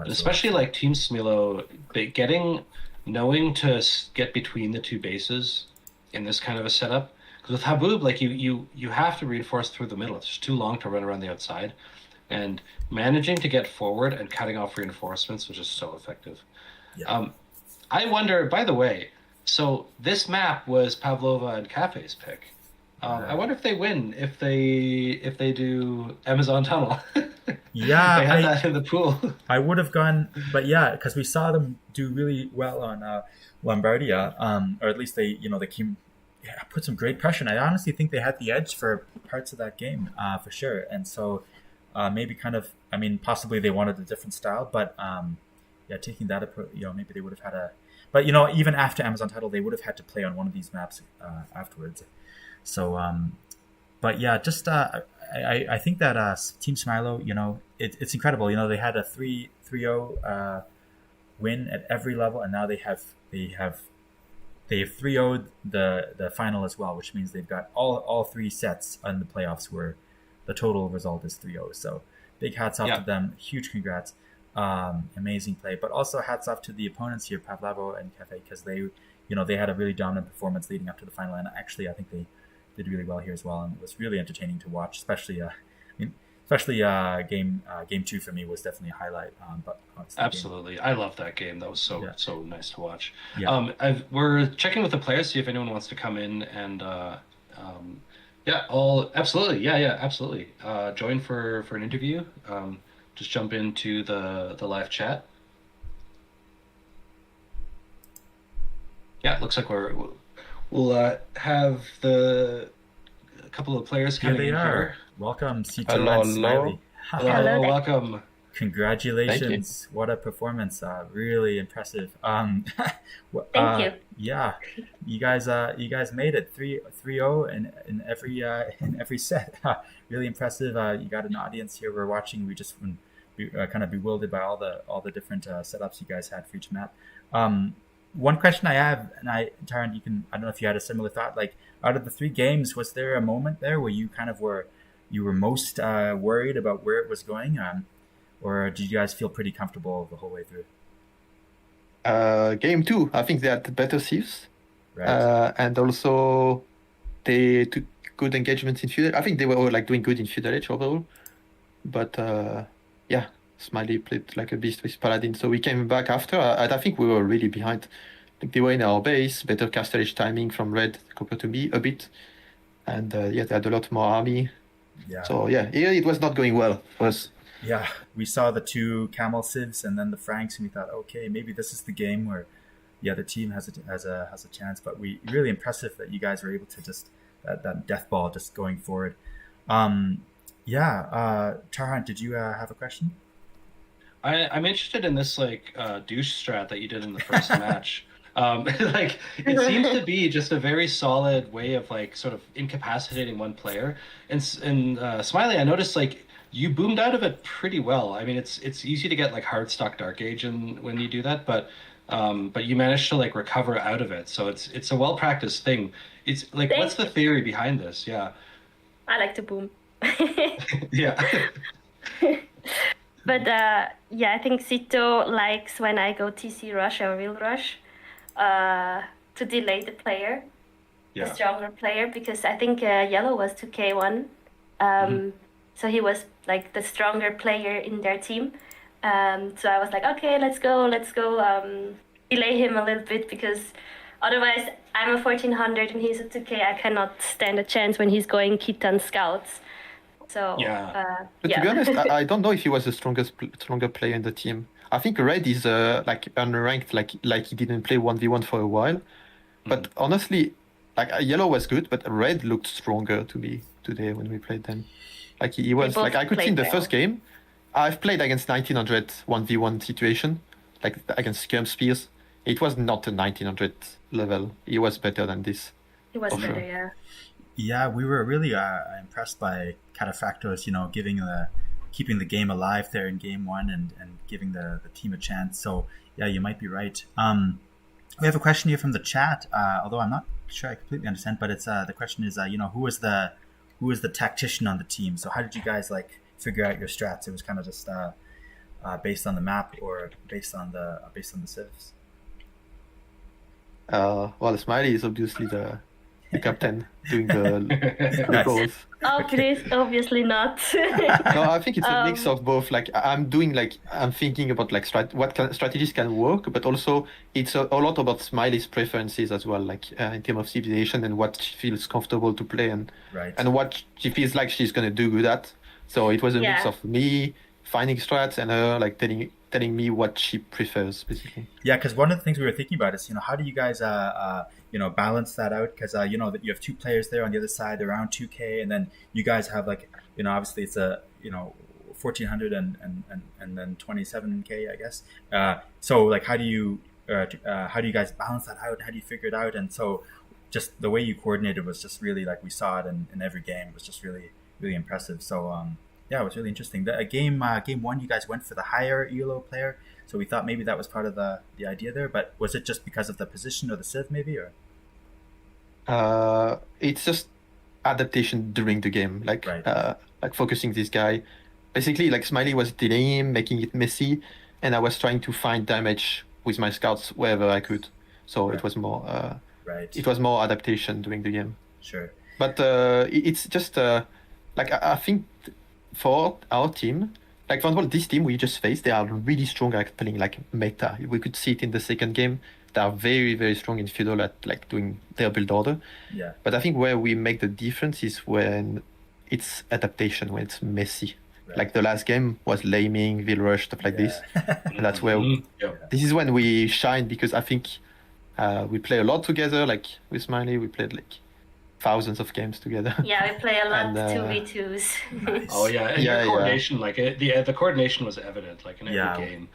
Especially like Team Smilaux, knowing to get between the 2 bases in this kind of a setup. Because with Haboob, like you have to reinforce through the middle. It's just too long to run around the outside, and managing to get forward and cutting off reinforcements was just so effective. Yeah. I wonder, by the way, so this map was Pavlova&Café's pick. I wonder if they win if they do Amazon Tunnel. Yeah, they had that in the pool. I would have gone, but yeah, because we saw them do really well on Lombardia, or at least they came. Yeah, put some great pressure. And I honestly think they had the edge for parts of that game, for sure. And so maybe possibly they wanted a different style, but taking that approach, maybe they would have had but even after Amazon Title, they would have had to play on one of these maps afterwards. So, but yeah, just I think that Team Smilaux, it's incredible. They had a 3-0 win at every level, and now they have 3-0'd the final as well, which means they've got all 3 sets in the playoffs where the total result is 3-0. So big hats off to them. Huge congrats. Amazing play. But also hats off to the opponents here, Pavlova&Café, because they had a really dominant performance leading up to the final. And actually, I think they did really well here as well. And it was really entertaining to watch, especially game 2 for me was definitely a highlight. But absolutely, I love that game. That was so nice to watch. Yeah. We're checking with the players, see if anyone wants to come in and absolutely, absolutely. Join for an interview. Just jump into the live chat. Yeah, it looks like we'll have a couple of players coming in here. Welcome, Sitaux and Smiley. Hello, welcome. Congratulations! What a performance! Really impressive. Thank you. Yeah, you guys made it 3-0 in every set. Really impressive. You got an audience here. We're watching. We just kind of bewildered by all the different setups you guys had for each map. One question I have, and Tarhunt, I don't know if you had a similar thought. Like, out of the 3 games, was there a moment there where you kind of were most worried about where it was going? Or did you guys feel pretty comfortable the whole way through? Game 2, I think they had better sieves. Right. And also they took good engagements in Feudal. I think they were all like doing good in Feudal Age overall. But yeah, Smiley played like a beast with Paladin. So we came back after. I think we were really behind. Like they were in our base, better Castle Age timing from Red compared to me a bit. And yeah, they had a lot more army. Yeah. So yeah, here it was not going well for us. Yeah, we saw the 2 camel civs and then the Franks, and we thought, okay, maybe this is the game where the other team has a chance. But really impressive that you guys were able to just that death ball just going forward. Tarhunt, did you have a question? I'm interested in this like douche strat that you did in the first match. Like it seems to be just a very solid way of like sort of incapacitating one player. And Smiley, I noticed like you boomed out of it pretty well. I mean, it's easy to get like hard stock Dark Age when you do that, but you managed to like recover out of it. So it's a well practiced thing. It's like, what's the theory behind this? Yeah. I like to boom. Yeah. But yeah, I think Sitaux likes when I go TC rush or real rush to delay the player, the stronger player, because I think yellow was 2k1. So he was like the stronger player in their team. So I was like, okay, let's go delay him a little bit, because otherwise I'm a 1400 and he's a 2k. I cannot stand a chance when he's going Khitan scouts. So but to be honest, I don't know if he was the stronger player in the team. I think Red is like unranked, like he didn't play 1v1 for a while. But honestly, like yellow was good, but Red looked stronger to me today when we played them. Like he was like, I could see in the first game. I've played against 1900 1v1 situation, like against Skirm Spears. It was not a 1900 level. He was better than this. He was better, yeah. Yeah, we were really impressed by Kataphratos, keeping the game alive there in game 1 and giving the team a chance. So yeah, you might be right. We have a question here from the chat, although I'm not sure I completely understand, but it's the question is, who was the tactician on the team? So how did you guys like figure out your strats? It was kind of just based on the map or based on the civs? Well, Smiley is obviously the captain doing the goals. Obviously not. No, I think it's a mix of both. Like I'm thinking about like what strategies can work, but also it's a lot about Smiley's preferences as well, like in terms of civilization and what she feels comfortable to play and what she feels like she's gonna do good at. So it was a mix of me finding strats and her like telling me what she prefers, basically. Yeah, because one of the things we were thinking about is, how do you guys balance that out? Because that you have 2 players there on the other side around 2k, and then you guys have like obviously it's a 1400 and then 27k, I guess. So like how do you guys balance that out? How do you figure it out? And so just the way you coordinated was just really, like we saw it in every game, was just really really impressive. So yeah, it was really interesting. The game 1, you guys went for the higher ELO player, so we thought maybe that was part of the idea there. But was it just because of the position or the civ, maybe, or? It's just adaptation during the game, like focusing this guy. Basically, like Smiley was delaying him, making it messy, and I was trying to find damage with my scouts wherever I could. So it was more it was more adaptation during the game. Sure. But it's just like I think for our team, like for example, this team we just faced, they are really strong at playing like meta. We could see it in the second game. They are very, very strong in Feudal at like doing their build order. Yeah. But I think where we make the difference is when it's adaptation, when it's messy. Right. Like the last game was laming, Vil Rush, stuff like this. And that's where this is when we shine, because I think we play a lot together. Like with Smiley, we played like thousands of games together. Yeah, we play a lot And, 2v2s. Nice. Oh yeah, and Yeah, your coordination, like the coordination was evident, like in every Yeah. game.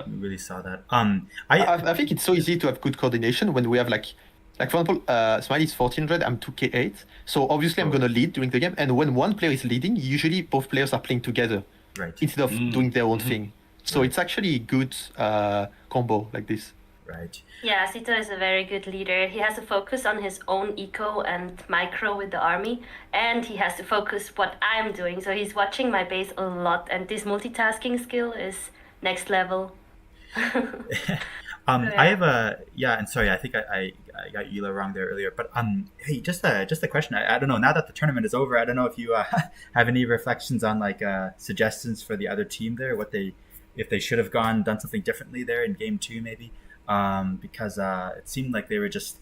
We really saw that. I think it's so easy to have good coordination when we have like for example, Smiley is 1400, I'm 2k8. So obviously I'm gonna lead during the game, and when one player is leading, usually both players are playing together, right. instead of doing their own thing. So it's actually a good combo like this. Right. Yeah, Sitaux is a very good leader. He has to focus on his own eco and micro with the army, and he has to focus what I'm doing. So he's watching my base a lot, and this multitasking skill is next level. I have and sorry, I think I got Eula wrong there earlier, but hey, just a question. I don't know. Now that the tournament is over, I don't know if you have any reflections on like suggestions for the other team there, if they should have done something differently there in game 2 maybe, because it seemed like they were just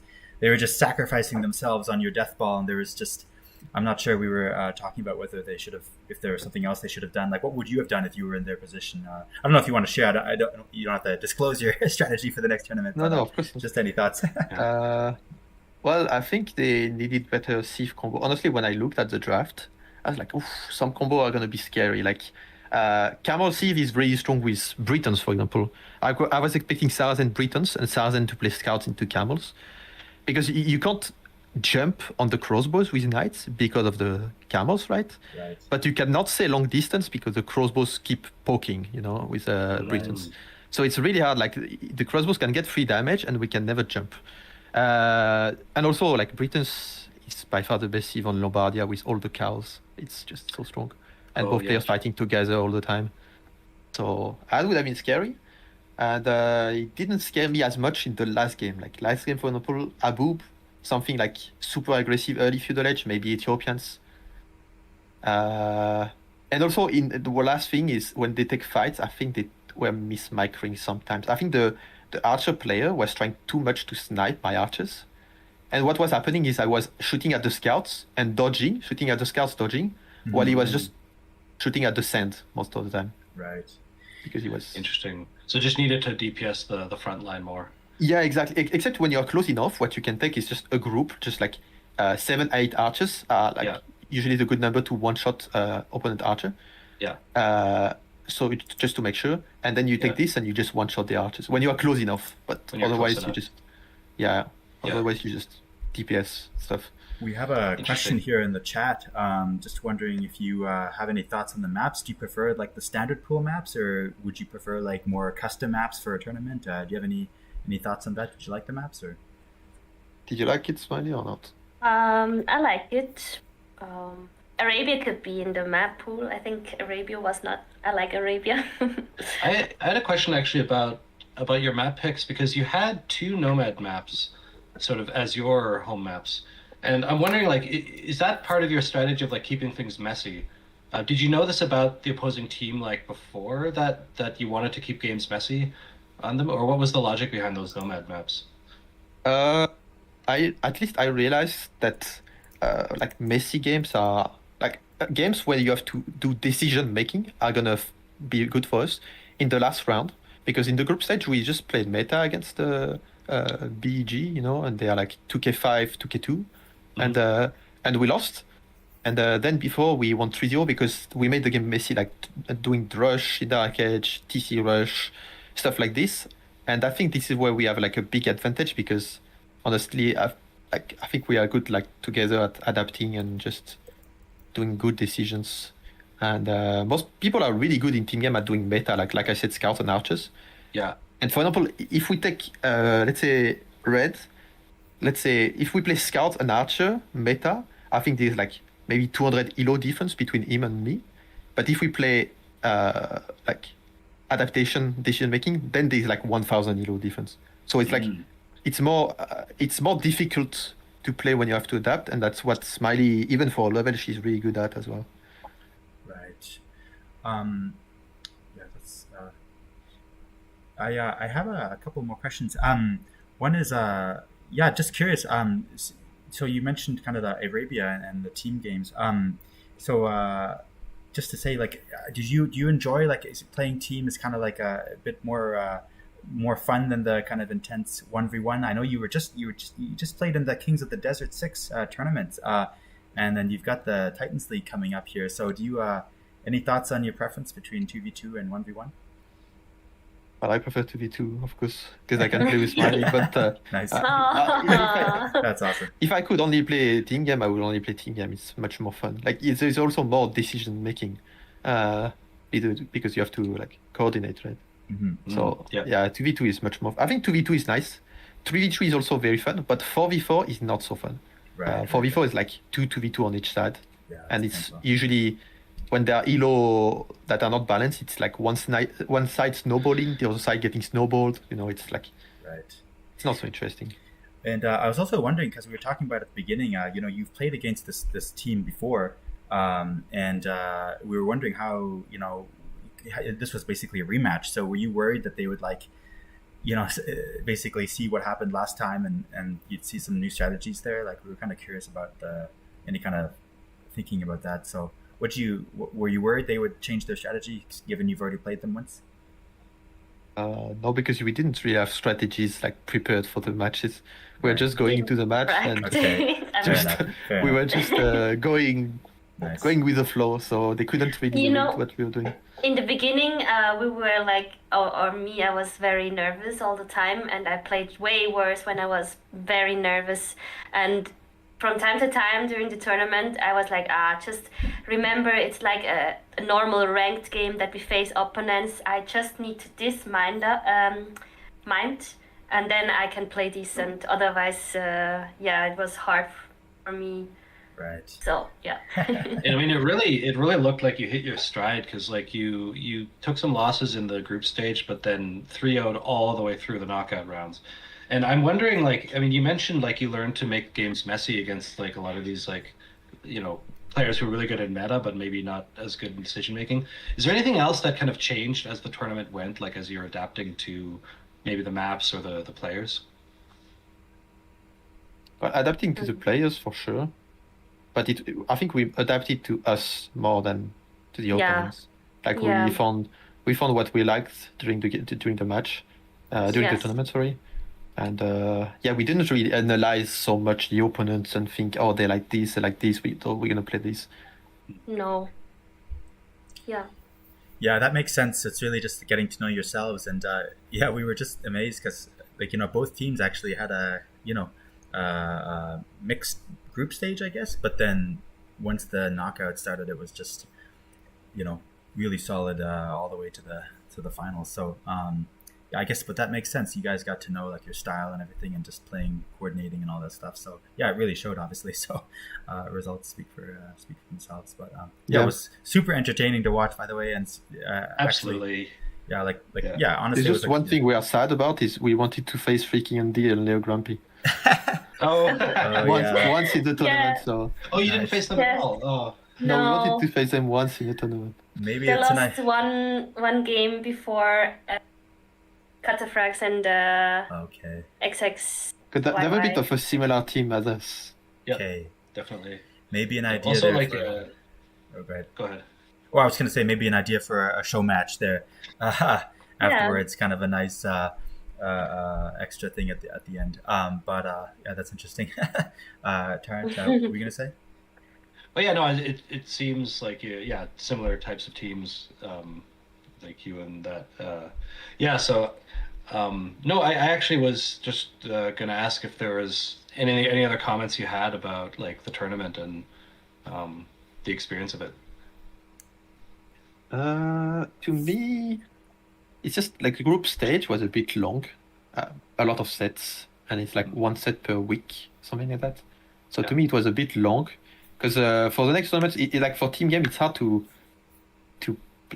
sacrificing themselves on your death ball, and there was just. I'm not sure. We were talking about whether they should have, if there was something else they should have done. Like, what would you have done if you were in their position? I don't know if you want to share. You don't have to disclose your strategy for the next tournament. No, of course not. Just any thoughts? Well, I think they needed better Thief combo. Honestly, when I looked at the draft, I was like, oof, some combo are gonna be scary. Like, Camel Thief is really strong with Britons, for example. I was expecting Saracen Britons and Saracen to play scouts into camels, because you can't jump on the crossbows with knights because of the camels, right? But you cannot say long distance because the crossbows keep poking, with Britons. So it's really hard. Like, the crossbows can get free damage and we can never jump. And also, like, Britons is by far the best Thief on Lombardia with all the cows. It's just so strong. And both players fighting together all the time. So that would have been scary. And it didn't scare me as much in the last game. Like, last game, for example, Abub, something like super aggressive early feudal age, maybe Ethiopians. And also, in the last thing is when they take fights, I think they were mismicring sometimes. I think the archer player was trying too much to snipe my archers. And what was happening is I was shooting at the scouts and dodging, while he was just shooting at the sand most of the time. Right. Because he was... Interesting. So just needed to DPS the front line more. Yeah, exactly. Except when you're close enough, what you can take is just a group, just like 7, 8 archers are usually the good number to one-shot opponent archer. Yeah. So it's just to make sure, and then you take this and you just one-shot the archers when you are close enough. But otherwise you just otherwise you just DPS stuff. We have a question here in the chat. Just wondering if you have any thoughts on the maps. Do you prefer like the standard pool maps, or would you prefer like more custom maps for a tournament? Do you have any thoughts on that? Did you like the maps, or did you like it, Smiley, or not? I like it. Arabia could be in the map pool. I think Arabia was not. I like Arabia. I had a question actually about your map picks, because you had 2 nomad maps sort of as your home maps, and I'm wondering, like, is that part of your strategy of like keeping things messy? Did you know this about the opposing team like before that you wanted to keep games messy on them, or what was the logic behind those nomad maps? At least I realized that like messy games are like games where you have to do decision making are gonna be good for us in the last round, because in the group stage we just played meta against BEG, and they are like 2k5, 2k2, and we lost. And then before we won 3-0 because we made the game messy, like doing rush in Dark Age, TC rush, stuff like this. And I think this is where we have like a big advantage, because honestly, I think we are good like together at adapting and just doing good decisions. And most people are really good in team game at doing meta, like I said, scouts and archers. Yeah. And for example, if we take let's say red, if we play scout and archer meta, I think there's like maybe 200 elo difference between him and me. But if we play like adaptation decision making, then there's like 1000 elo difference. So it's like it's more difficult to play when you have to adapt, and that's what Smiley, even for level, she's really good at as well. Right. That's. I have a couple more questions. One is just curious. So you mentioned kind of the Arabia and the team games. Just to say, like, do you enjoy like playing team is kind of like a bit more more fun than the kind of intense 1v1? I know you just played in the Kings of the Desert 6 tournament, and then you've got the Titans League coming up here. So do you any thoughts on your preference between 2v2 and 1v1? Well, I prefer 2v2, of course, because I can play with Smiley. But Nice. Aw. That's awesome. if I could only play team game, I would only play team game. It's much more fun. Like there's also more decision making, because you have to like coordinate, right? Mm-hmm. So Yeah. yeah, 2v2 is much more. I think 2v2 is nice. 3v3 is also very fun, but 4v4 is not so fun. Right. 4v4 is like 2v2 on each side, Yeah, and that it's sounds well. usually when there are elo that are not balanced, it's like one side snowballing, the other side getting snowballed. It's like Right. it's not so interesting. And I was also wondering, because we were talking about at the beginning, you've played against this team before, and we were wondering how this was basically a rematch. So were you worried that they would basically see what happened last time and you'd see some new strategies there? Like we were kind of curious about any kind of thinking about that. So were you worried they would change their strategy given you've already played them once? No, because we didn't really have strategies like prepared for the matches. We were just going into the match and Okay. just Fair we enough. were just going Nice. with the flow, so they couldn't really read what we were doing. In the beginning, we were like, or me, I was very nervous all the time, and I played way worse when I was very nervous. And from time to time during the tournament, I was like, just remember, it's like a normal ranked game that we face opponents. I just need to dismind mind, and then I can play decent. Otherwise, it was hard for me. Right. So yeah. And I mean, it really looked like you hit your stride, because like you took some losses in the group stage, but then 3-0'd all the way through the knockout rounds. And I'm wondering, like, I mean, you mentioned like you learned to make games messy against like a lot of these like, players who are really good at meta, but maybe not as good in decision making. Is there anything else that kind of changed as the tournament went, like as you're adapting to maybe the maps or the players? Well, adapting to the players for sure, but I think we adapted to us more than to the opponents. Like Yeah. we found what we liked during the match, during the Yes. tournament. Sorry, and we didn't really analyze so much the opponents and think, oh, they like this, we're gonna play this. No. Yeah. Yeah, that makes sense. It's really just getting to know yourselves, and we were just amazed because both teams actually had a mixed group stage, I guess. But then once the knockout started, it was just really solid all the way to the finals. So I guess, but that makes sense. You guys got to know like your style and everything, and just coordinating and all that stuff. So yeah, it really showed, obviously. So results speak for themselves. But it was super entertaining to watch, by the way. And Absolutely. Actually, honestly, There's it was just one thing we are sad about is we wanted to face Freaking Andy and Leo Grumpy Oh. once in the tournament. Yeah. So Oh, you didn't Nice. face them Yes. at all. Oh. no, we wanted to face them once in the tournament. maybe They it's lost tonight. one game before Kataphratos and Okay. XX. Because they're a bit YY. of a similar team as us. Yeah, Okay. definitely. Maybe an idea Also, there like, for... Oh, go ahead. go ahead. Well, I was going to say maybe an idea for a show match there afterwards, kind of a nice extra thing at the end. But that's interesting. Tarhunt, what were you going to say? Well, yeah, no, it seems like similar types of teams, like you and that. So no, I actually was just gonna ask if there was any other comments you had about like the tournament and the experience of it. To me, it's just like the group stage was a bit long, a lot of sets, and it's like one set per week, something like that. So to me, it was a bit long, because for the next tournament, like for team game, it's hard to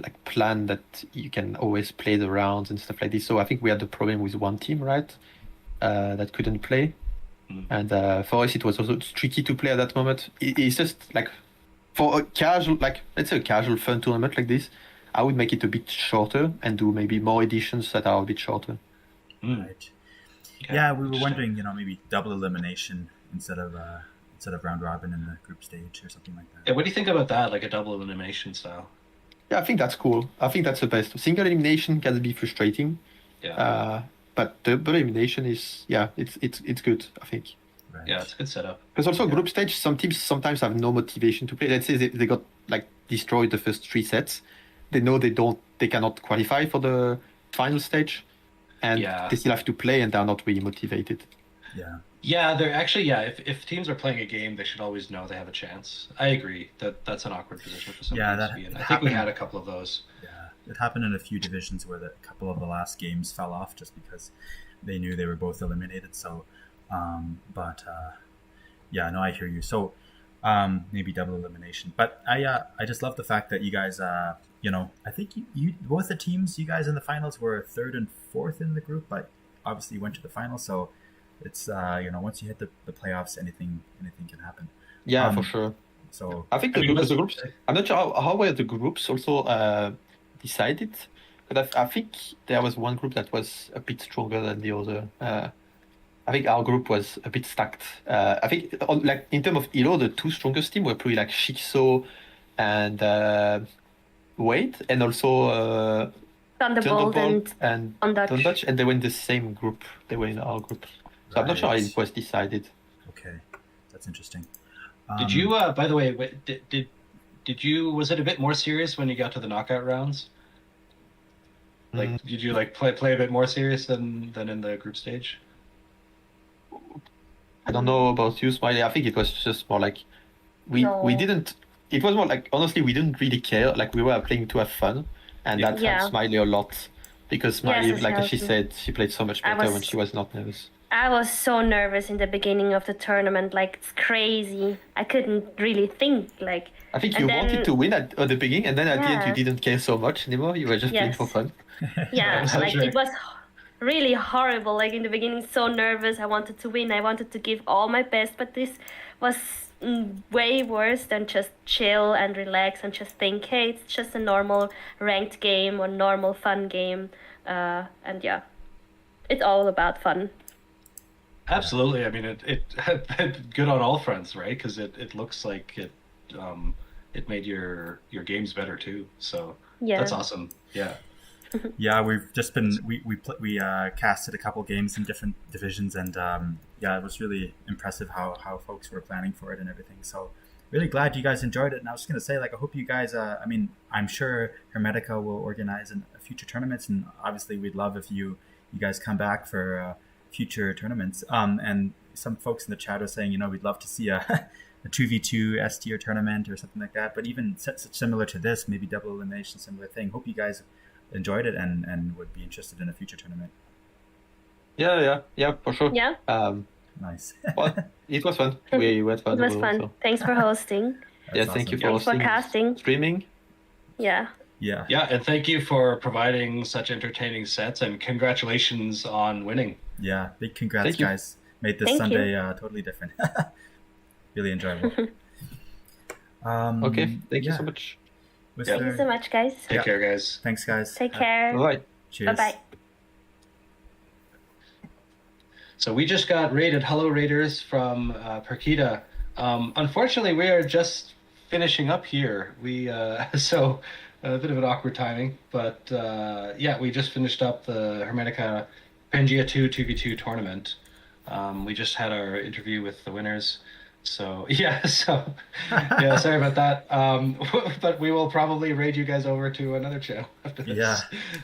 like plan that you can always play the rounds and stuff like this. So I think we had the problem with one team, right, that couldn't play, and for us, it was also tricky to play at that moment. It's just like for a casual, like let's say a casual fun tournament like this, I would make it a bit shorter and do maybe more editions that are a bit shorter. Right. Okay, Yeah, we were interesting. wondering, maybe double elimination instead of round robin in the group stage or something like Yeah, that. what do you think about that, like a double elimination style? Yeah, I think that's cool. I think that's the best. Single elimination can be frustrating But double elimination is it's good, I think. Right. Yeah, it's a good setup. Because also group stage, some teams sometimes have no motivation to play. Let's say they got like destroyed the first 3 sets. They know they cannot qualify for the final stage, and they still have to play, and they're not really motivated. Yeah, they're actually if teams are playing a game, they should always know they have a chance. I agree that's an awkward position for some teams to be in. I think we had a couple of those. Yeah, it happened in a few divisions where a couple of the last games fell off just because they knew they were both eliminated. So, I hear you. So, maybe double elimination. But I just love the fact that you guys, I think you both the teams, you guys in the finals were 3rd and 4th in the group, but obviously you went to the final. So it's once you hit the playoffs, anything can happen. Yeah, for sure. So I think the groups. I'm not sure how were the groups also decided, but I think there was one group that was a bit stronger than the other. I think our group was a bit stacked. I think in terms of Elo, the 2 strongest team were probably like Shikso and Wade, and also Thunderbolt and Dutch, and they were in the same group. They were in our group. So I'm not sure how it was decided. Okay, that's interesting. Did you, by the way, did you? Was it a bit more serious when you got to the knockout rounds? Like, did you play a bit more serious than in the group stage? I don't know about you, Smiley. I think it was just more like we didn't. It was more like, honestly, we didn't really care. Like, we were playing to have fun, and that helped Smiley a lot, because Smiley, like she said, she played so much better when she was not nervous. I was so nervous in the beginning of the tournament, like it's crazy. I couldn't really think, like. I think you wanted to win at the beginning, and then at the end you didn't care so much anymore. You were just playing for fun. Yeah, like it was really horrible. Like in the beginning, so nervous. I wanted to win. I wanted to give all my best, but this was way worse than just chill and relax and just think, hey, it's just a normal ranked game or normal fun game, and it's all about fun. Absolutely. I mean, it good on all fronts, right? Because it looks like it made your games better too. So that's awesome. Yeah. Yeah, we've just been we casted a couple games in different divisions, and it was really impressive how folks were planning for it and everything. So really glad you guys enjoyed it. And I was just gonna say, like, I hope you guys. I mean, I'm sure Hermetica will organize in future tournaments, and obviously we'd love if you guys come back for future tournaments. And some folks in the chat are saying, we'd love to see a 2v2 S tier tournament or something like that. But even similar to this, maybe double elimination, similar thing. Hope you guys enjoyed it and would be interested in a future tournament. Yeah, for sure. Yeah. Nice. Well, it was fun. We had fun. It was fun. So. Thanks for hosting. Awesome. Thank you for hosting. For casting. Streaming. Yeah, and thank you for providing such entertaining sets, and congratulations on winning. Yeah, big congrats, guys. Made this Sunday totally different. Really enjoyable. Okay, thank you so much. Thank you so much, guys. Take care, guys. Thanks, guys. Take care. Bye. Cheers. Bye-bye. So we just got raided. Hello, Raiders from Perkita. Unfortunately, we are just finishing up here. So a bit of an awkward timing, but we just finished up the Hermetica Pangea 2 2v2 tournament. We just had our interview with the winners. So sorry about that. But we will probably raid you guys over to another channel after this. Yeah.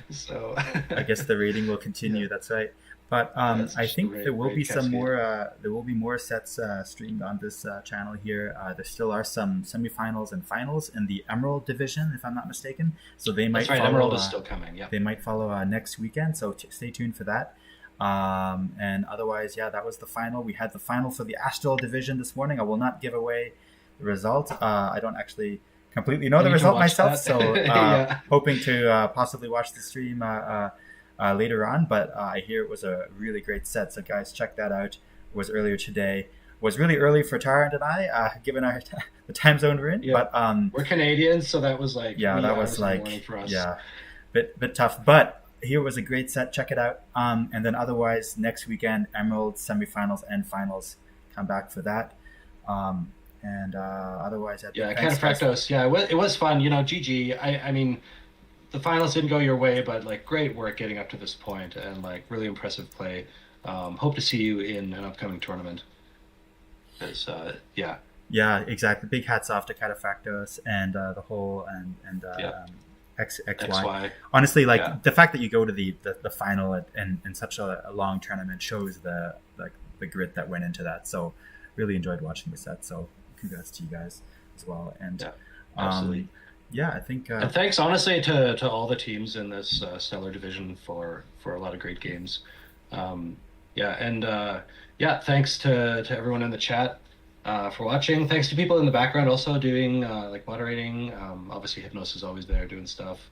So I guess the raiding will continue. That's right. But I think there will be some more. There will be more sets streamed on this channel here. There still are some semifinals and finals in the Emerald division, if I'm not mistaken. So they might. That's right. Follow, Emerald is still coming. Yeah. They might follow next weekend. So stay tuned for that. And otherwise, that was the final. We had the final for the Astral division this morning. I will not give away the result. I don't actually completely know the result myself, so hoping to possibly watch the stream later on. But I hear it was a really great set. So guys, check that out. It was earlier today. It was really early for Tarhunt and I, given the time zone we're in. Yeah. But we're Canadians, so that was like that was like for us. bit tough, but. Here was a great set. Check it out. And then otherwise, next weekend, Emerald semifinals and finals. Come back for that. And otherwise, Kataphratos. Yeah, it was fun. GG. I mean, the finals didn't go your way, but like great work getting up to this point, and like really impressive play. Hope to see you in an upcoming tournament. Because yeah. Yeah, exactly. Big hats off to Kataphratos and the whole XY. Honestly, like the fact that you go to the final in such a long tournament shows the grit that went into that. So really enjoyed watching the set. So congrats to you guys as well. And absolutely. I think and thanks honestly to all the teams in this stellar division for a lot of great games. Thanks to everyone in the chat for watching. Thanks to people in the background also doing like moderating. Obviously Hypnos is always there doing stuff.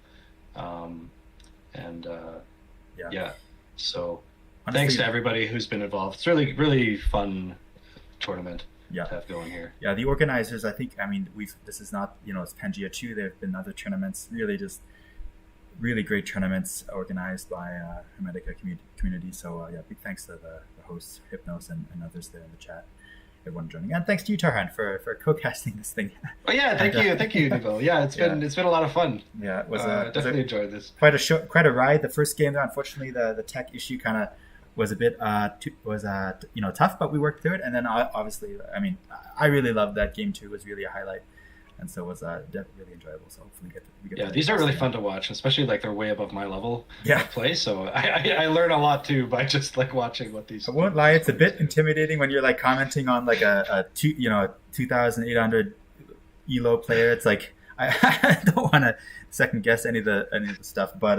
So honestly, thanks to everybody who's been involved. It's really, really fun tournament to have going here. Yeah, the organizers, this is not, it's Pangea 2. There have been other tournaments, really great tournaments organized by Hermetica community. So big thanks to the hosts, Hypnos and others there in the chat. Everyone joining, and thanks to you, Tarhunt, for co-casting this thing. Oh yeah, thank you, Nico. Yeah, it's been a lot of fun. Yeah, it was definitely enjoyed this. Quite a ride. The first game there, unfortunately, the tech issue kind of was a bit tough, but we worked through it. And then obviously, I really loved that game too. It was really a highlight, and so it was really enjoyable. So hopefully we get. Yeah, these are really fun to watch, especially like they're way above my level of play. So I learn a lot too by just like watching what these. I won't lie, it's a bit intimidating when you're like commenting on like a 2,800 elo player. It's like I don't want to second guess any of the stuff, but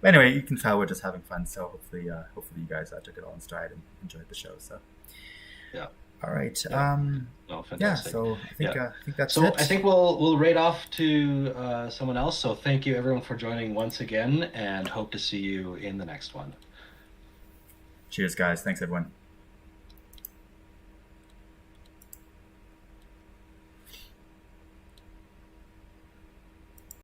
anyway, you can tell we're just having fun. So hopefully you guys took it all in stride and enjoyed the show. So yeah. All right. Fantastic. So I think that's so it. I think we'll rate off to someone else. So thank you everyone for joining once again, and hope to see you in the next one. Cheers, guys. Thanks, everyone.